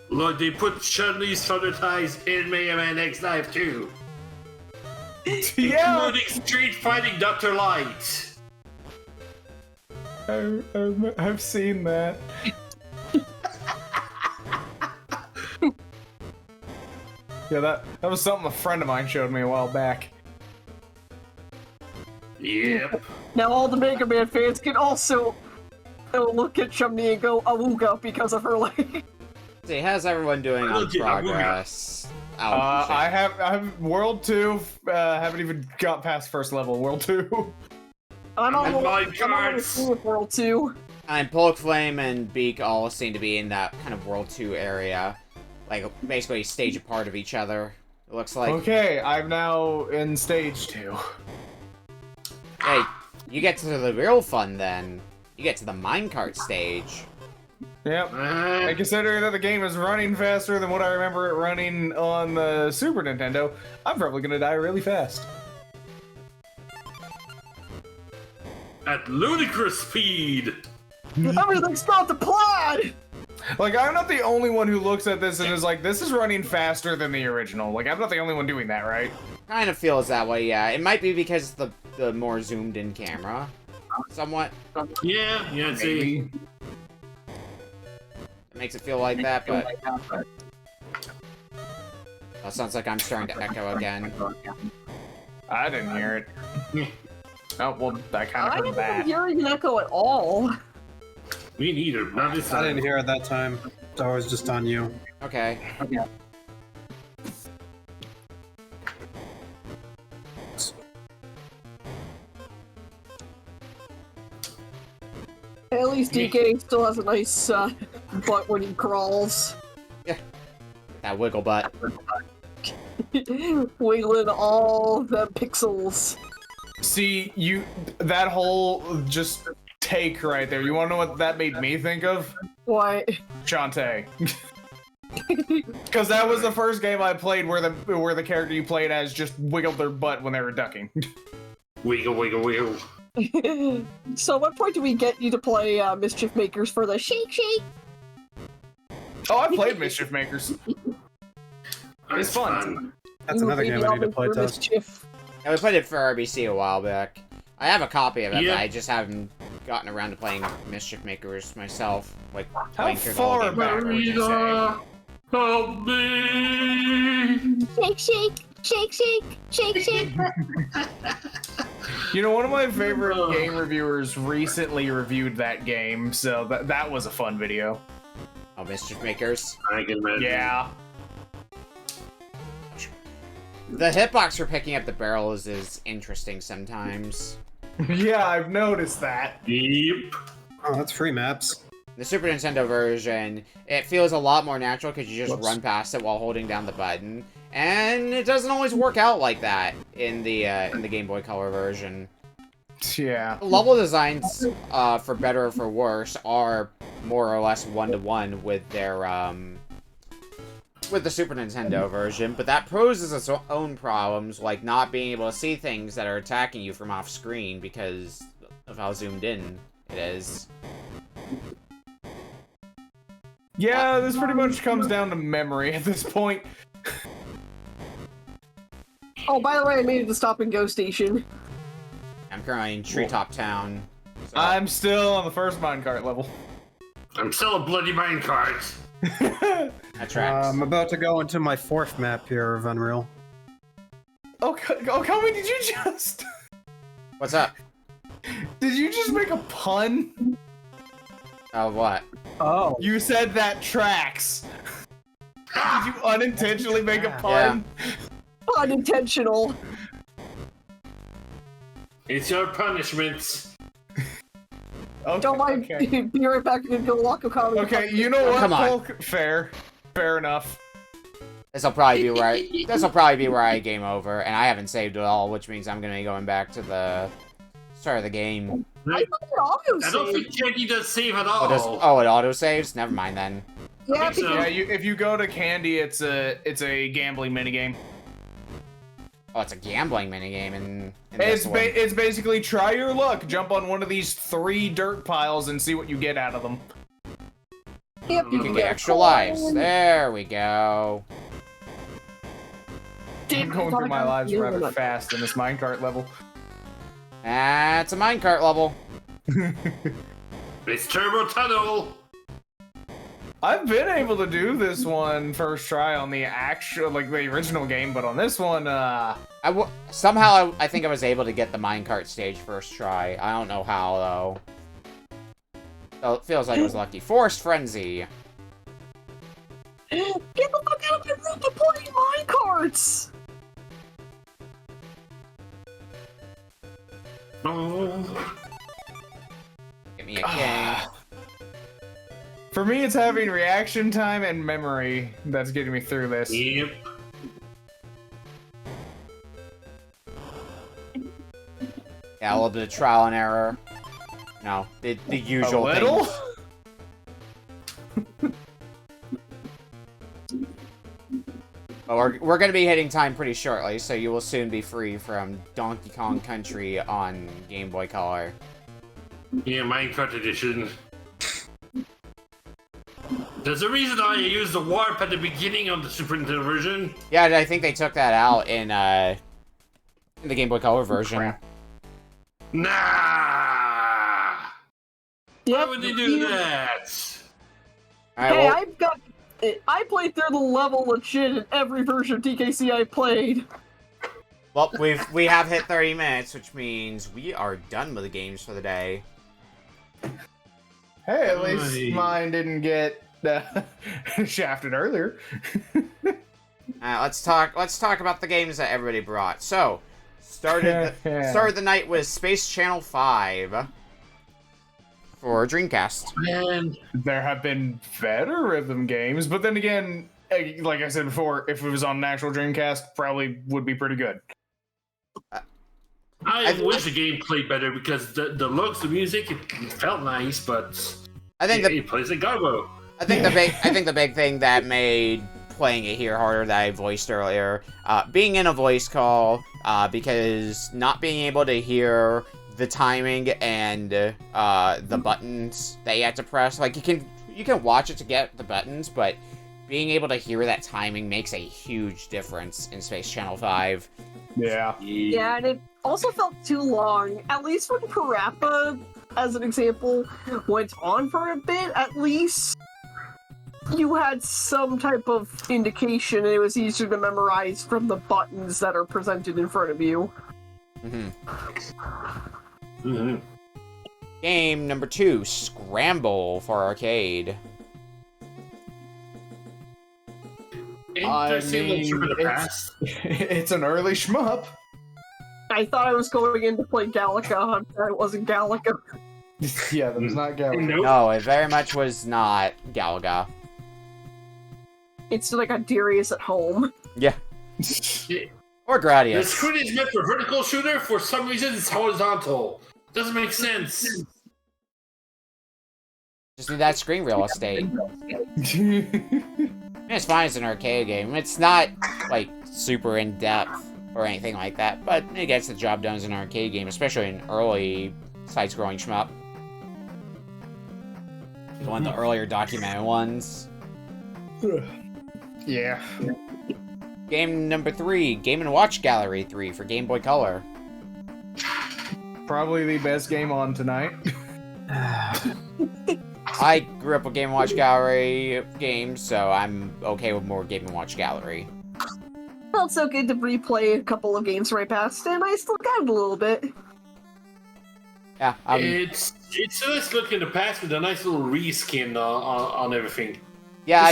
Look, they put Chun-Li's Thunder Thighs in Mega Man X Live 2. Yeah, Including Street Fighting Dr. Light. I've seen that. Yeah, that was something a friend of mine showed me a while back. Yep. Now all the Mega Man fans can also look at Chun-Li and go awooga because of her leg. See, how's everyone doing on progress? I have World 2, haven't even got past first level, World 2. I'm on World 2. And Polk, Flame, and Beak all seem to be in that kind of World 2 area. Like, basically stage apart of each other, it looks like. Okay, I'm now in stage 2. Hey, you get to the real fun then. You get to the minecart stage. Yep. And considering that the game is running faster than what I remember it running on the Super Nintendo, I'm probably gonna die really fast. At ludicrous speed. Everything's about to plan! Like, I'm not the only one who looks at this and is like, this is running faster than the original. Like, I'm not the only one doing that, right? Kind of feels that way, yeah. It might be because the more zoomed in camera. Somewhat. Yeah, see. It makes it feel like that, but... That sounds like I'm starting to echo again. I didn't hear it. Oh, well, I kind of heard that. I didn't hear an echo at all. Me neither, not this time. I didn't hear it that time, so I was just on you. Okay. At least DK still has a nice butt when he crawls. Yeah. That wiggle butt. Wiggling all the pixels. See, that whole just take right there, you wanna know what that made me think of? What? Shantae. Because that was the first game I played where the character you played as just wiggled their butt when they were ducking. Wiggle, wiggle, wiggle. So at what point do we get you to play Mischief Makers for the shake shake? Oh, I played Mischief Makers. It's fun. That's another game I need to play test. Yeah, we played it for RBC a while back. I have a copy of it, Yeah. but I just haven't gotten around to playing Mischief Makers myself. Like, How playing through the whole far game back would you say? Help me! Shake, shake, shake, shake, shake, shake. You know, one of my favorite game reviewers recently reviewed that game, so that was a fun video. Oh, Mischief Makers. I can imagine. Yeah. The hitbox for picking up the barrels is interesting sometimes. Yeah, I've noticed that. Yep. Oh, that's free maps. The Super Nintendo version, it feels a lot more natural because you just run past it while holding down the button, and it doesn't always work out like that in the Game Boy Color version. Yeah. The level designs, for better or for worse, are more or less one-to-one with their with the Super Nintendo version, but that poses its own problems, like not being able to see things that are attacking you from off-screen because of how zoomed in it is. Yeah, this pretty much comes down to memory at this point. Oh, by the way, I made it to Stop and Go station. I'm currently in Treetop Town. So. I'm still on the first minecart level. I'm still a bloody minecart. That tracks. I'm about to go into my 4th map here of Unreal. Oh, Kami, did you just... What's up? Did you just make a pun? Oh, what? Oh. You said that tracks. Did you unintentionally make a pun? Yeah. Unintentional. It's your punishment. Okay, Don't mind. okay. Be right back and go walk a comment. Okay, you know what, Come on. Polk? Fair enough. This'll probably be where I game over, and I haven't saved at all, which means I'm gonna be going back to the start of the game. I don't think Candy does save at all. Oh, it auto saves? Never mind then. Yeah, so. Yeah, if you go to Candy, it's a gambling minigame. Oh, it's a gambling minigame in It's this one. it's basically try your luck, jump on one of these 3 dirt piles and see what you get out of them. Yep, You can get extra lives. There we go. I'm going through my lives rather fast in this minecart level. That's a minecart level. It's Turbo Tunnel. I've been able to do this one first try on the actual, like the original game, but on this one, somehow I think I was able to get the minecart stage first try. I don't know how though. So it feels like I was lucky. Forced Frenzy. Get the fuck out of my room to play minecarts! Give me a king. For me, it's having reaction time and memory that's getting me through this. Yep. Yeah, a little bit of trial and error. No, the usual A little? things. But we're going to be hitting time pretty shortly, so you will soon be free from Donkey Kong Country on Game Boy Color. Yeah, Minecart Edition. There's a reason I used the warp at the beginning of the Super Nintendo version. Yeah, I think they took that out in the Game Boy Color version. Nah! Why would they do that? All right, Hey, well, I played through the level legit in every version of TKC I played. well, we have hit 30 minutes, which means we are done with the games for the day. Hey, at least mine didn't get shafted earlier. Let's talk about the games that everybody brought. So, started the night with Space Channel 5 for Dreamcast. Man, there have been better rhythm games, but then again, like I said before, if it was on an actual Dreamcast, probably would be pretty good. I wish the game played better because the looks, the music, it felt nice, but I think it plays like Garbo. I think the big thing that made playing it here harder that I voiced earlier, being in a voice call, because not being able to hear the timing and the buttons that you have to press. Like you can watch it to get the buttons, but being able to hear that timing makes a huge difference in Space Channel 5. Yeah. Yeah, and it also felt too long. At least when Parappa as an example, went on for a bit, at least you had some type of indication and it was easier to memorize from the buttons that are presented in front of you. Game number 2, Scramble for arcade. It's an early shmup. I thought I was going in to play Galaga. I'm sorry, it wasn't Galaga. Yeah, that was not Galaga. No, it very much was not Galaga. It's like a Darius at home. Yeah. Or Gradius. The screen is meant for vertical shooter. For some reason, it's horizontal. Doesn't make sense. Just need that screen real estate. It's fine as an arcade game. It's not, like, super in-depth or anything like that, but it gets the job done as an arcade game, especially an early side-scrolling shmup. One of the earlier documented ones. Yeah. Game number 3, Game & Watch Gallery 3 for Game Boy Color. Probably the best game on tonight. I grew up with Game & Watch Gallery games, so I'm okay with more Game & Watch Gallery. Felt so good to replay a couple of games right past, and I still got it a little bit. Yeah, it's nice looking to pass with a nice little reskin on everything. Yeah, I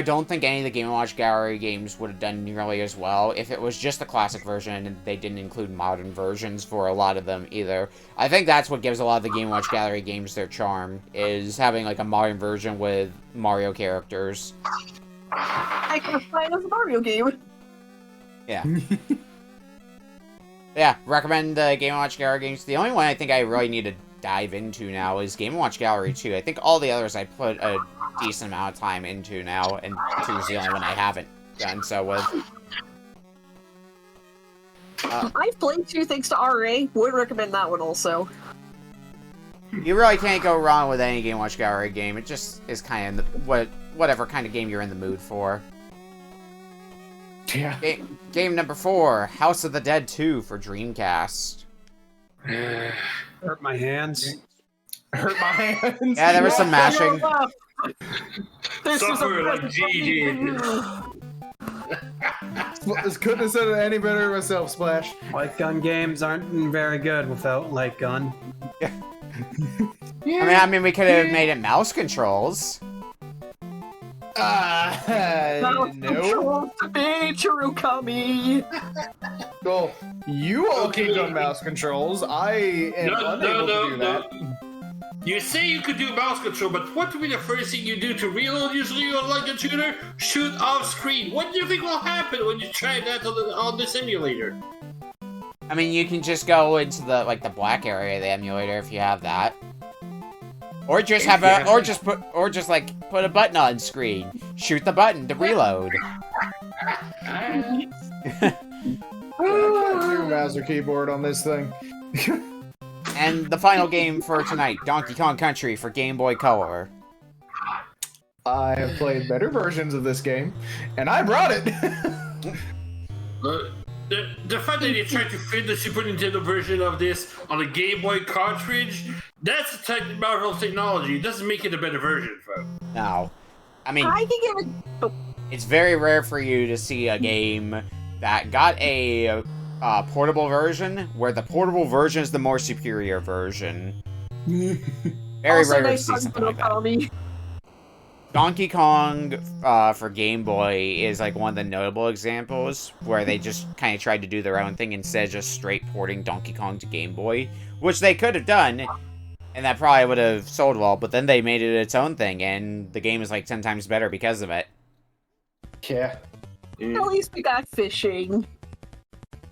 don't think any of the Game & Watch Gallery games would have done nearly as well if it was just the classic version and they didn't include modern versions for a lot of them either. I think that's what gives a lot of the Game & Watch Gallery games their charm, is having like a modern version with Mario characters. I can play it as a Mario game. Yeah. Yeah, recommend the Game & Watch Gallery games. The only one I think I really need to dive into now is Game & Watch Gallery 2. I think all the others I put a decent amount of time into now, and 2 is the only one I haven't done so with. I've played 2 thanks to RA. Would recommend that one also. You really can't go wrong with any Game & Watch Gallery game. It just is kind of whatever kind of game you're in the mood for. Yeah. Game number 4, House of the Dead 2 for Dreamcast. Hurt my hands. Hurt my hands. Yeah, there was some mashing. This is a like Couldn't have said it any better myself, Splash. Light gun games aren't very good without light gun. I mean, we could have made it mouse controls. No. Chirukami. Well, you all clicked on mouse controls. I am unable to do that. You say you could do mouse control, but what would be the first thing you do to reload usually on like a shooter? Shoot off screen. What do you think will happen when you try that on the simulator? I mean, you can just go into the black area of the emulator if you have that. Or just have put a button on screen. Shoot the button to reload. I can't do mouse or keyboard on this thing. And the final game for tonight, Donkey Kong Country for Game Boy Color. I have played better versions of this game, and I brought it. The fact that you tried to fit the Super Nintendo version of this on a Game Boy cartridge, that's a type of Marvel technology. It doesn't make it a better version, folks. No. I mean, I can give it... it's very rare for you to see a game that got a portable version, where the portable version is the more superior version. Very rare to see something like that. Donkey Kong for Game Boy is like one of the notable examples where they just kind of tried to do their own thing instead of just straight porting Donkey Kong to Game Boy, which they could have done, and that probably would have sold well, but then they made it its own thing, and the game is like 10 times better because of it. Yeah. At least we got fishing.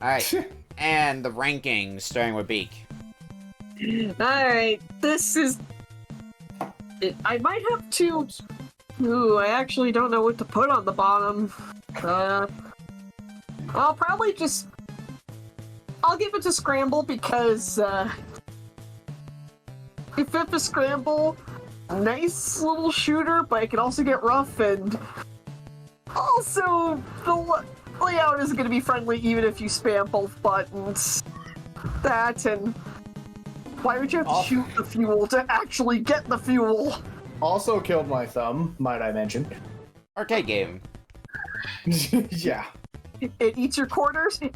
Alright, and the rankings, starting with Beak. Alright, this is... I might have to... Ooh, I actually don't know what to put on the bottom. I'll probably just... I'll give it to Scramble because, if it's a Scramble, nice little shooter, but it can also get rough, and... Also, the layout isn't going to be friendly even if you spam both buttons. That, and... Why would you have to shoot the fuel to actually get the fuel? Also killed my thumb, might I mention. Arcade game. Yeah. It eats your quarters and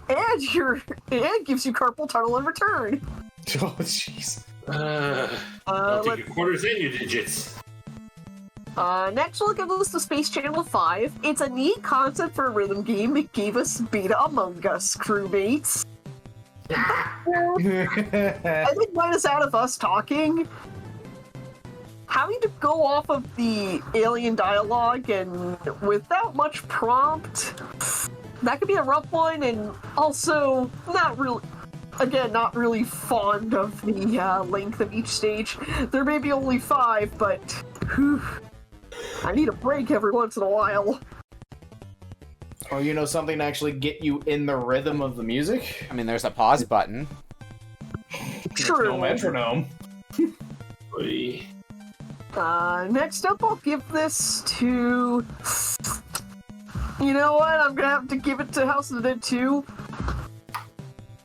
gives you carpal tunnel in return. Oh, jeez. I'll take your quarters and your digits. Next we'll give us the Space Channel 5. It's a neat concept for a rhythm game. It gave us Beta Among Us crewmates. I think minus out of us talking, having to go off of the alien dialogue and without much prompt, that could be a rough one, and also not really fond of the length of each stage. There may be only 5, but whew, I need a break every once in a while. Or you know, something to actually get you in the rhythm of the music? I mean, there's a pause button. True. No metronome. Next up, I'll give this to... You know what? I'm gonna have to give it to House of the Dead 2.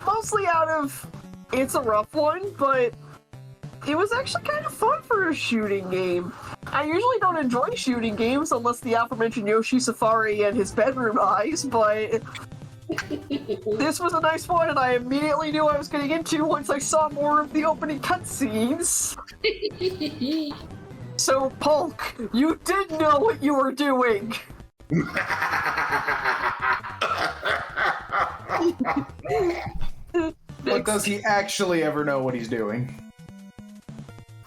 Mostly out of... It's a rough one, but it was actually kind of fun for a shooting game. I usually don't enjoy shooting games unless the aforementioned Yoshi Safari and his bedroom eyes, but this was a nice one, and I immediately knew what I was getting into once I saw more of the opening cutscenes. So, Polk, you did know what you were doing! But does he actually ever know what he's doing?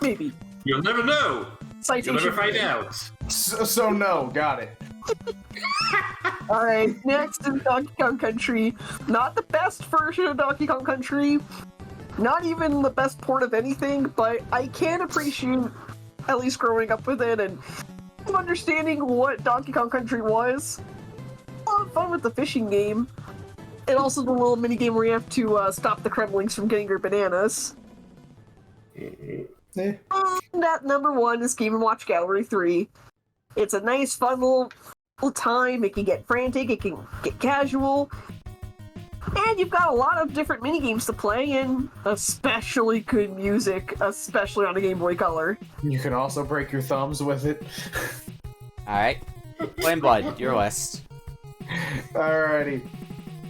Maybe. You'll never know. Citation. You'll never find out. So no, got it. Alright, next is Donkey Kong Country. Not the best version of Donkey Kong Country. Not even the best port of anything, but I can appreciate, at least growing up with it, and understanding what Donkey Kong Country was. A lot of fun with the fishing game. And also the little mini game where you have to stop the Kremlings from getting your bananas. Yeah. And at number 1 is Game & Watch Gallery 3. It's a nice, fun little time. It can get frantic, it can get casual. And you've got a lot of different minigames to play, and especially good music, especially on a Game Boy Color. You can also break your thumbs with it. Alright. FlameBlood, your list. Alrighty.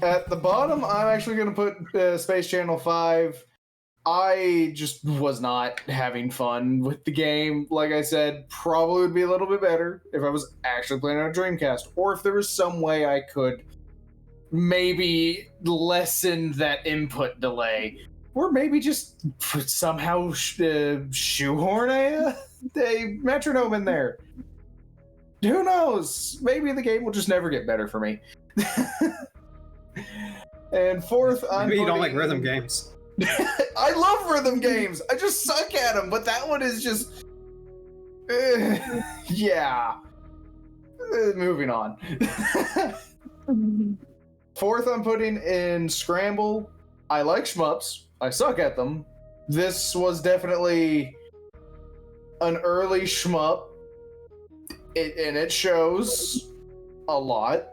At the bottom, I'm actually going to put Space Channel 5. I just was not having fun with the game. Like I said, probably would be a little bit better if I was actually playing on a Dreamcast, or if there was some way I could maybe lessen that input delay, or maybe just somehow shoehorn a metronome in there. Who knows? Maybe the game will just never get better for me. And fourth, maybe you don't like rhythm games. I love rhythm games. I just suck at them, but that one is just... yeah. Moving on. Fourth, I'm putting in Scramble. I like shmups. I suck at them. This was definitely an early shmup. And it shows a lot.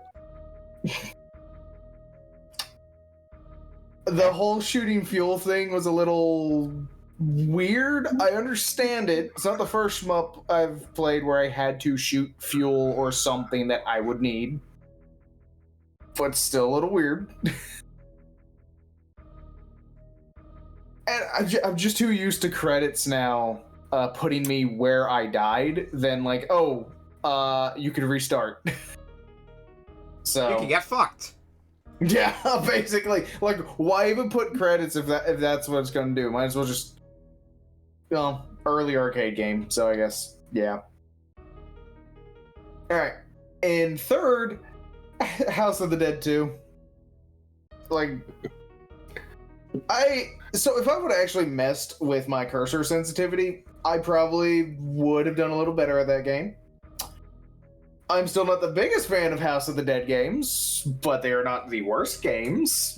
The whole shooting fuel thing was a little weird. I understand it. It's not the first shmup I've played where I had to shoot fuel or something that I would need. But still a little weird. And I'm just too used to credits now putting me where I died than like, oh, you can restart. So You can get fucked. Yeah, basically. Like, why even put credits if that's what it's gonna do? Might as well just, early arcade game. So I guess, yeah. All right, and third, House of the Dead 2. Like, so if I would have actually messed with my cursor sensitivity, I probably would have done a little better at that game. I'm still not the biggest fan of House of the Dead games, but they are not the worst games.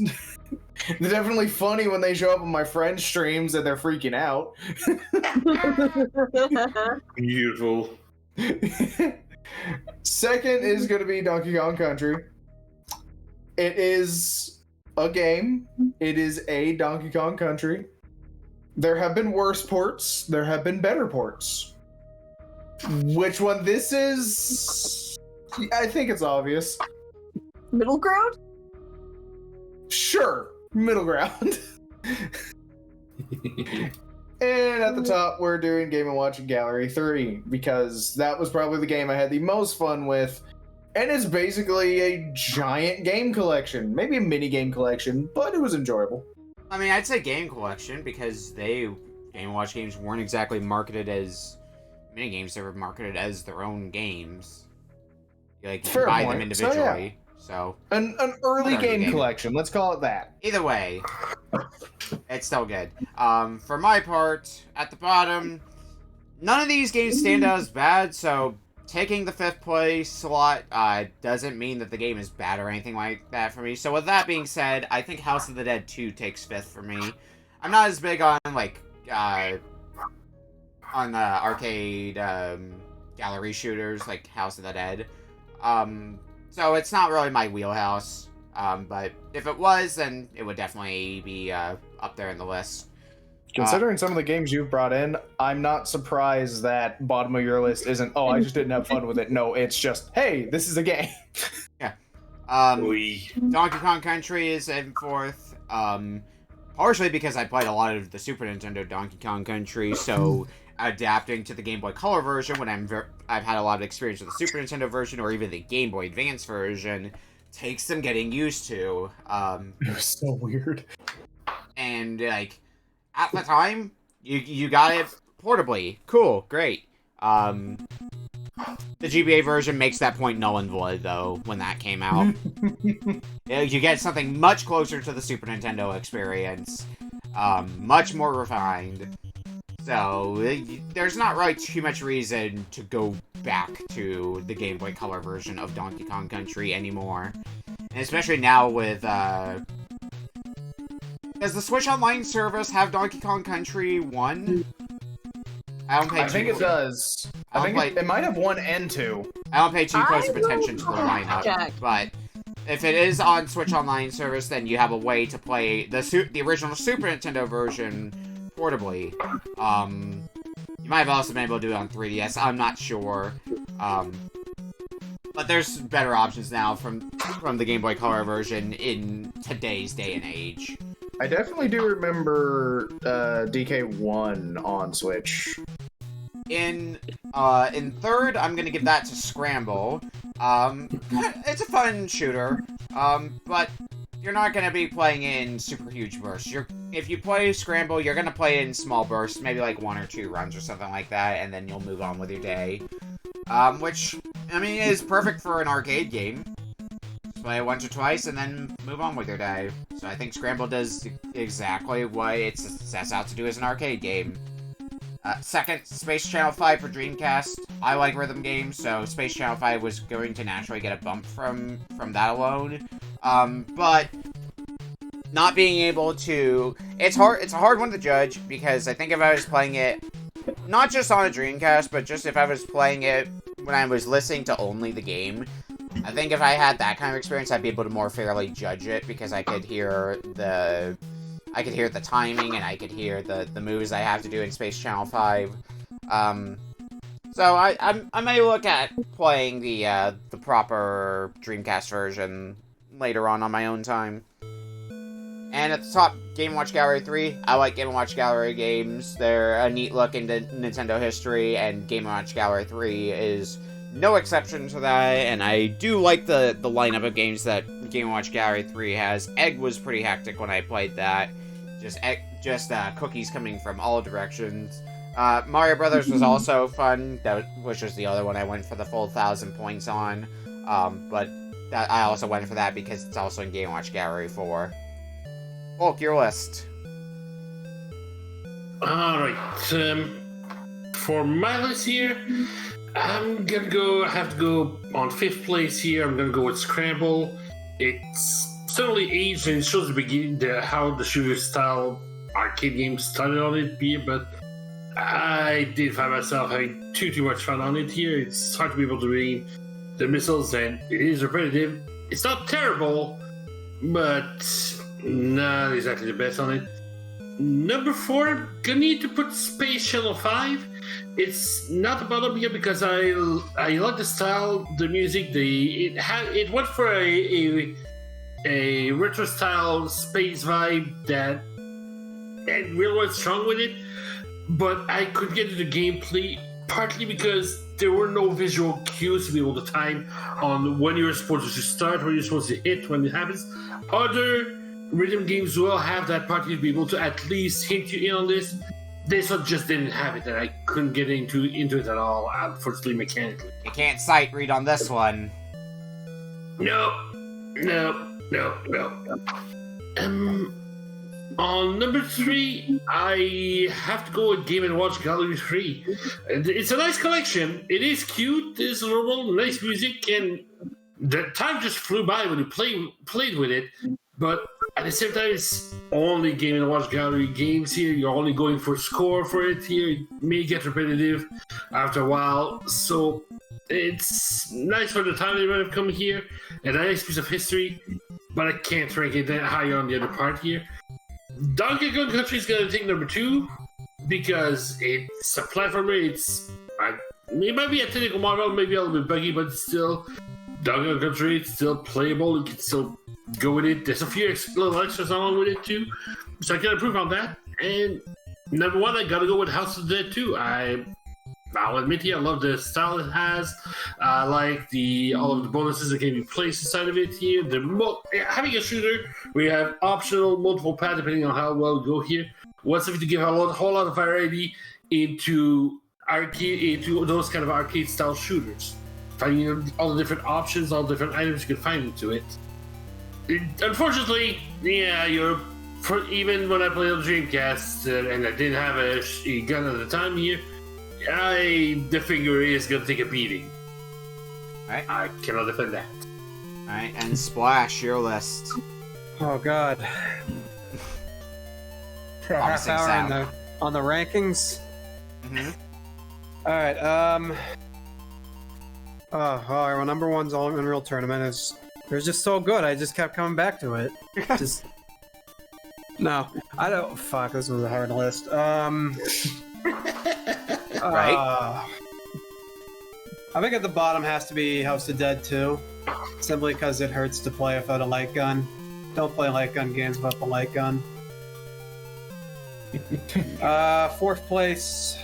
They're definitely funny when they show up on my friends' streams and they're freaking out. Beautiful. Second is going to be Donkey Kong Country. It is a game. It is a Donkey Kong Country. There have been worse ports. There have been better ports. Which one this is? I think it's obvious. Middle ground? Sure, middle ground. And at the top, we're doing Game & Watch Gallery 3, because that was probably the game I had the most fun with. And it's basically a giant game collection. Maybe a mini game collection, but it was enjoyable. I mean, I'd say game collection, because Game & Watch games weren't exactly marketed as mini games. They were marketed as their own games. Like, you Fair buy point. them individually. So An early game collection, let's call it that. Either way, it's still good. For my part, at the bottom, none of these games stand out as bad, so taking the 5th place slot doesn't mean that the game is bad or anything like that for me. So with that being said, I think House of the Dead 2 takes 5th for me. I'm not as big on, like, on the arcade gallery shooters like House of the Dead. So it's not really my wheelhouse, but if it was, then it would definitely be up there in the list. Considering some of the games you've brought in, I'm not surprised that bottom of your list isn't, oh, I just didn't have fun with it. No, it's just, hey, this is a game. Yeah. Donkey Kong Country is in 4th, partially because I played a lot of the Super Nintendo Donkey Kong Country, so adapting to the Game Boy Color version when I've had a lot of experience with the Super Nintendo version or even the Game Boy Advance version takes some getting used to. It was so weird. And like at the time, you got it portably. Cool, great. The GBA version makes that point null and void though when that came out. You get something much closer to the Super Nintendo experience, much more refined. So, there's not really too much reason to go back to the Game Boy Color version of Donkey Kong Country anymore. And especially now with, does the Switch Online service have Donkey Kong Country 1? I think it does. I think it might have 1 and 2. I don't pay too close of attention to the lineup, but if it is on Switch Online service, then you have a way to play the original Super Nintendo version portably. You might have also been able to do it on 3DS, I'm not sure. But there's better options now from the Game Boy Color version in today's day and age. I definitely do remember DK1 on Switch. In 3rd, I'm gonna give that to Scramble. It's a fun shooter, but you're not gonna be playing in super huge bursts. If you play Scramble, you're gonna play in small bursts, maybe like 1 or 2 runs or something like that, and then you'll move on with your day. Which, I mean, is perfect for an arcade game. Just play it once or twice, and then move on with your day. So I think Scramble does exactly what it sets out to do as an arcade game. 2nd, Space Channel 5 for Dreamcast. I like rhythm games, so Space Channel 5 was going to naturally get a bump from that alone. But not being able to... It's a hard one to judge, because I think if I was playing it, not just on a Dreamcast, but just if I was playing it when I was listening to only the game, I think if I had that kind of experience, I'd be able to more fairly judge it, because I could hear the timing, and I could hear the moves I have to do in Space Channel 5. So I may look at playing the proper Dreamcast version later on my own time. And at the top, Game & Watch Gallery 3. I like Game & Watch Gallery games. They're a neat look into Nintendo history, and Game & Watch Gallery 3 is no exception to that, and I do like the lineup of games that Game & Watch Gallery 3 has. Egg was pretty hectic when I played that. Just cookies coming from all directions. Mario Brothers was also fun, which was the other one I went for the full 1,000 points on. But I also went for that because it's also in Game & Watch Gallery 4. Polk, your list. Alright, for my list here, I'm gonna have to go on 5th place here. I'm gonna go with Scramble. It's certainly aged, and it shows the beginning, how the shooter style arcade game started on it here, but I did find myself having too much fun on it here. It's hard to be able to read the missiles, and it is repetitive. It's not terrible, but not exactly the best on it. number 4, gonna need to put Space Channel 5. It's not about me because I like the style, the music. It went for a retro style space vibe that really was strong with it, but I couldn't get into the gameplay partly because there were no visual cues to be able to time on when you're supposed to start, when you're supposed to hit, when it happens. Other rhythm games will have that part to be able to at least hint you in on this. This one just didn't have it, and I couldn't get into it at all, unfortunately, mechanically. You can't sight read on this one. No. On number 3, I have to go with Game & Watch Gallery 3. It's a nice collection. It is cute, it's normal, nice music, and the time just flew by when you played with it. But at the same time, it's only Game & Watch Gallery games here. You're only going for score for it here. It may get repetitive after a while. So it's nice for the time they might have come here. And a nice piece of history. But I can't rank it that high on the other part here. Donkey Kong Country is going to take number 2. Because it's a platformer. It might be a technical model, maybe a little bit buggy, but it's still Donkey Kong Country. It's still playable. You can still go with it. There's a few little extras along with it too, so I can improve on that. And number 1, I gotta go with House of the Dead 2. I'll admit here, I love the style it has. I like all of the bonuses that can be placed inside of it here. Having a shooter where you have optional multiple paths depending on how well you go here. What's something to give a whole lot of variety into those kind of arcade style shooters. Finding all the different options, all the different items you can find into it. Unfortunately, yeah, even when I played on Dreamcast and I didn't have a gun at the time here, the figure is gonna take a beating. Alright. I cannot defend that. Alright, and Splash, your list. Oh god. For a half hour on the rankings. Mm-hmm. Alright, well, number 1's all Unreal Tournament. It was just so good, I just kept coming back to it. No, I don't. Fuck, this was a hard list. Right? I think at the bottom has to be House of Dead 2. Simply because it hurts to play without a light gun. Don't play light gun games without the light gun. 4th place.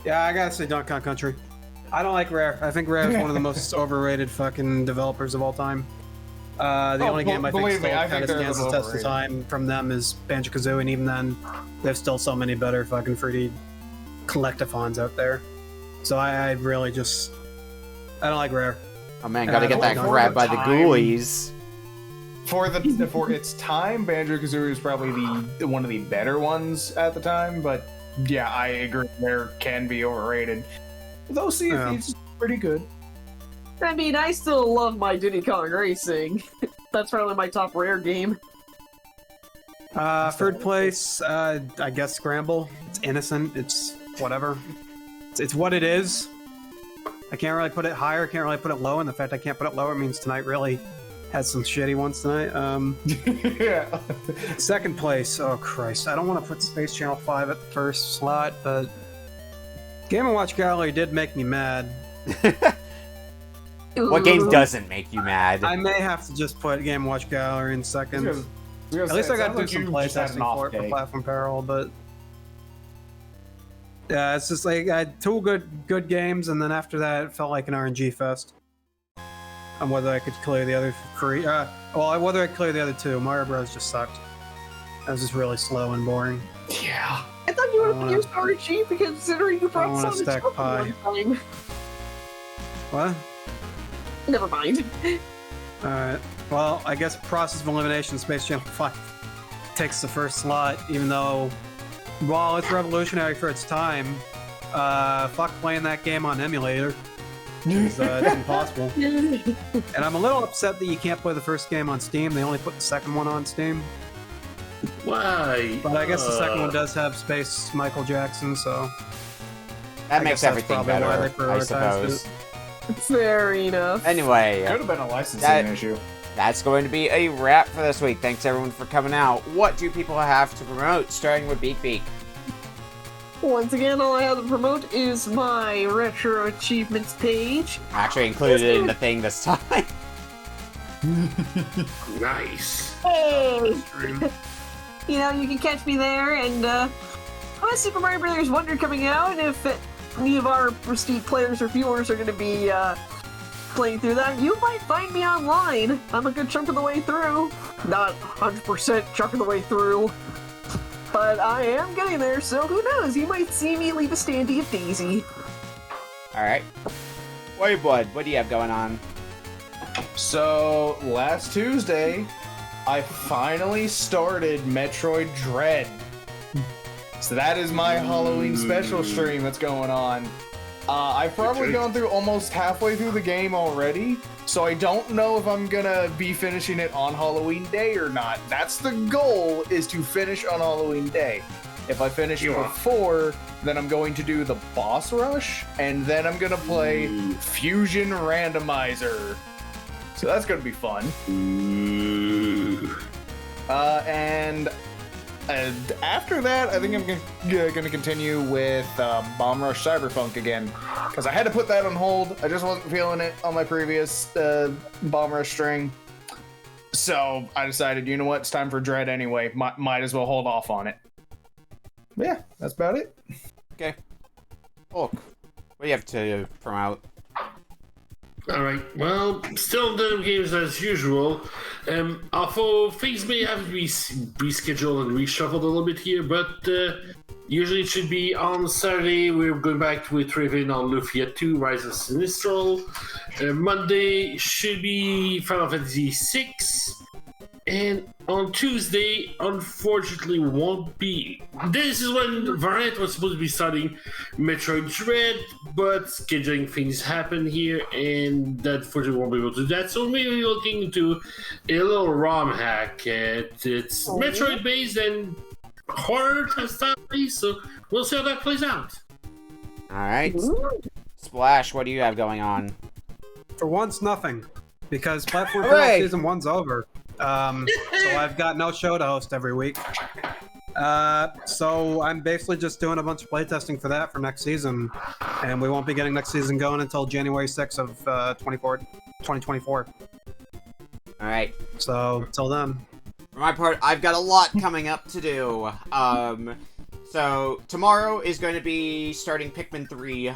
Yeah, I gotta say Donkey Kong Country. I don't like Rare. I think Rare is one of the most overrated fucking developers of all time. The only game I think still kind of stands the test of time from them is Banjo-Kazooie, and even then, there's still so many better fucking 3D collectathons out there. So I really just... I don't like Rare. Oh man, gotta get that grabbed by the ghoulies. For its time, Banjo-Kazooie was probably one of the better ones at the time, but yeah, I agree, Rare can be overrated. Though Sea of Thieves is pretty good. I mean, I still love my Diddy Kong Racing. That's probably my top Rare game. 3rd place, I guess Scramble. It's innocent. It's whatever. It's what it is. I can't really put it higher. Can't really put it low. And the fact I can't put it lower means tonight really has some shitty ones tonight. Yeah. 2nd place. Oh Christ! I don't want to put Space Channel 5 at the 1st slot, but Game & Watch Gallery did make me mad. What game doesn't make you mad? I may have to just put Game & Watch Gallery in 2nd. At least I got to do some playtesting for it for Platform Peril, but yeah, it's just like I had 2 good games, and then after that, it felt like an RNG fest. On whether I could clear the other 3. Whether I could clear the other 2. Mario Bros. Just sucked. That was just really slow and boring. Yeah. I thought you would have used RNG because considering you brought Sonic stack pie. time. What? Never mind. Alright. Well, I guess process of elimination, Space Channel 5 takes the 1st slot, even though, while it's revolutionary for its time, fuck playing that game on emulator. It's impossible. And I'm a little upset that you can't play the 1st game on Steam. They only put the 2nd one on Steam. Why? But I guess the 2nd one does have Space Michael Jackson, so... That makes everything better, I suppose. Fair enough. Anyway... Could have been a licensing issue. that's going to be a wrap for this week. Thanks everyone for coming out. What do people have to promote, starting with Beak Beak? Once again, all I have to promote is my Retro Achievements page. Actually included it in the thing this time. Nice. Hey! You know, you can catch me there, and with Super Mario Bros. Wonder coming out, if any of our pristine players or viewers are going to be playing through that, you might find me online. I'm a good chunk of the way through. Not 100% chunk of the way through. But I am getting there, so who knows? You might see me leave a standee of Daisy. Alright. FlameBlood, what do you have going on? So, last Tuesday, I finally started Metroid Dread. So that is my Halloween special stream that's going on. I've probably gone through almost halfway through the game already, so I don't know if I'm gonna be finishing it on Halloween Day or not. That's the goal, is to finish on Halloween Day. If I finish before, then I'm going to do the boss rush, and then I'm gonna play Fusion Randomizer. So that's gonna be fun. And after that, I think I'm gonna continue with Bomb Rush Cyberpunk again, because I had to put that on hold. I just wasn't feeling it on my previous Bomb Rush string. So I decided, you know what, it's time for Dread anyway. Might as well hold off on it. But yeah, that's about it. Okay. Polk, what do you have to promote? Alright, well, still doing games as usual. Although things may have to be rescheduled and reshuffled a little bit here, but usually it should be on Saturday. We're going back with Raven on Lufia 2, Rise of Sinistral. Monday should be Final Fantasy 6. And on Tuesday, unfortunately, won't be. This is when Variant was supposed to be starting Metroid Dread, but scheduling things happen here, and that unfortunately won't be able to do that. So maybe looking into a little ROM hack. It's Metroid based and horror style based, so we'll see how that plays out. Alright. Splash, what do you have going on? For once, nothing. Because Platform Hooray! Season 1's over. So I've got no show to host every week. So I'm basically just doing a bunch of playtesting for that for next season. And we won't be getting next season going until January 6th of 2024. Alright. So, till then. For my part, I've got a lot coming up to do. So tomorrow is going to be starting Pikmin 3.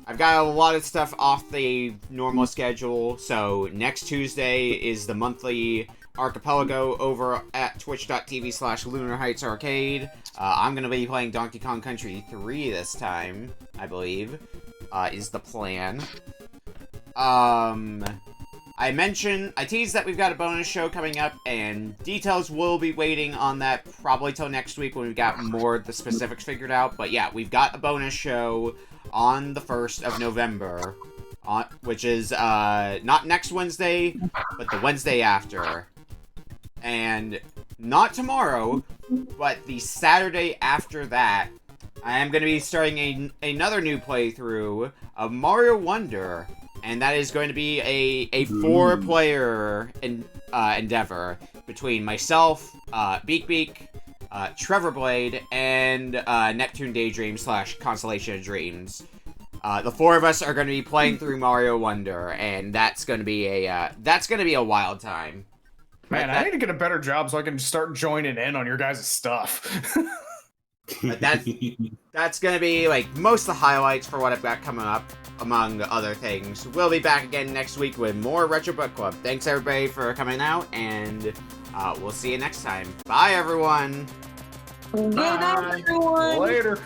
I've got a lot of stuff off the normal schedule, so next Tuesday is the monthly Archipelago over at twitch.tv/Lunar Heights Arcade. I'm going to be playing Donkey Kong Country 3 this time, I believe, is the plan. I teased that we've got a bonus show coming up, and details will be waiting on that probably till next week when we've got more of the specifics figured out. But yeah, we've got a bonus show on the 1st of November, which is not next Wednesday, but the Wednesday after. And not tomorrow, but the Saturday after that, I am going to be starting another new playthrough of Mario Wonder. And that is going to be a 4-player endeavor between myself, Beak Beak, Trevor Blade, and Neptune Daydream / Constellation of Dreams. The 4 of us are going to be playing through Mario Wonder, and that's going to be a wild time. Man, I need to get a better job so I can start joining in on your guys' stuff. But that's going to be like most of the highlights for what I've got coming up, among other things. We'll be back again next week with more Retro Book Club. Thanks everybody for coming out, and we'll see you next time. Bye everyone! Good night, everyone! Later!